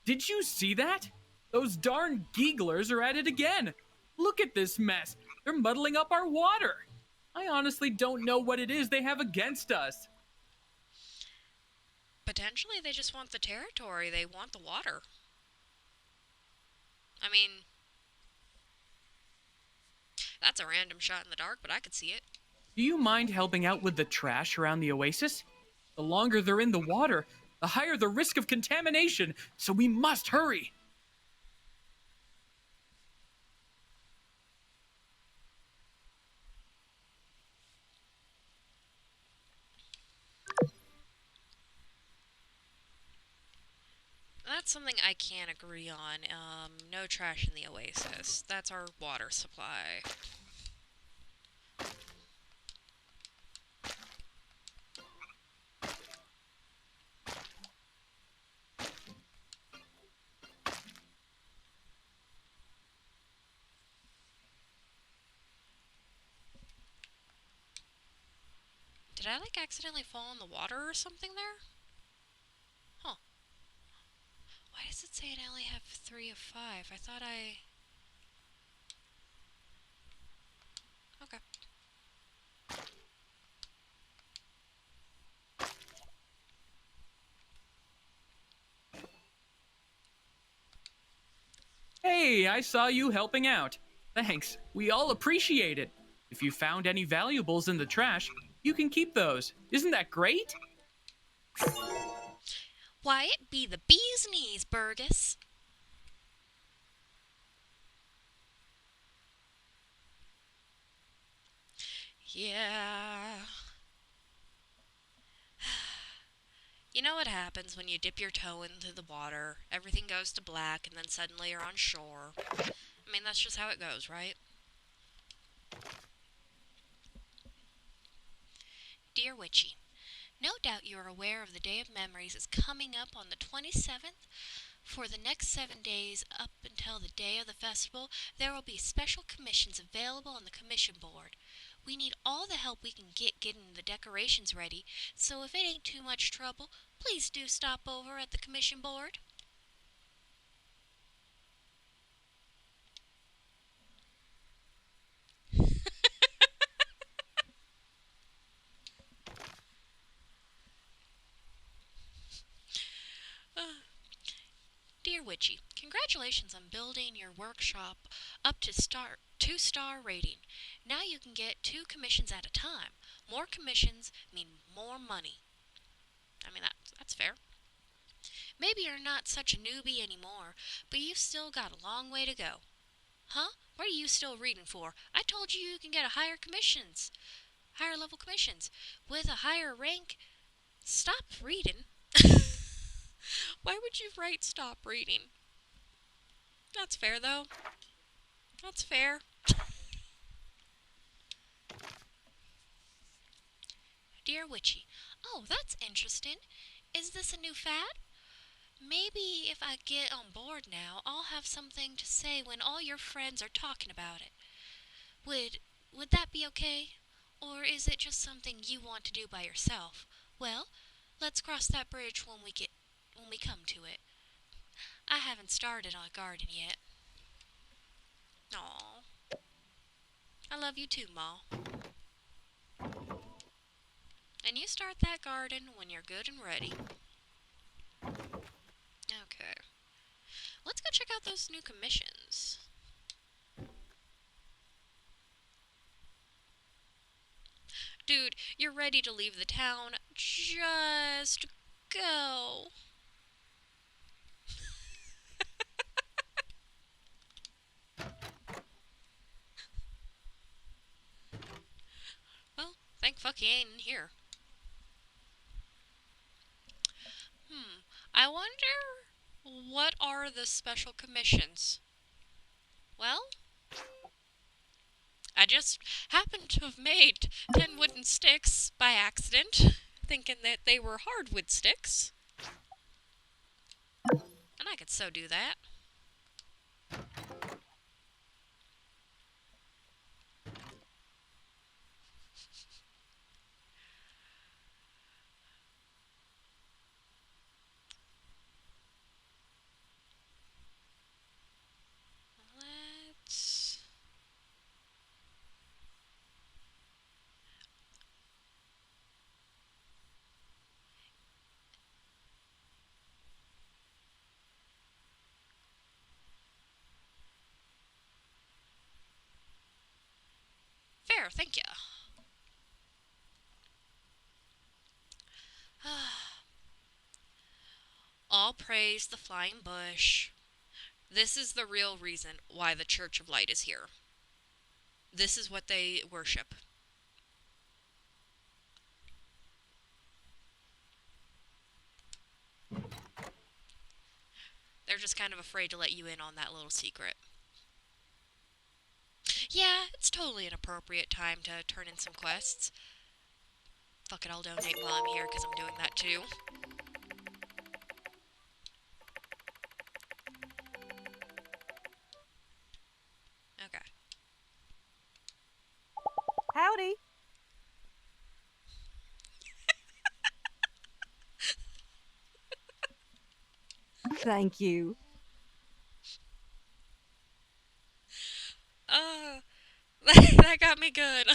S16: Did you see that? Those darn Geeglers are at it again. Look at this mess. They're muddling up our water. I honestly don't know what it is they have against us.
S1: Potentially, they just want the territory. They want the water. I mean, that's a random shot in the dark, but I could see it.
S16: Do you mind helping out with the trash around the oasis? The longer they're in the water, the higher the risk of contamination, so we must hurry.
S1: That's something I can't agree on. No trash in the oasis. That's our water supply. Did I, like, accidentally fall in the water or something there? Huh. Why does it say I only have 3 of 5? I thought I... Okay.
S16: Hey, I saw you helping out. Thanks. We all appreciate it. If you found any valuables in the trash, you can keep those. Isn't that great?
S1: Why, it be the bee's knees, Burgess. Yeah. You know what happens when you dip your toe into the water, everything goes to black, and then suddenly you're on shore. I mean, that's just how it goes, right? Dear Witchy, no doubt you are aware of the Day of Memories is coming up on the 27th. For the next 7 days up until the day of the festival, there will be special commissions available on the commission board. We need all the help we can get getting the decorations ready, so if it ain't too much trouble, please do stop over at the commission board. Dear Witchy, congratulations on building your workshop up to 2-star rating. Now you can get 2 commissions at a time. More commissions mean more money. I mean, that's fair. Maybe you're not such a newbie anymore, but you've still got a long way to go. Huh? What are you still reading for? I told you you can get higher level commissions, with a higher rank. Stop reading. Why would you write stop reading? That's fair, though. That's fair. Dear Witchy, oh, that's interesting. Is this a new fad? Maybe if I get on board now, I'll have something to say when all your friends are talking about it. Would that be okay? Or is it just something you want to do by yourself? Well, let's cross that bridge when we come to it. I haven't started on a garden yet. Aw. I love you too, Ma. And you start that garden when you're good and ready. Okay. Let's go check out those new commissions. Dude, you're ready to leave the town. Just go. Well, thank fuck he ain't in here. I wonder what are the special commissions? Well, I just happened to have made 10 wooden sticks by accident, thinking that they were hardwood sticks. And I could so do that. Let's... Fair, thank you. All praise the flying bush. This is the real reason why the Church of Light is here. This is what they worship. They're just kind of afraid to let you in on that little secret. Yeah, it's totally an appropriate time to turn in some quests. Fuck it, I'll donate while I'm here because I'm doing that too. Okay.
S5: Howdy. Thank you.
S1: That got me good.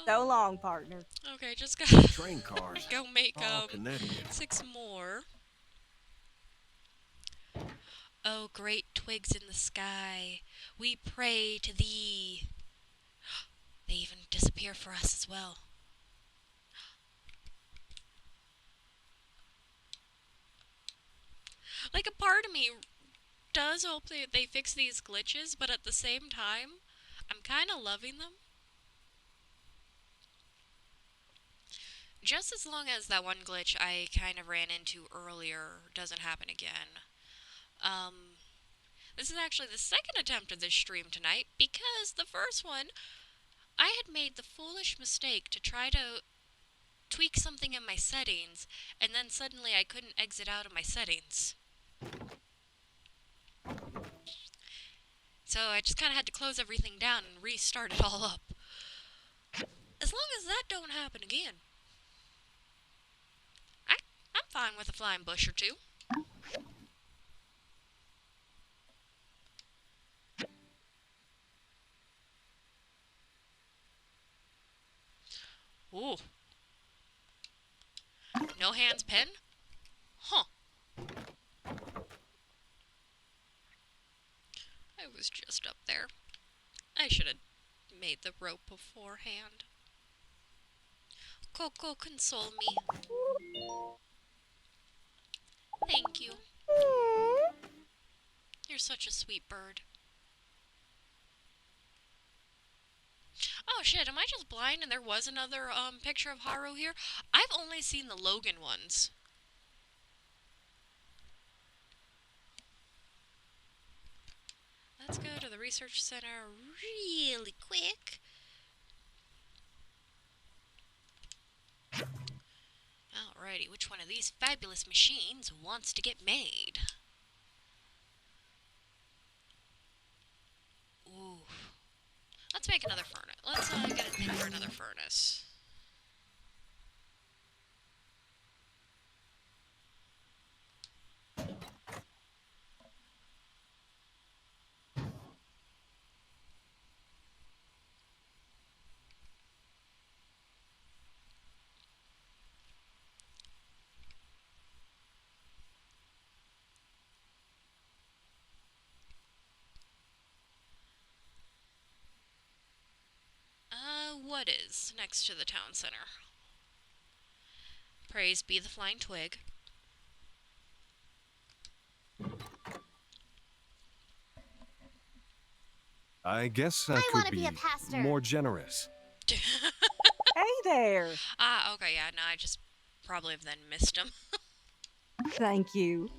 S5: So long, partner.
S1: Okay, just gotta
S2: Train cars.
S1: go make
S2: All Connecticut.
S1: 6 more. Oh, great twigs in the sky, we pray to thee. They even disappear for us as well. Like, a part of me does hope they fix these glitches, but at the same time, I'm kind of loving them. Just as long as that one glitch I kind of ran into earlier doesn't happen again. This is actually the second attempt of this stream tonight, because the first one, I had made the foolish mistake to try to tweak something in my settings, and then suddenly I couldn't exit out of my settings. So I just kind of had to close everything down and restart it all up. As long as that don't happen again, I'm fine with a flying bush or two. Ooh. No hands pen? Huh. I was just up there. I should have made the rope beforehand. Coco, console me. Thank you. You're such a sweet bird. Oh shit, am I just blind and there was another picture of Haru here? I've only seen the Logan ones. Let's go to the research center really quick. Alrighty, which one of these fabulous machines wants to get made? Ooh. Let's make another furnace. Let's get a thing for another furnace. What is next to the town center? Praise be the flying twig.
S3: I guess I
S7: I
S3: could
S7: wanna
S3: be
S7: be a pastor.
S3: more generous.
S5: Hey there.
S1: Okay, yeah, no, I just probably have then missed him.
S5: Thank you.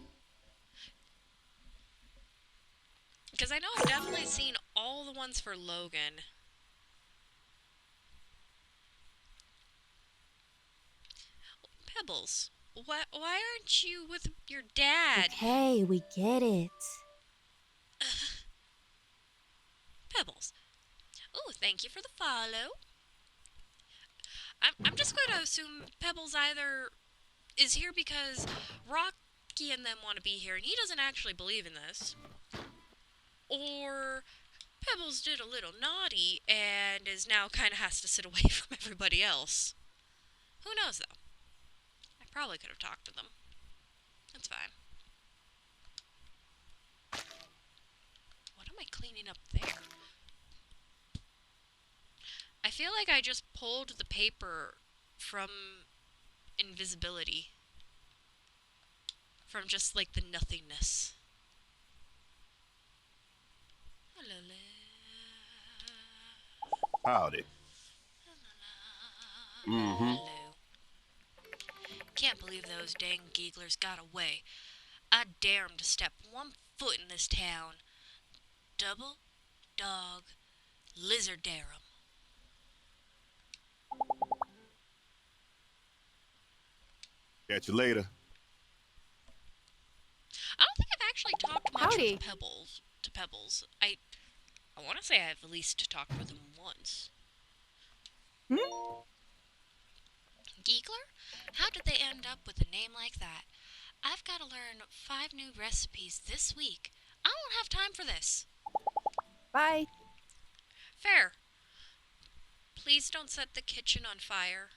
S1: Because I know I've definitely seen all the ones for Logan. Pebbles, why aren't you with your dad?
S19: Okay, we get it.
S1: Pebbles. Oh, thank you for the follow. I'm just going to assume Pebbles either is here because Rocky and them want to be here and he doesn't actually believe in this, or Pebbles did a little naughty and is now kind of has to sit away from everybody else. Who knows, though? I probably could have talked to them. That's fine. What am I cleaning up there? I feel like I just pulled the paper from invisibility. From just, like, the nothingness. Hello.
S9: Howdy. Mm-hmm.
S1: Hello. Can't believe those dang geeglers got away. I dare 'em to step one foot in this town. Double, dog, lizard dare 'em.
S9: Catch you later.
S1: I don't think I've actually talked much
S4: Howdy.
S1: with Pebbles. To Pebbles. I want to say I've at least talked with him once. Geekler? How did they end up with a name like that? I've got to learn 5 new recipes this week. I won't have time for this.
S4: Bye.
S1: Fair. Please don't set the kitchen on fire.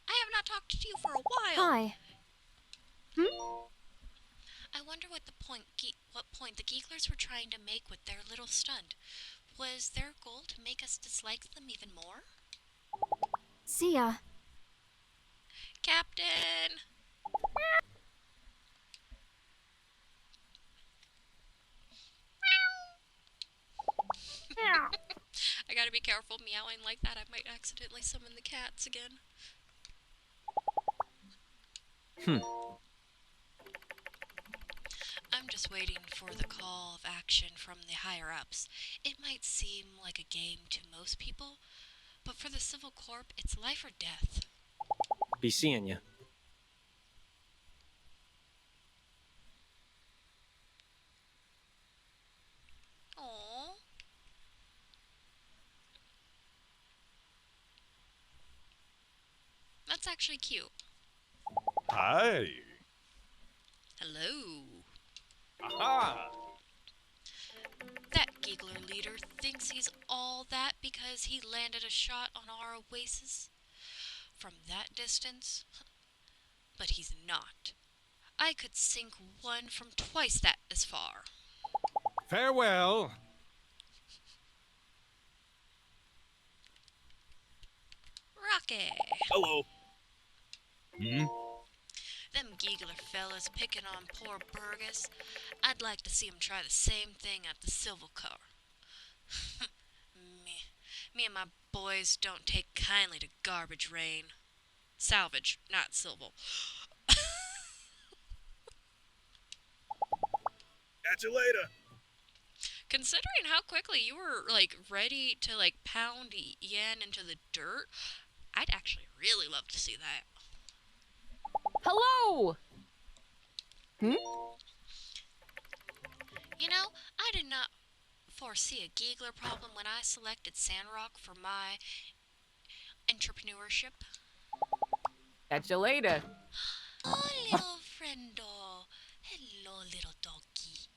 S1: I have not talked to you for a while.
S19: Hi.
S1: I wonder what point the Geeklers were trying to make with their little stunt. Was their goal to make us dislike them even more?
S19: See ya.
S1: Captain! I gotta be careful meowing like that. I might accidentally summon the cats again. I'm just waiting for the call of action from the higher-ups. It might seem like a game to most people, but for the Civil Corp, it's life or death.
S10: Be seeing ya.
S1: Aww. That's actually cute.
S3: Hi.
S1: Hello.
S3: Aha.
S1: That Giggler leader thinks he's all that because he landed a shot on our oasis from that distance. But he's not. I could sink one from twice that as far.
S3: Farewell.
S1: Rocky.
S12: Hello.
S1: Them Giggler fellas picking on poor Burgess. I'd like to see 'em try the same thing at the Civil Corps. Me and my boys don't take kindly to garbage rain. Salvage, not civil.
S12: Catch you later.
S1: Considering how quickly you were, like, ready to, like, pound Yen into the dirt, I'd actually really love to see that.
S4: Hello!
S1: You know, I did not foresee a Giggler problem when I selected Sandrock for my entrepreneurship.
S4: Catch you later.
S1: Oh, little friendo. Hello, little doggy.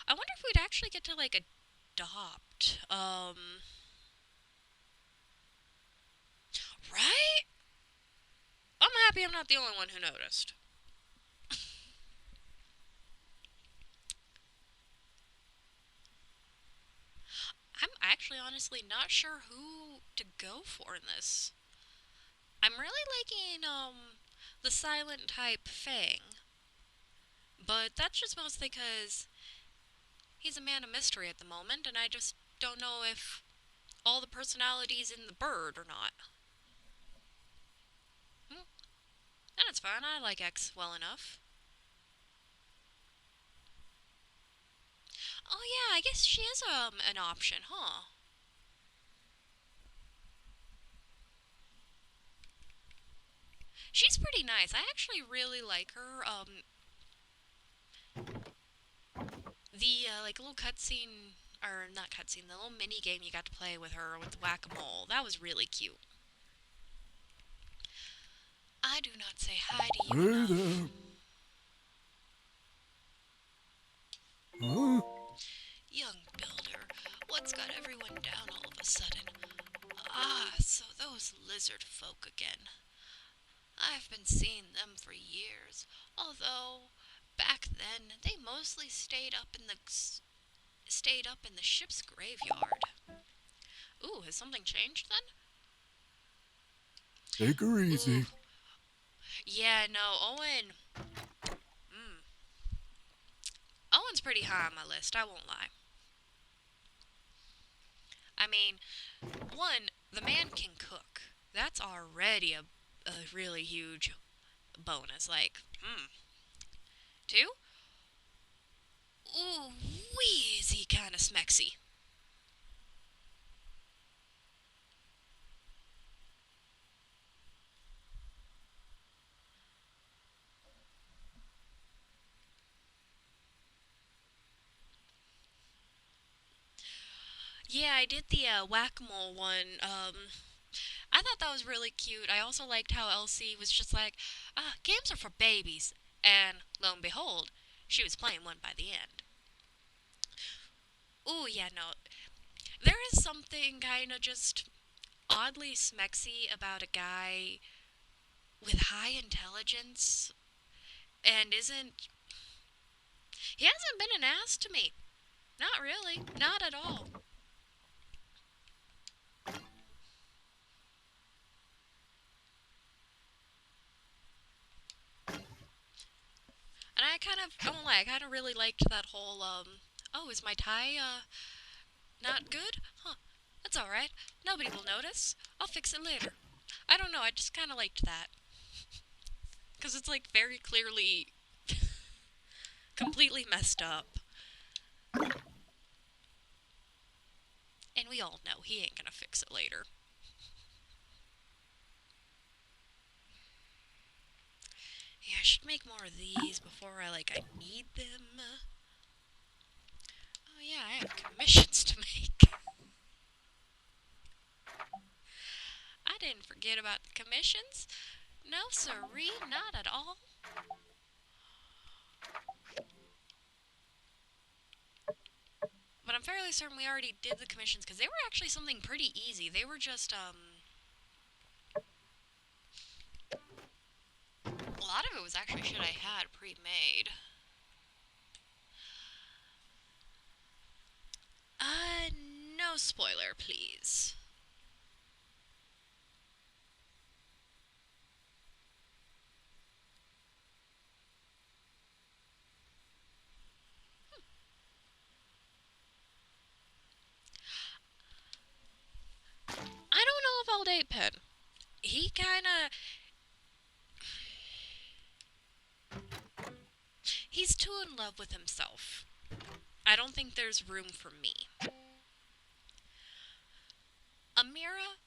S1: I wonder if we'd actually get to, like, adopt. Right? I'm happy I'm not the only one who noticed. I'm actually honestly not sure who to go for in this. I'm really liking, the silent type Fang. But that's just mostly because he's a man of mystery at the moment, and I just don't know if all the personalities in the bird or not. And it's fine, I like X well enough. Oh yeah, I guess she is an option, huh? She's pretty nice. I actually really like her. The like little cutscene, or not cutscene, the little mini game you got to play with her with whack-a-mole. That was really cute. I do not say hi to you enough.
S8: there. Huh?
S1: Young builder, what's got everyone down all of a sudden? Ah, so those lizard folk again. I've been seeing them for years, although back then they mostly stayed up in the ship's graveyard. Ooh, has something changed then?
S8: Take her easy.
S1: Ooh. Yeah, no, Owen. Owen's pretty high on my list, I won't lie. I mean, one, the man can cook. That's already a really huge bonus. Like, Two, ooh, wee, is he kind of smexy. Yeah, I did the whack-a-mole one. I thought that was really cute. I also liked how Elsie was just like, games are for babies. And lo and behold, she was playing one by the end. Ooh, yeah, no. There is something kind of just oddly smexy about a guy with high intelligence and isn't. He hasn't been an ass to me. Not really. Not at all. And I don't lie, I kind of really liked that whole, oh, is my tie, not good? Huh, that's alright. Nobody will notice. I'll fix it later. I don't know, I just kind of liked that. Because it's, like, very clearly completely messed up. And we all know he ain't gonna fix it later. Yeah, I should make more of these before I need them. Oh yeah, I have commissions to make. I didn't forget about the commissions. No siree, not at all. But I'm fairly certain we already did the commissions, because they were actually something pretty easy. They were just, a lot of it was actually shit I had pre-made. No spoiler, please. I don't know if I'll date Pen. He kinda... He's too in love with himself. I don't think there's room for me. Amira,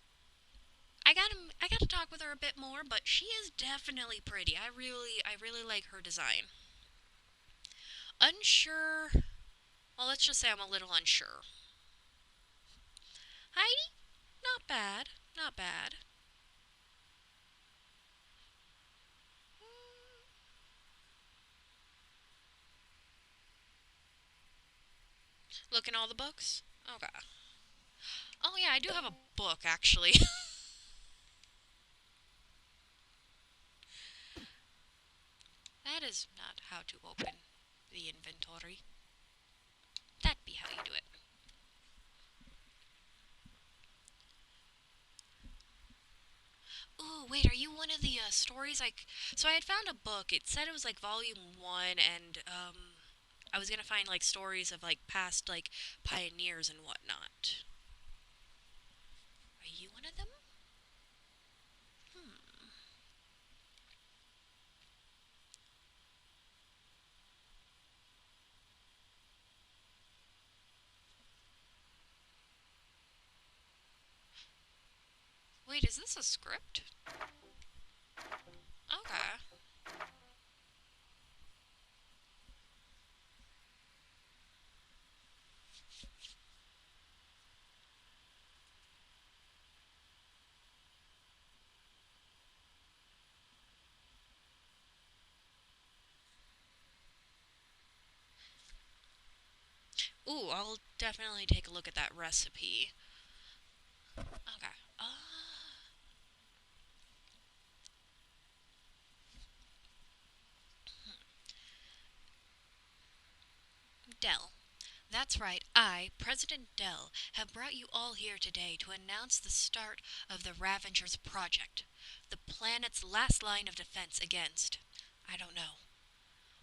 S1: I gotta talk with her a bit more, but she is definitely pretty. I really like her design. Unsure. Well, let's just say I'm a little unsure. Heidi? Not bad. Not bad. Look in all the books? Okay. Oh yeah, I do have a book, actually. That is not how to open the inventory. That'd be how you do it. Ooh, wait, are you one of the stories. So I had found a book. It said it was like volume 1, and I was gonna find like stories of like past like pioneers and whatnot. Are you one of them? Hmm. Wait, is this a script? Okay. Ooh, I'll definitely take a look at that recipe. Okay. Dell. That's right, I, President Dell, have brought you all here today to announce the start of the Ravengers Project, the planet's last line of defense against, I don't know.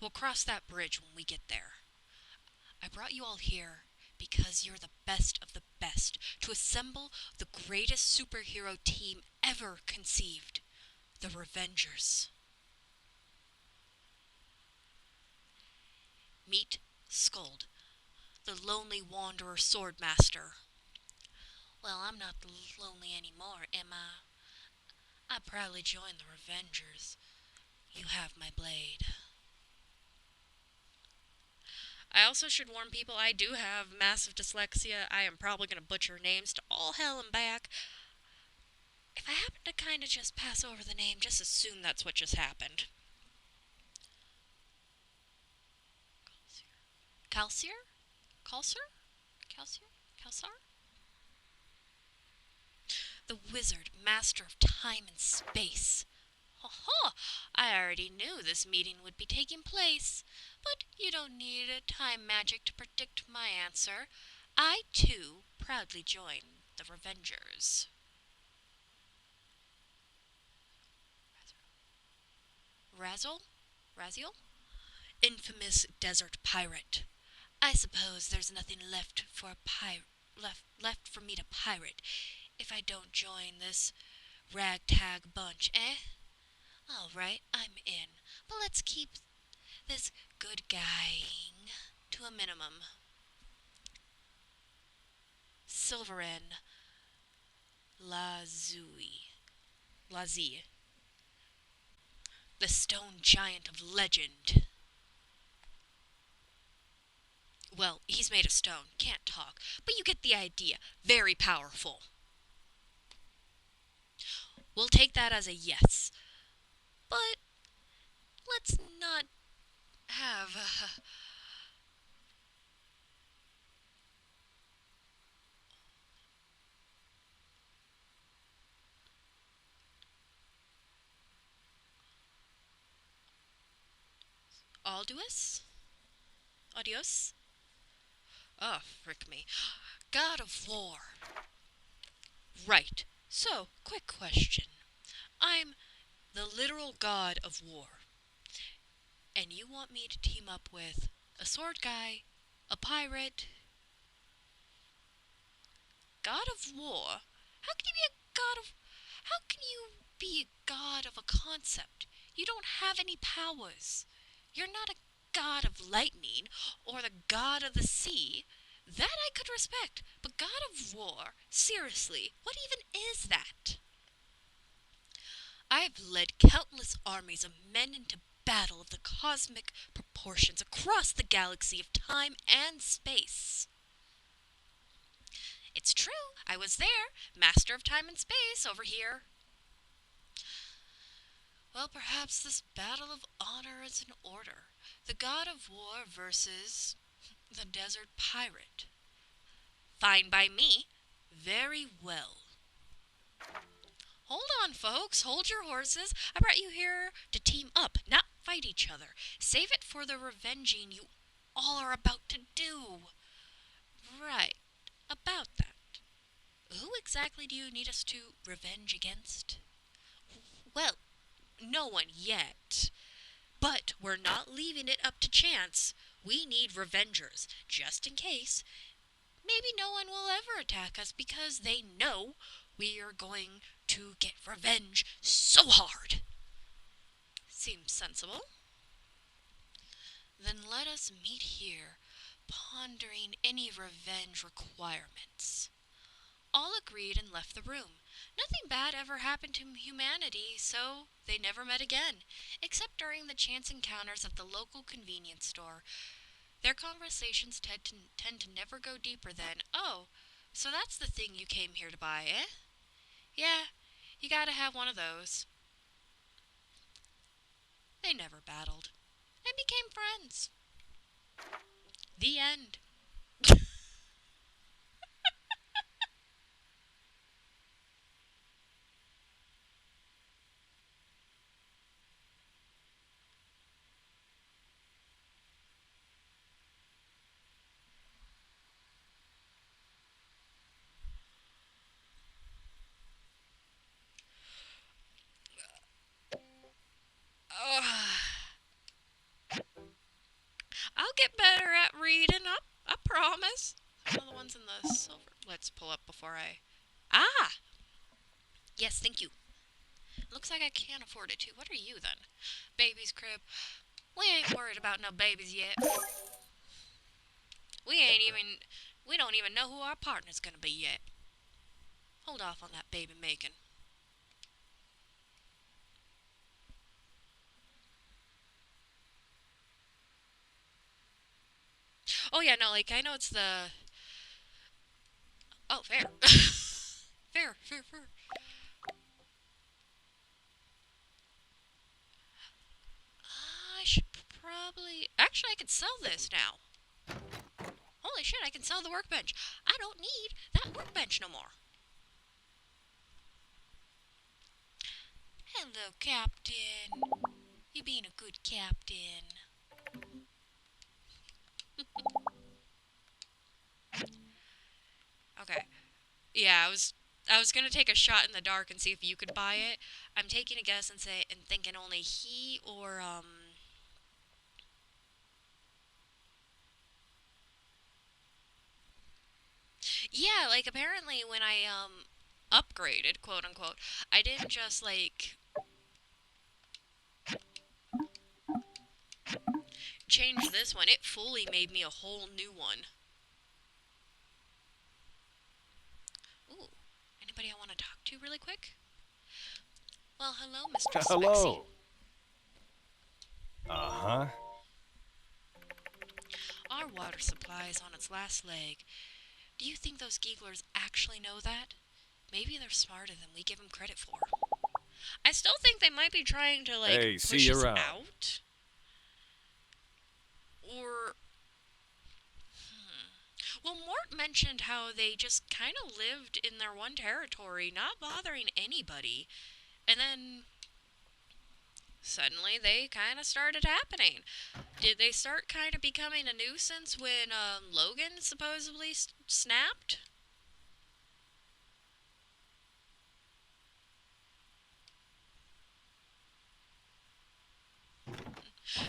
S1: We'll cross that bridge when we get there. I brought you all here because you're the best of the best, to assemble the greatest superhero team ever conceived, the Revengers. Meet Skuld, the lonely wanderer swordmaster. Well, I'm not lonely anymore, am I? I proudly joined the Revengers. You have my blade. I also should warn people I do have massive dyslexia. I am probably going to butcher names to all hell and back. If I happen to kind of just pass over the name, just assume that's what just happened. Calcier? Calcer? Calcier? Calsar? The wizard, master of time and space. Ho ho! I already knew this meeting would be taking place. But you don't need a time magic to predict my answer. I, too, proudly join the Revengers. Razzle? Raziel? Infamous desert pirate. I suppose there's nothing left for left for me to pirate if I don't join this ragtag bunch, eh? All right, I'm in. But let's keep this good guying to a minimum. Silverin Lazee, the stone giant of legend. Well, he's made of stone, can't talk, but you get the idea. Very powerful. We'll take that as a yes. But let's not have Alduus? Adios? Oh, frick me. God of War. Right. So, quick question. I'm the literal god of war. And you want me to team up with a sword guy, a pirate, god of war? How can you be a god of... How can you be a god of a concept? You don't have any powers. You're not a god of lightning or the god of the sea. That I could respect. But god of war? Seriously, what even is that? I've led countless armies of men into battle of the cosmic proportions across the galaxy of time and space. It's true, I was there, master of time and space over here. Well, perhaps this battle of honor is in order. The god of war versus the desert pirate. Fine by me. Very well. Hold on, folks. Hold your horses. I brought you here to team up, not fight each other. Save it for the revenging you all are about to do. Right. About that. Who exactly do you need us to revenge against? Well, No one yet. But we're not leaving it up to chance. We need Revengers, just in case. Maybe no one will ever attack us because they know we are going to get revenge so hard. Seems sensible. Then let us meet here, pondering any revenge requirements. All agreed and left the room. Nothing bad ever happened to humanity, so they never met again, except during the chance encounters at the local convenience store. Their conversations tend to never go deeper than, "Oh, so that's the thing you came here to buy, eh? Yeah, you gotta have one of those." They never battled, and became friends. The end. I'll get better at reading, I promise. One of the ones in the silver. Let's pull up before I... Ah! Yes, thank you. Looks like I can't afford it too. What are you then? Baby's crib. We ain't worried about no babies yet. We don't even know who our partner's gonna be yet. Hold off on that baby making. Oh yeah, no, like, I know it's the... Oh, fair. Fair. I should probably... Actually, I could sell this now. Holy shit, I can sell the workbench. I don't need that workbench no more. Hello, Captain. You being a good captain. Okay. Yeah, I was gonna take a shot in the dark and see if you could buy it. I'm taking a guess and thinking only he or yeah, like apparently when I upgraded, quote unquote, I didn't just like change this one. It fully made me a whole new one. Ooh, anybody I want to talk to really quick? Well, hello, Mr. Spexy.
S3: Hello. Uh-huh.
S1: Our water supply is on its last leg. Do you think those geeglers actually know that? Maybe they're smarter than we give them credit for. I still think they might be trying to, like,
S3: Hey, see
S1: push
S3: you
S1: us
S3: around.
S1: out. Or... Well, Mort mentioned how they just kind of lived in their one territory, not bothering anybody. And then... suddenly they kind of started happening. Did they start kind of becoming a nuisance when Logan supposedly snapped?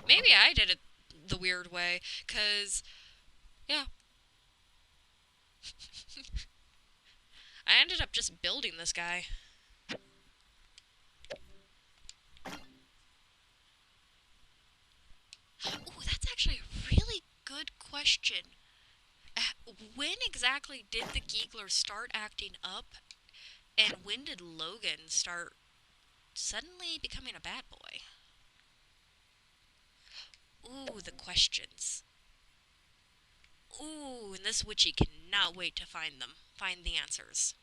S1: Maybe I did it the weird way, 'cause, yeah. I ended up just building this guy. Ooh, that's actually a really good question. When exactly did the Geeglers start acting up, and when did Logan start suddenly becoming a bad boy? Ooh, the questions. Ooh, and this witchy cannot wait to find them. Find the answers.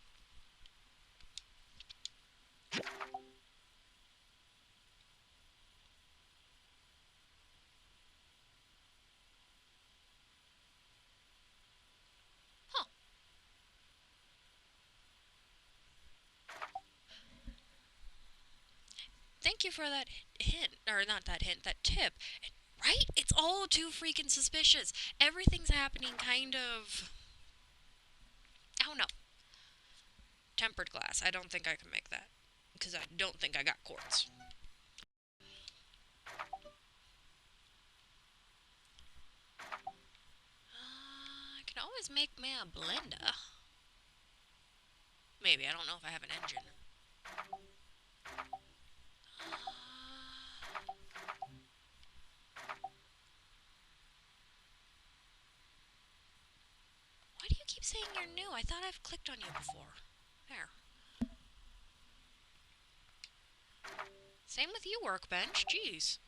S1: Huh. Thank you for that hint. Or not that hint, that tip. Right? It's all too freaking suspicious. Everything's happening kind of... I don't know. Tempered glass. I don't think I can make that. Because I don't think I got quartz. always make me a blender. Maybe, I don't know if I have an engine. Why do you keep saying you're new? I thought I've clicked on you before. There. Same with you, Workbench. Jeez.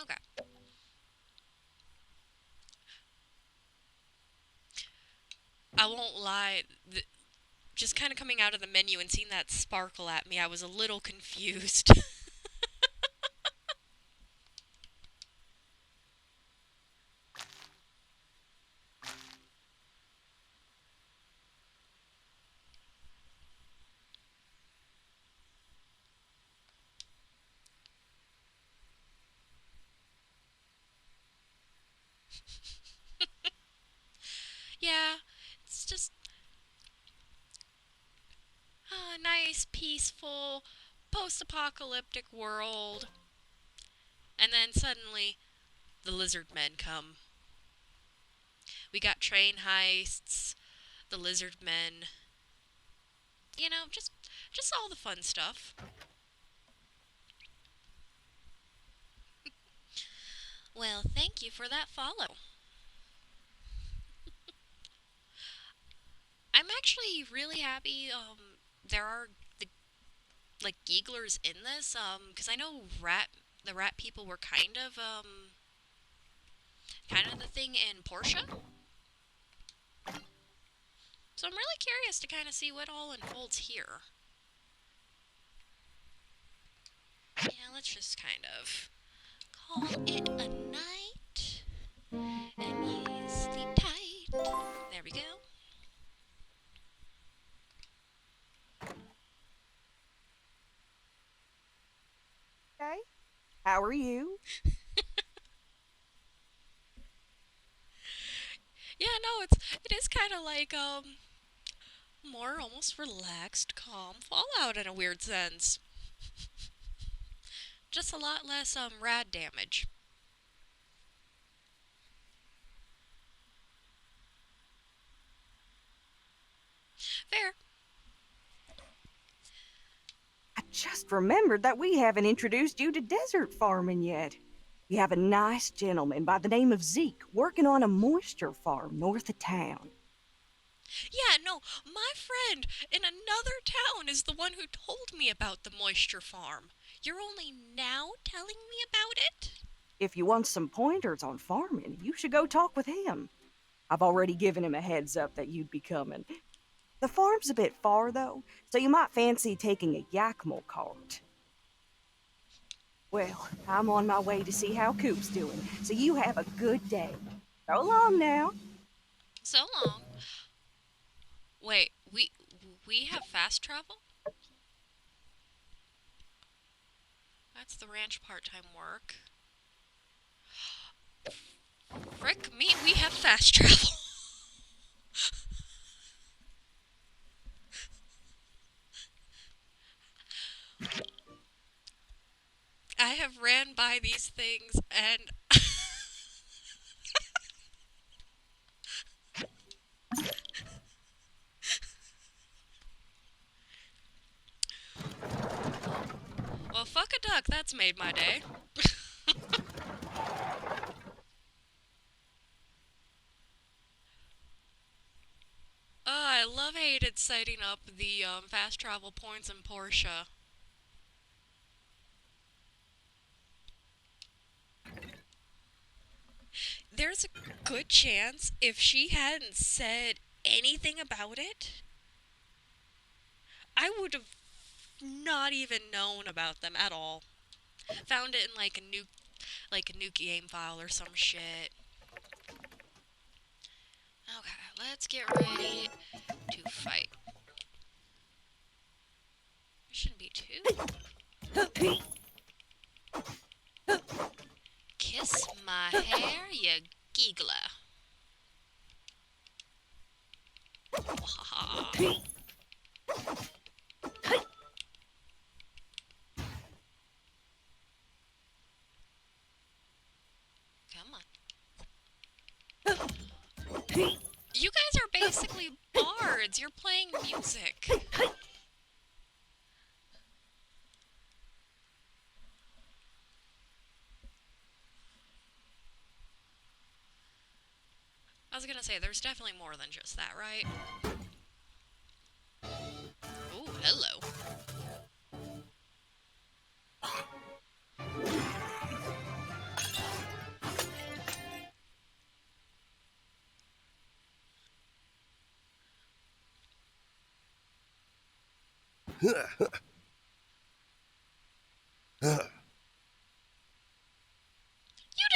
S1: Okay. I won't lie. Just kind of coming out of the menu and seeing that sparkle at me, I was a little confused. Yeah, it's just a nice, peaceful, post-apocalyptic world. And then suddenly, the lizard men come. We got train heists, the lizard men. You know, just all the fun stuff. Well, thank you for that follow. I'm actually really happy there are the like Geeglers in this cuz I know the rat people were kind of the thing in Portia. So I'm really curious to kind of see what all unfolds here. Yeah, let's just kind of call it a night and you sleep tight. There we go.
S5: Okay. How are you?
S1: Yeah, no, it is kind of like more almost relaxed, calm Fallout in a weird sense. Just a lot less rad damage. Fair.
S5: I just remembered that we haven't introduced you to desert farming yet. We have a nice gentleman by the name of Zeke working on a moisture farm north of town.
S1: Yeah, no, my friend in another town is the one who told me about the moisture farm. You're only now telling me about it?
S5: If you want some pointers on farming, you should go talk with him. I've already given him a heads up that you'd be coming. The farm's a bit far, though, so you might fancy taking a Yakmel cart. Well, I'm on my way to see how Coop's doing, so you have a good day. So long now.
S1: So long. Wait, we have fast travel? That's the ranch part-time work. Frick me, we have fast travel. I have ran by these things and well, fuck a duck, that's made my day. I hated setting up the fast travel points in Portia. There's a good chance if she hadn't said anything about it, I would have not even known about them at all. Found it in like a new game file or some shit. Okay, let's get ready to fight. There shouldn't be two. Kiss my hair, you giggler. Wahaha. Come cards. You're playing music. I was gonna say, there's definitely more than just that, right? Ooh, hello. You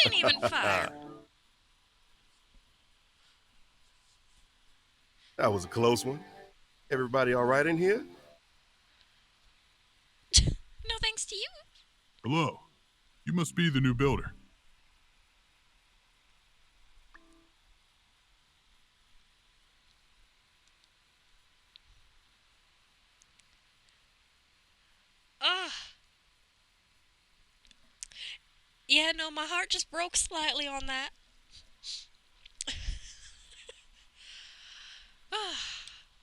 S1: didn't even fire.
S9: That was a close one. Everybody all right in here?
S1: No thanks to you.
S12: Hello. You must be the new builder.
S1: Ugh. Yeah, no, my heart just broke slightly on that.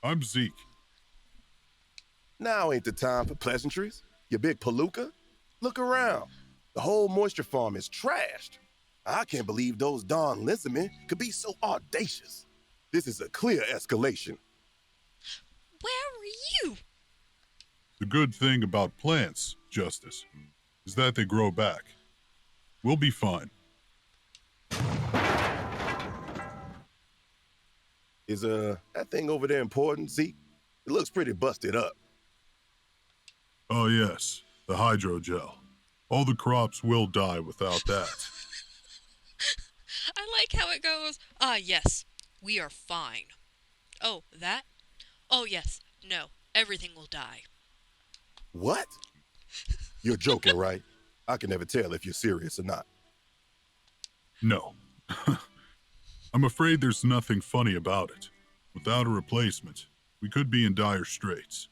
S12: I'm Zeke.
S9: Now ain't the time for pleasantries. You big palooka. Look around. The whole moisture farm is trashed. I can't believe those darn lizardmen could be so audacious. This is a clear escalation.
S1: Where were you?
S12: The good thing about plants, Justice, is that they grow back. We'll be fine.
S9: Is that thing over there important, Zeke? It looks pretty busted up.
S12: Oh yes, the hydrogel. All the crops will die without that.
S1: I like how it goes. Ah, yes, we are fine. Oh, that? Oh, yes, no, everything will die.
S9: What? You're joking, right? I can never tell if you're serious or not.
S12: No. I'm afraid there's nothing funny about it. Without a replacement, we could be in dire straits.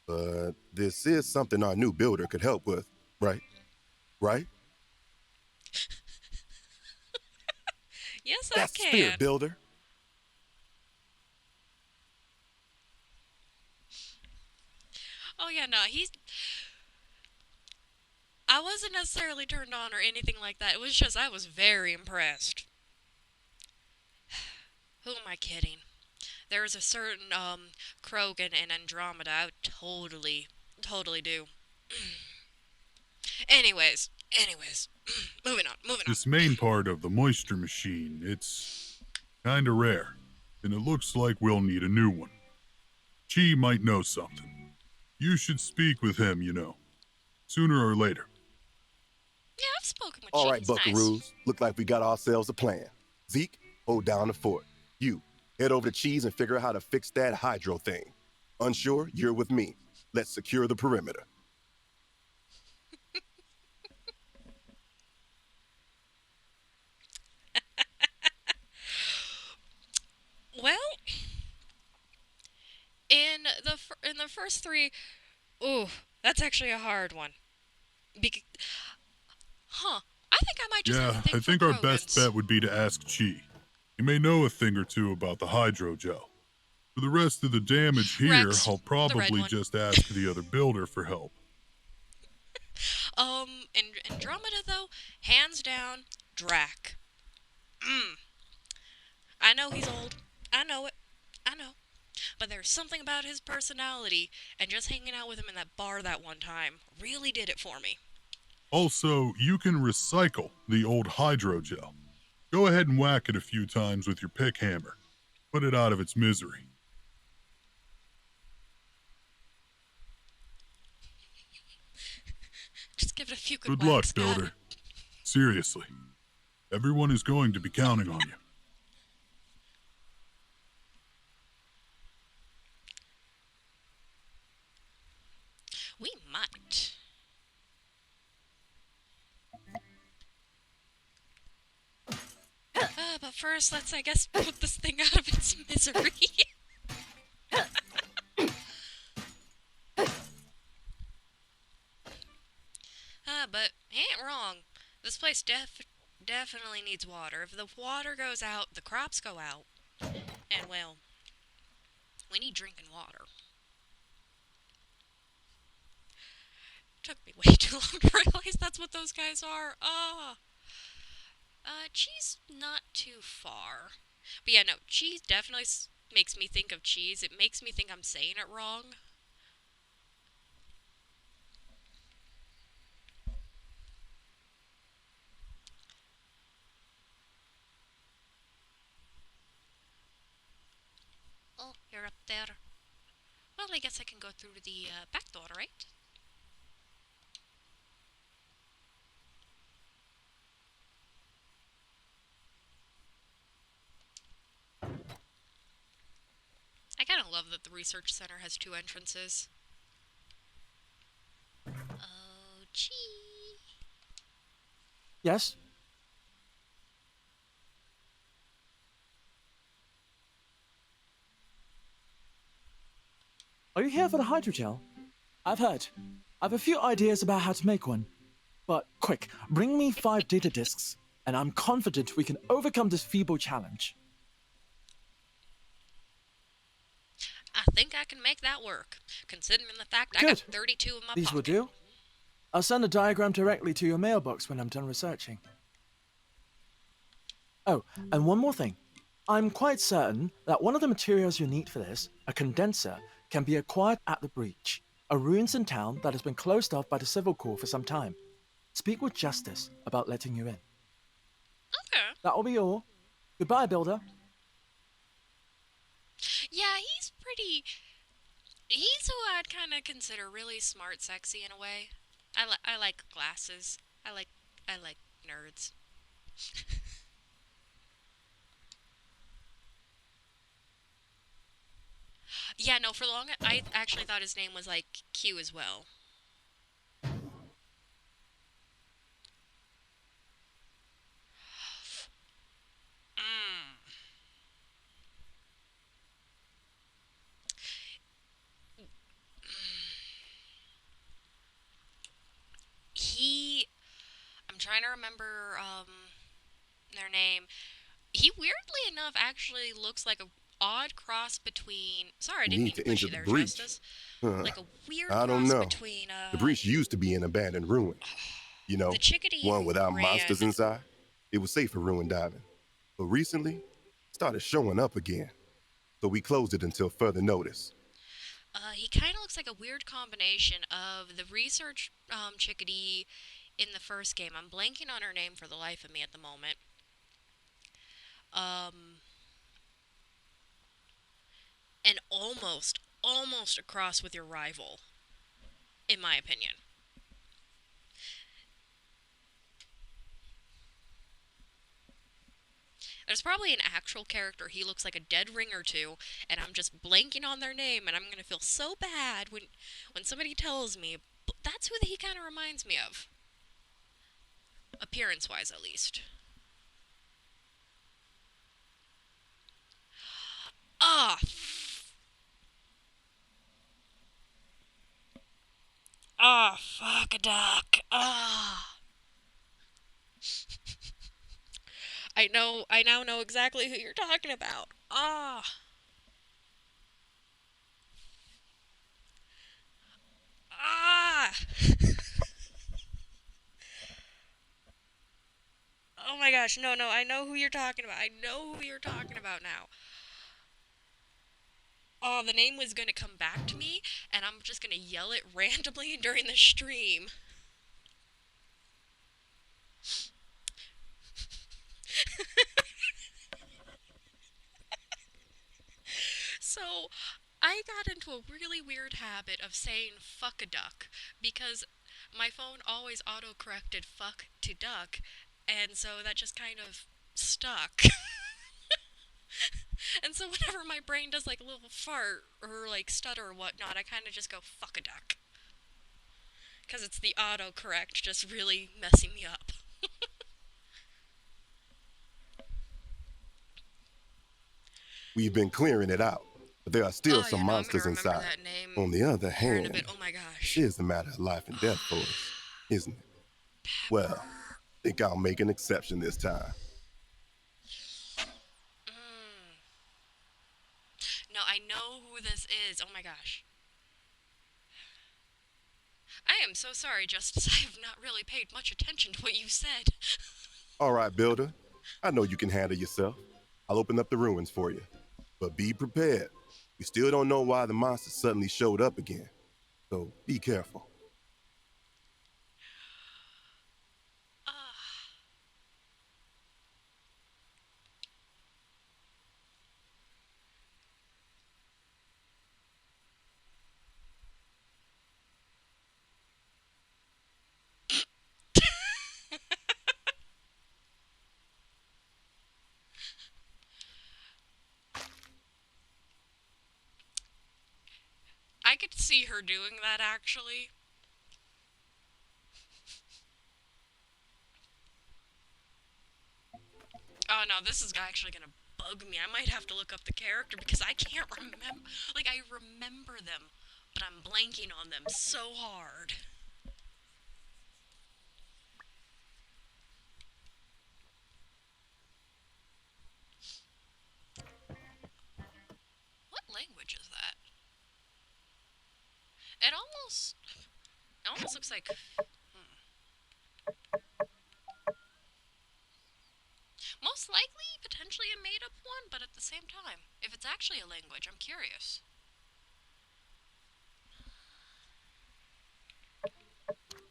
S9: But this is something our new builder could help with, right? Right?
S1: Yes,
S9: That's
S1: I can.
S9: Spirit Builder.
S1: Oh, yeah, no, I wasn't necessarily turned on or anything like that. It was just I was very impressed. Who am I kidding? There's a certain, Krogan in Andromeda I would totally do. Anyways, moving on.
S12: This main part of the moisture machine, it's kinda rare, and it looks like we'll need a new one. Chi might know something. You should speak with him, you know. Sooner or later.
S1: Yeah, I've spoken with
S9: All
S1: Chi.
S9: right,
S1: He's nice.
S9: buckaroos. Look like we got ourselves a plan. Zeke, hold down the fort. You, head over to Cheese and figure out how to fix that hydro thing. Unsure, you're with me. Let's secure the perimeter.
S1: Well, in the first three, ooh, that's actually a hard one. I think I might just have
S12: Yeah,
S1: a thing
S12: I think
S1: for
S12: our best
S1: Krogans.
S12: bet would be to ask Chi. He may know a thing or two about the hydrogel. For the rest of the damage here,
S1: Rex,
S12: I'll
S1: the red
S12: probably
S1: one.
S12: just ask the other builder for help.
S1: In Andromeda though, hands down, Drac. I know he's old. I know it. I know. But there's something about his personality and just hanging out with him in that bar that one time really did it for me.
S12: Also, you can recycle the old hydrogel. Go ahead and whack it a few times with your pick hammer. Put it out of its misery.
S1: Just give it a few
S12: Good
S1: whacks,
S12: luck, builder. Seriously. Everyone is going to be counting on you.
S1: We might. But first, let's, I guess, put this thing out of its misery. But he ain't wrong. This place definitely needs water. If the water goes out, the crops go out. And, well, We need drinking water. Took me way too long to realize that's what those guys are. Cheese, not too far. But yeah, no, cheese definitely makes me think of cheese. It makes me think I'm saying it wrong. Oh, you're up there. Well, I guess I can go through the back door, right? I kind of love that the research center has 2 entrances. Oh, gee.
S11: Yes? Are you here for the hydrogel? I've heard. I've a few ideas about how to make one. But quick, bring me 5 data disks, and I'm confident we can overcome this feeble challenge.
S1: I think I can make that work, considering the fact I
S11: Good.
S1: got 32 in my
S11: These will
S1: pocket.
S11: do. I'll send a diagram directly to your mailbox when I'm done researching. Oh, and one more thing. I'm quite certain that one of the materials you need for this, a condenser, can be acquired at the breach, a ruins in town that has been closed off by the Civil Corps for some time. Speak with Justice about letting you in.
S1: Okay.
S11: That'll be all. Goodbye, Builder.
S1: Yeah, he's pretty... He's who I'd kind of consider really smart, sexy in a way. I like glasses. I like nerds. Yeah, no, for long I actually thought his name was like Q as well. I'm trying to remember their name. He weirdly enough actually looks like a odd cross between. Sorry, I didn't
S9: Need
S1: mean to
S9: to
S1: push
S9: enter
S1: you
S9: the
S1: there,
S9: breach.
S1: Justice.
S9: Huh.
S1: Like a weird
S9: I don't
S1: cross
S9: know.
S1: between
S9: The breach used to be an abandoned ruin. You know,
S1: the chickadee
S9: one
S1: who
S9: without
S1: ran.
S9: monsters inside. It was safe for ruin diving. But recently, started showing up again. So we closed it until further notice.
S1: He kind of looks like a weird combination of the research chickadee in the first game. I'm blanking on her name for the life of me at the moment. And almost a cross with your rival, in my opinion. There's probably an actual character he looks like a dead ring or two, and I'm just blanking on their name, and I'm gonna feel so bad when somebody tells me. But that's who he kind of reminds me of, appearance-wise at least. Ah. Ah, fuck a duck. Ah. I now know exactly who you're talking about. Ah. Ah. Oh my gosh, no, I know who you're talking about. I know who you're talking about now. Oh, the name was gonna come back to me, and I'm just gonna yell it randomly during the stream. So, I got into a really weird habit of saying fuck a duck because my phone always auto-corrected fuck to duck, and so that just kind of stuck. And so whenever my brain does like a little fart or like stutter or whatnot, I kind of just go fuck a duck. Because it's the autocorrect just really messing me up.
S9: We've been clearing it out, but there are still some monsters inside. On the other hand,
S1: Oh my gosh.
S9: it is a matter of life and death for us, isn't it? Well, I think I'll make an exception this time.
S1: No, I know who this is. Oh my gosh. I am so sorry, Justice. I have not really paid much attention to what you said.
S9: All right, Builder. I know you can handle yourself. I'll open up the ruins for you. But be prepared. We still don't know why the monster suddenly showed up again. So be careful.
S1: I could see her doing that, actually. Oh no, this is actually gonna bug me. I might have to look up the character because I can't remember. Like, I remember them, but I'm blanking on them so hard. What language is that? It almost looks like... Most likely, potentially a made-up one, but at the same time, if it's actually a language, I'm curious.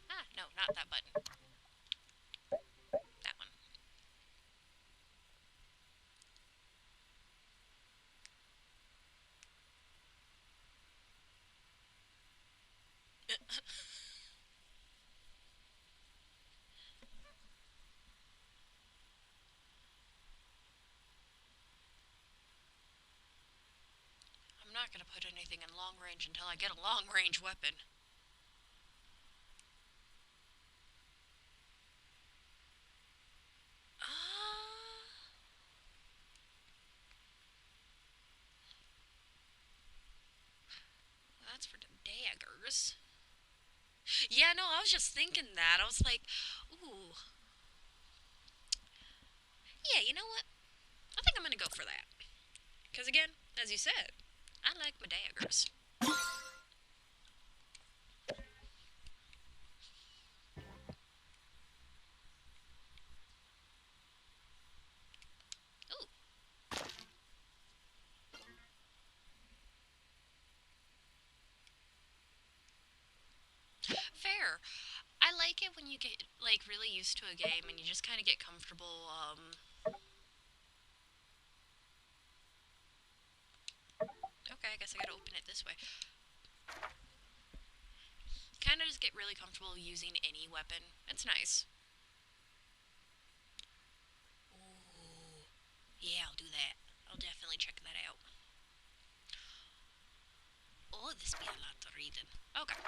S1: Ah, no, not that button. That one. I'm not gonna put anything in long range until I get a long range weapon. That's for the daggers. Yeah, no, I was just thinking that. I was like, ooh. Yeah, you know what? I think I'm gonna go for that. Because again, as you said, I like my daggers. Ooh. Fair. I like it when you get, like, really used to a game and you just kind of get comfortable, Okay, I guess I gotta open it this way. Kind of just get really comfortable using any weapon. It's nice. Ooh. Yeah, I'll do that. I'll definitely check that out. Oh, this be a lot to reading. Okay.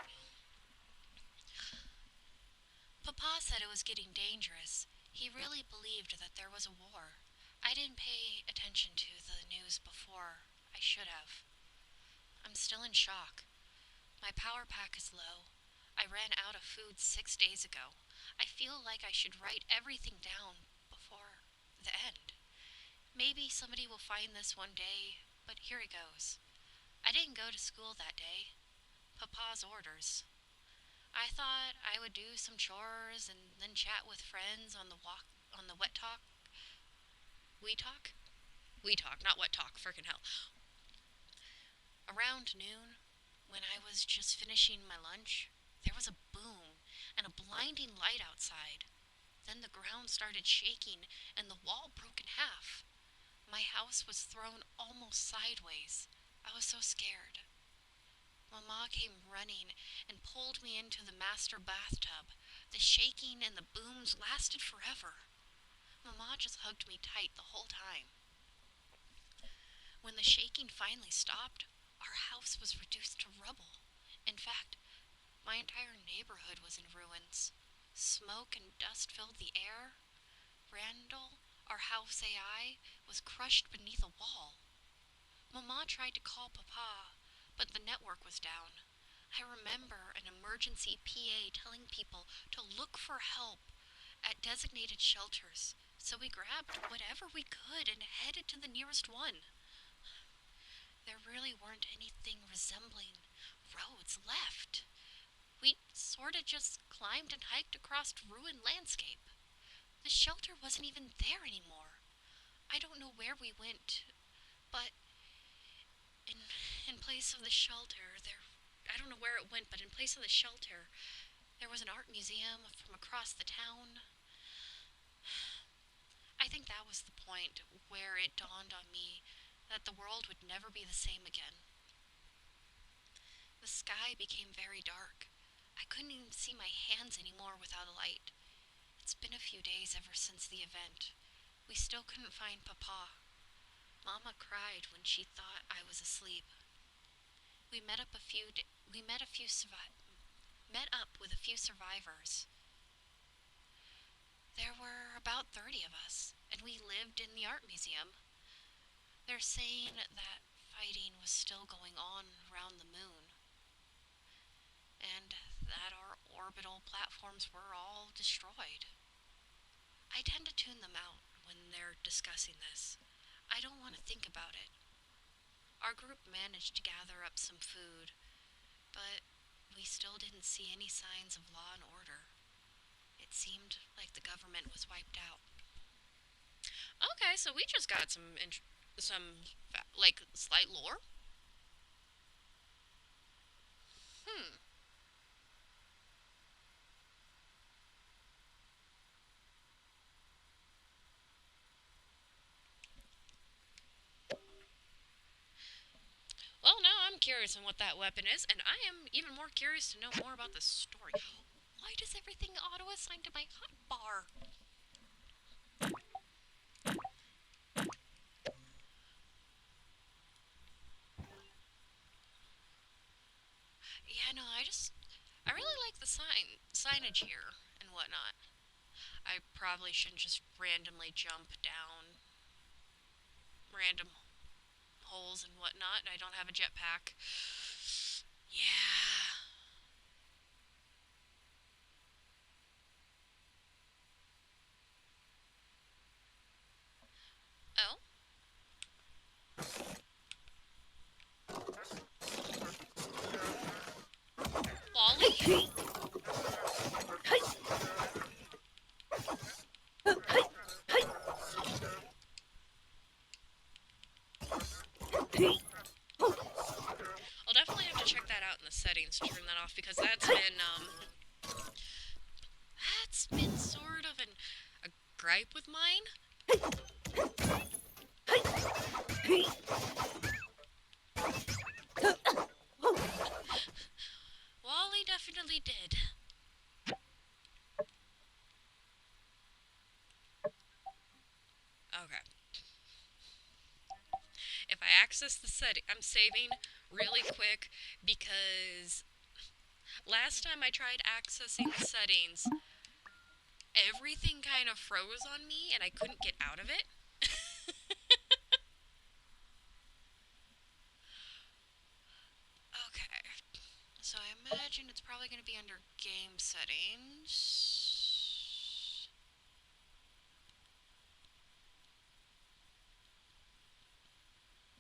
S1: Papa said it was getting dangerous. He really believed that there was a war. I didn't pay attention to the news before. I should have. I'm still in shock. My power pack is low. I ran out of food 6 days ago. I feel like I should write everything down before the end. Maybe somebody will find this one day, but here it goes. I didn't go to school that day. Papa's orders. I thought I would do some chores and then chat with friends on the walk on the wet talk. We talk? We talk, not wet talk, frickin' hell. Around noon, when I was just finishing my lunch, there was a boom and a blinding light outside. Then the ground started shaking and the wall broke in half. My house was thrown almost sideways. I was so scared. Mama came running and pulled me into the master bathtub. The shaking and the booms lasted forever. Mama just hugged me tight the whole time. When the shaking finally stopped, our house was reduced to rubble. In fact, my entire neighborhood was in ruins. Smoke and dust filled the air. Randall, our house AI, was crushed beneath a wall. Mama tried to call Papa, but the network was down. I remember an emergency PA telling people to look for help at designated shelters, so we grabbed whatever we could and headed to the nearest one. there really weren't anything resembling roads left. We sorta just climbed and hiked across ruined landscape. The shelter wasn't even there anymore. I don't know where we went, but in in place of the shelter, I don't know where it went, but in place of the shelter, there was an art museum from across the town. I think that was the point where it dawned on me that the world would never be the same again. The sky became very dark. I couldn't even see my hands anymore without a light. It's been a few days ever since the event. We still couldn't find Papa. Mama cried when she thought I was asleep. We met up with a few survivors. There were about 30 of us, and we lived in the art museum. They're saying that fighting was still going on around the moon, and that our orbital platforms were all destroyed. I tend to tune them out when they're discussing this. I don't want to think about it. Our group managed to gather up some food, but we still didn't see any signs of law and order. It seemed like the government was wiped out. Okay, so we just got some slight lore. Well, now I'm curious on what that weapon is, and I am even more curious to know more about the story. Why does everything auto-assign to my hotbar? Yeah, no, I really like the signage here and whatnot. I probably shouldn't just randomly jump down random holes and whatnot. I don't have a jetpack. Yeah. Oh? Wally? I'll definitely have to check that out in the settings to turn that off, because that's been sort of a gripe with mine. Wally definitely did. Okay. If I access the setting, I'm saving really quick, because last time I tried accessing the settings, everything kind of froze on me and I couldn't get out of it. Okay. So I imagine it's probably going to be under game settings.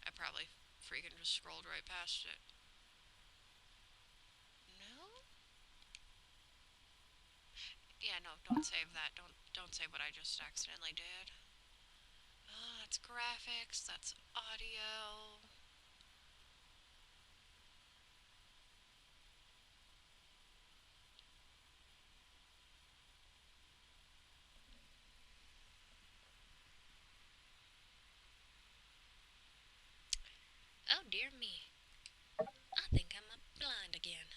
S1: I probably freaking just scrolled right past it. No? Yeah, no, don't save that. Don't save what I just accidentally did. Oh, that's graphics, that's audio. Oh, dear me. I think I'm blind again.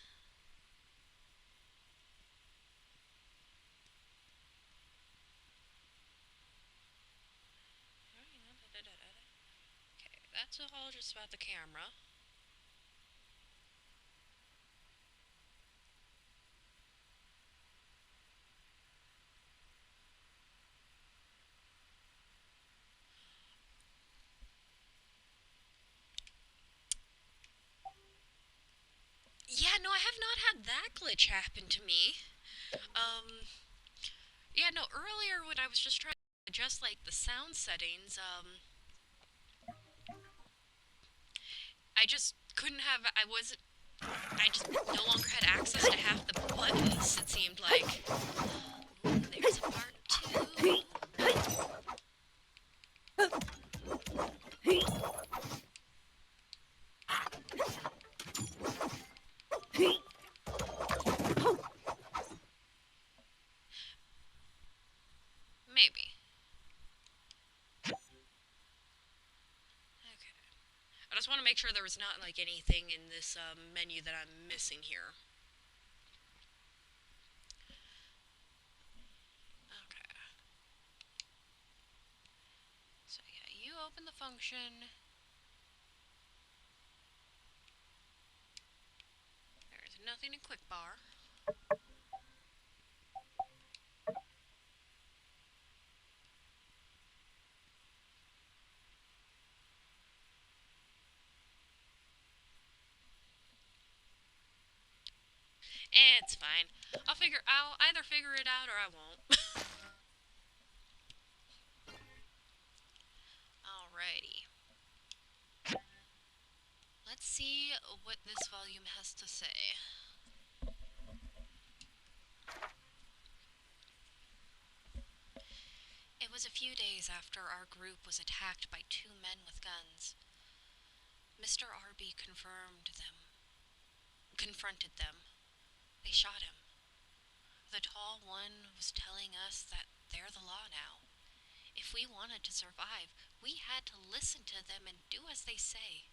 S1: Okay, that's all just about the camera. Yeah, no, I have not had that glitch happen to me. Yeah, no, earlier when I was just trying to adjust, like, the sound settings, I just couldn't have. I just no longer had access to half the buttons, it seemed like. Ooh, there's a part 2. Maybe. Okay. I just want to make sure there was not, like, anything in this menu that I'm missing here. Okay. So, yeah, you open the function. There's nothing in quick bar. It's fine. I'll either figure it out or I won't. Alrighty. Let's see what this volume has to say. It was a few days after our group was attacked by 2 men with guns. Mr. Arby confronted them. They shot him. The tall one was telling us that they're the law now. If we wanted to survive, we had to listen to them and do as they say.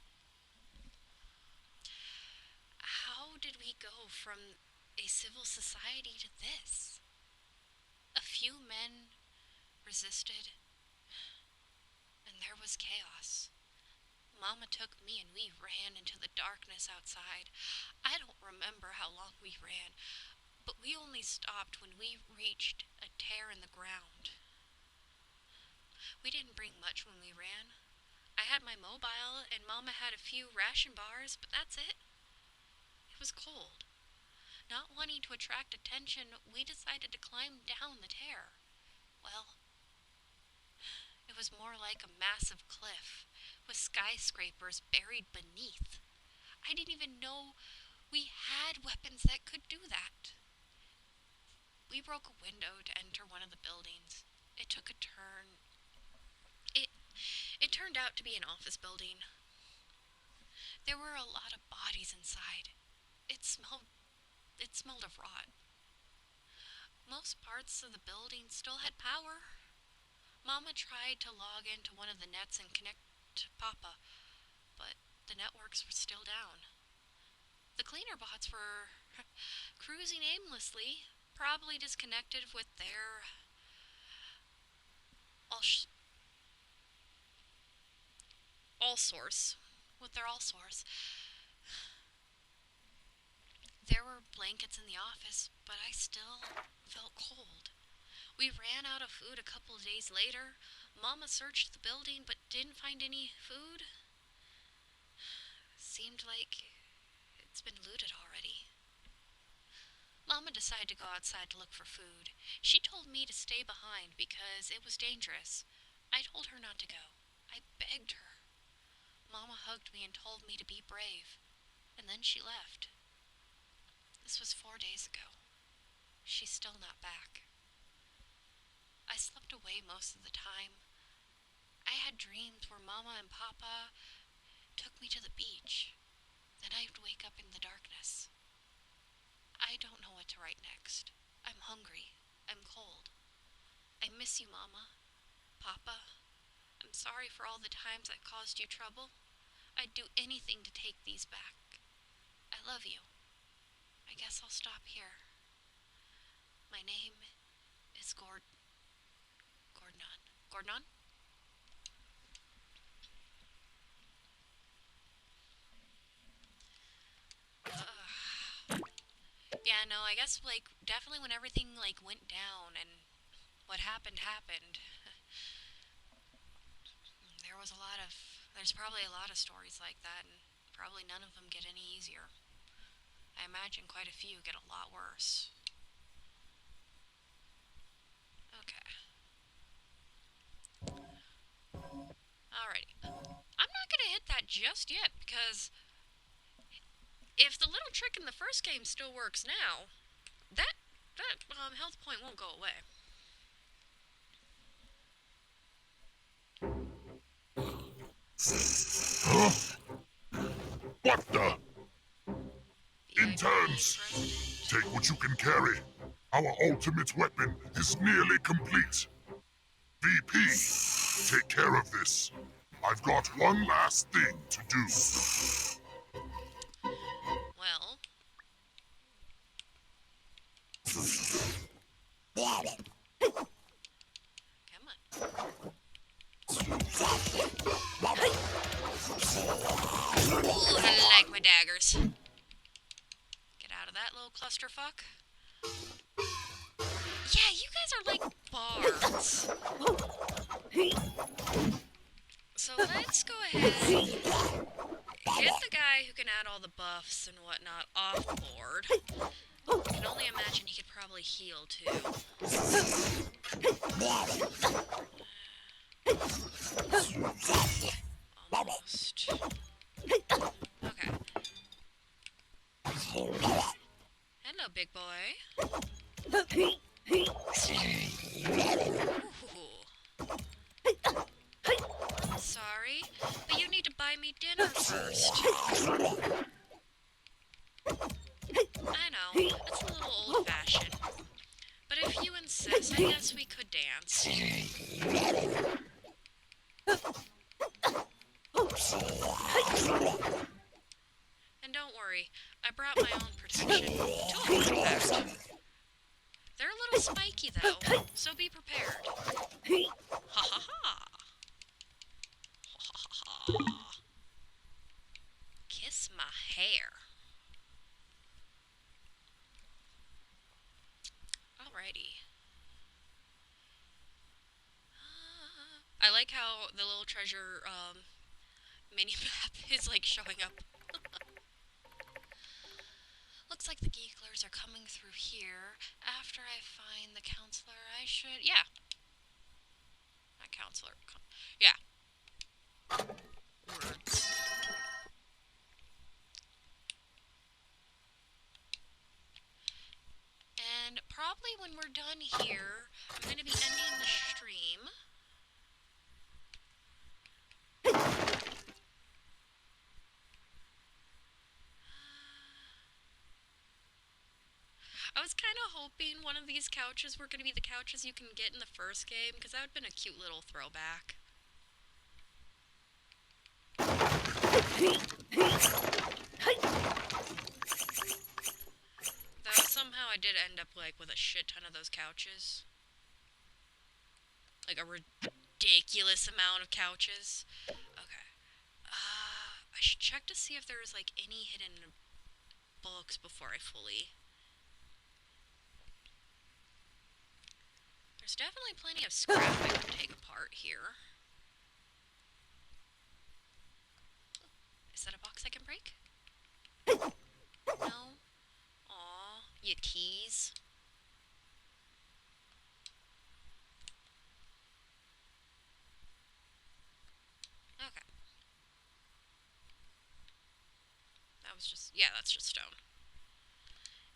S1: How did we go from a civil society to this? A few men resisted, and there was chaos. Mama took me and we ran into the darkness outside. I don't remember how long we ran, but we only stopped when we reached a tear in the ground. We didn't bring much when we ran. I had my mobile and Mama had a few ration bars, but that's it. It was cold. Not wanting to attract attention, we decided to climb down the tear. Well, it was more like a massive cliff, with skyscrapers buried beneath. I didn't even know we had weapons that could do that. We broke a window to enter one of the buildings. It took a turn. It turned out to be an office building. There were a lot of bodies inside. It smelled of rot. Most parts of the building still had power. Mama tried to log into one of the nets and connect to Papa, but the networks were still down. The cleaner bots were cruising aimlessly, probably disconnected with their all source. There were blankets in the office, but I still felt cold. We ran out of food a couple of days later. Mama searched the building but didn't find any food. Seemed like it's been looted already. Mama decided to go outside to look for food. She told me to stay behind because it was dangerous. I told her not to go. I begged her. Mama hugged me and told me to be brave, and then she left. This was 4 days ago. She's still not back. I slept away most of the time. I had dreams where Mama and Papa took me to the beach. Then I would wake up in the darkness. I don't know what to write next. I'm hungry. I'm cold. I miss you, Mama. Papa, I'm sorry for all the times I caused you trouble. I'd do anything to take these back. I love you. I guess I'll stop here. My name is Gordon. Gordon? Yeah, no, I guess, like, definitely when everything, like, went down and what happened, there's probably a lot of stories like that, and probably none of them get any easier. I imagine quite a few get a lot worse. Okay. Alrighty. I'm not gonna hit that just yet, because if the little trick in the first game still works now, that health point won't go away.
S12: Huh? What the? Interns, take what you can carry. Our ultimate weapon is nearly complete. VP, take care of this. I've got one last thing to do.
S1: Well. Come on. Ooh, I like my daggers. Get out of that little clusterfuck. Yeah, you guys are like bards. So let's go ahead and get the guy who can add all the buffs and whatnot off the board. I can only imagine he could probably heal too. Almost. Okay. Hello, big boy. Ooh. Sorry, but you need to buy me dinner first. I know, it's a little old-fashioned. But if you insist, I guess we could dance. And don't worry, I brought my own protection. Two of them, in fact. They're a little spiky, though, so be prepared. Ha ha ha! Ha ha ha! Kiss my hair. Alrighty. I like how the little treasure mini-map is like showing up. Looks like the geeklers are coming through here. After I find the counselor, I should... Yeah. Not counselor. Yeah. Words. And probably when we're done here, I'm going to be ending the stream. I was kind of hoping one of these couches were going to be the couches you can get in the first game, because that would have been a cute little throwback. Though somehow I did end up like with a shit ton of those couches. Like a ridiculous amount of couches. Okay. I should check to see if there's like any hidden books before I fully... There's definitely plenty of scrap I can take apart here. Is that a box I can break? No? Aw, you tease. Okay. That was just... Yeah, that's just stone.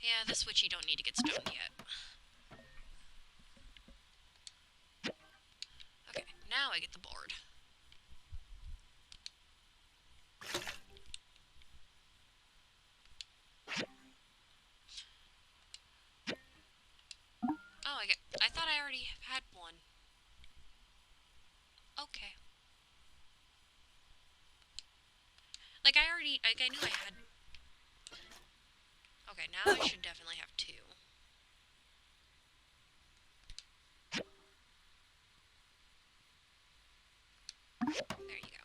S1: Yeah, the switch you don't need to get stoned yet. Okay, now I get the board. Oh, I thought I already had one. Okay. Like, I knew I had... Okay, now I should definitely have two. There you go.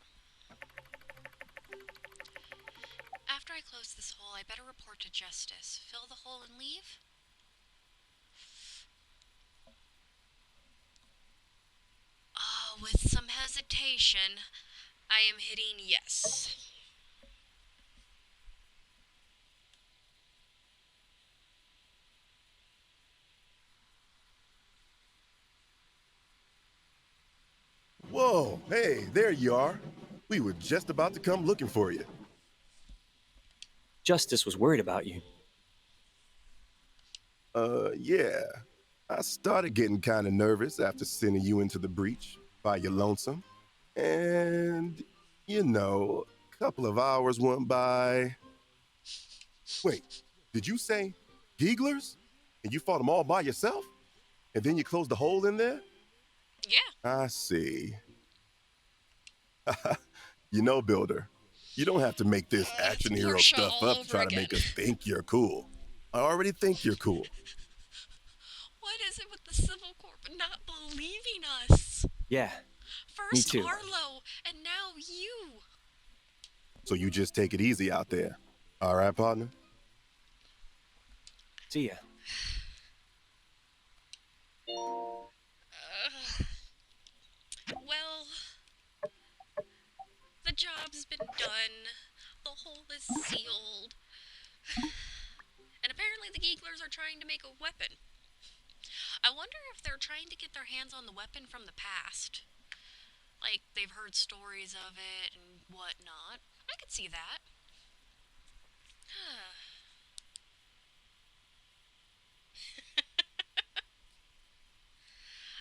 S1: After I close this hole, I better report to Justice. Fill the hole and leave? Oh, with some hesitation, I am hitting yes.
S9: Whoa, hey, there you are. We were just about to come looking for you.
S6: Justice was worried about you.
S9: Yeah. I started getting kind of nervous after sending you into the breach by your lonesome. And, a couple of hours went by. Wait, did you say Geeglers? And you fought them all by yourself? And then you closed the hole in there?
S1: Yeah.
S9: I see. Builder, you don't have to make this action hero
S1: Portia
S9: stuff
S1: all
S9: up to
S1: over
S9: try to
S1: again.
S9: make us think you're cool. I already think you're cool.
S1: What is it with the Civil Corp not believing us?
S6: Yeah, me
S1: First
S6: too.
S1: Arlo, and now you.
S9: So you just take it easy out there. All right, partner?
S6: See ya.
S1: Well, the job's been done. The hole is sealed. And apparently the Geeglers are trying to make a weapon. I wonder if they're trying to get their hands on the weapon from the past. Like, they've heard stories of it and whatnot. I could see that.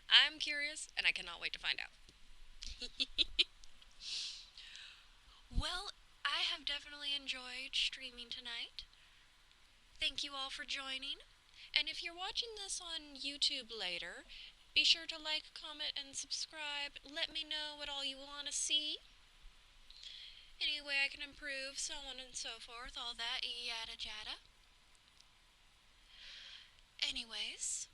S1: I'm curious, and I cannot wait to find out. Well, I have definitely enjoyed streaming tonight. Thank you all for joining. And if you're watching this on YouTube later, be sure to like, comment, and subscribe. Let me know what all you want to see. Any way I can improve, so on and so forth, all that yada yada. Anyways,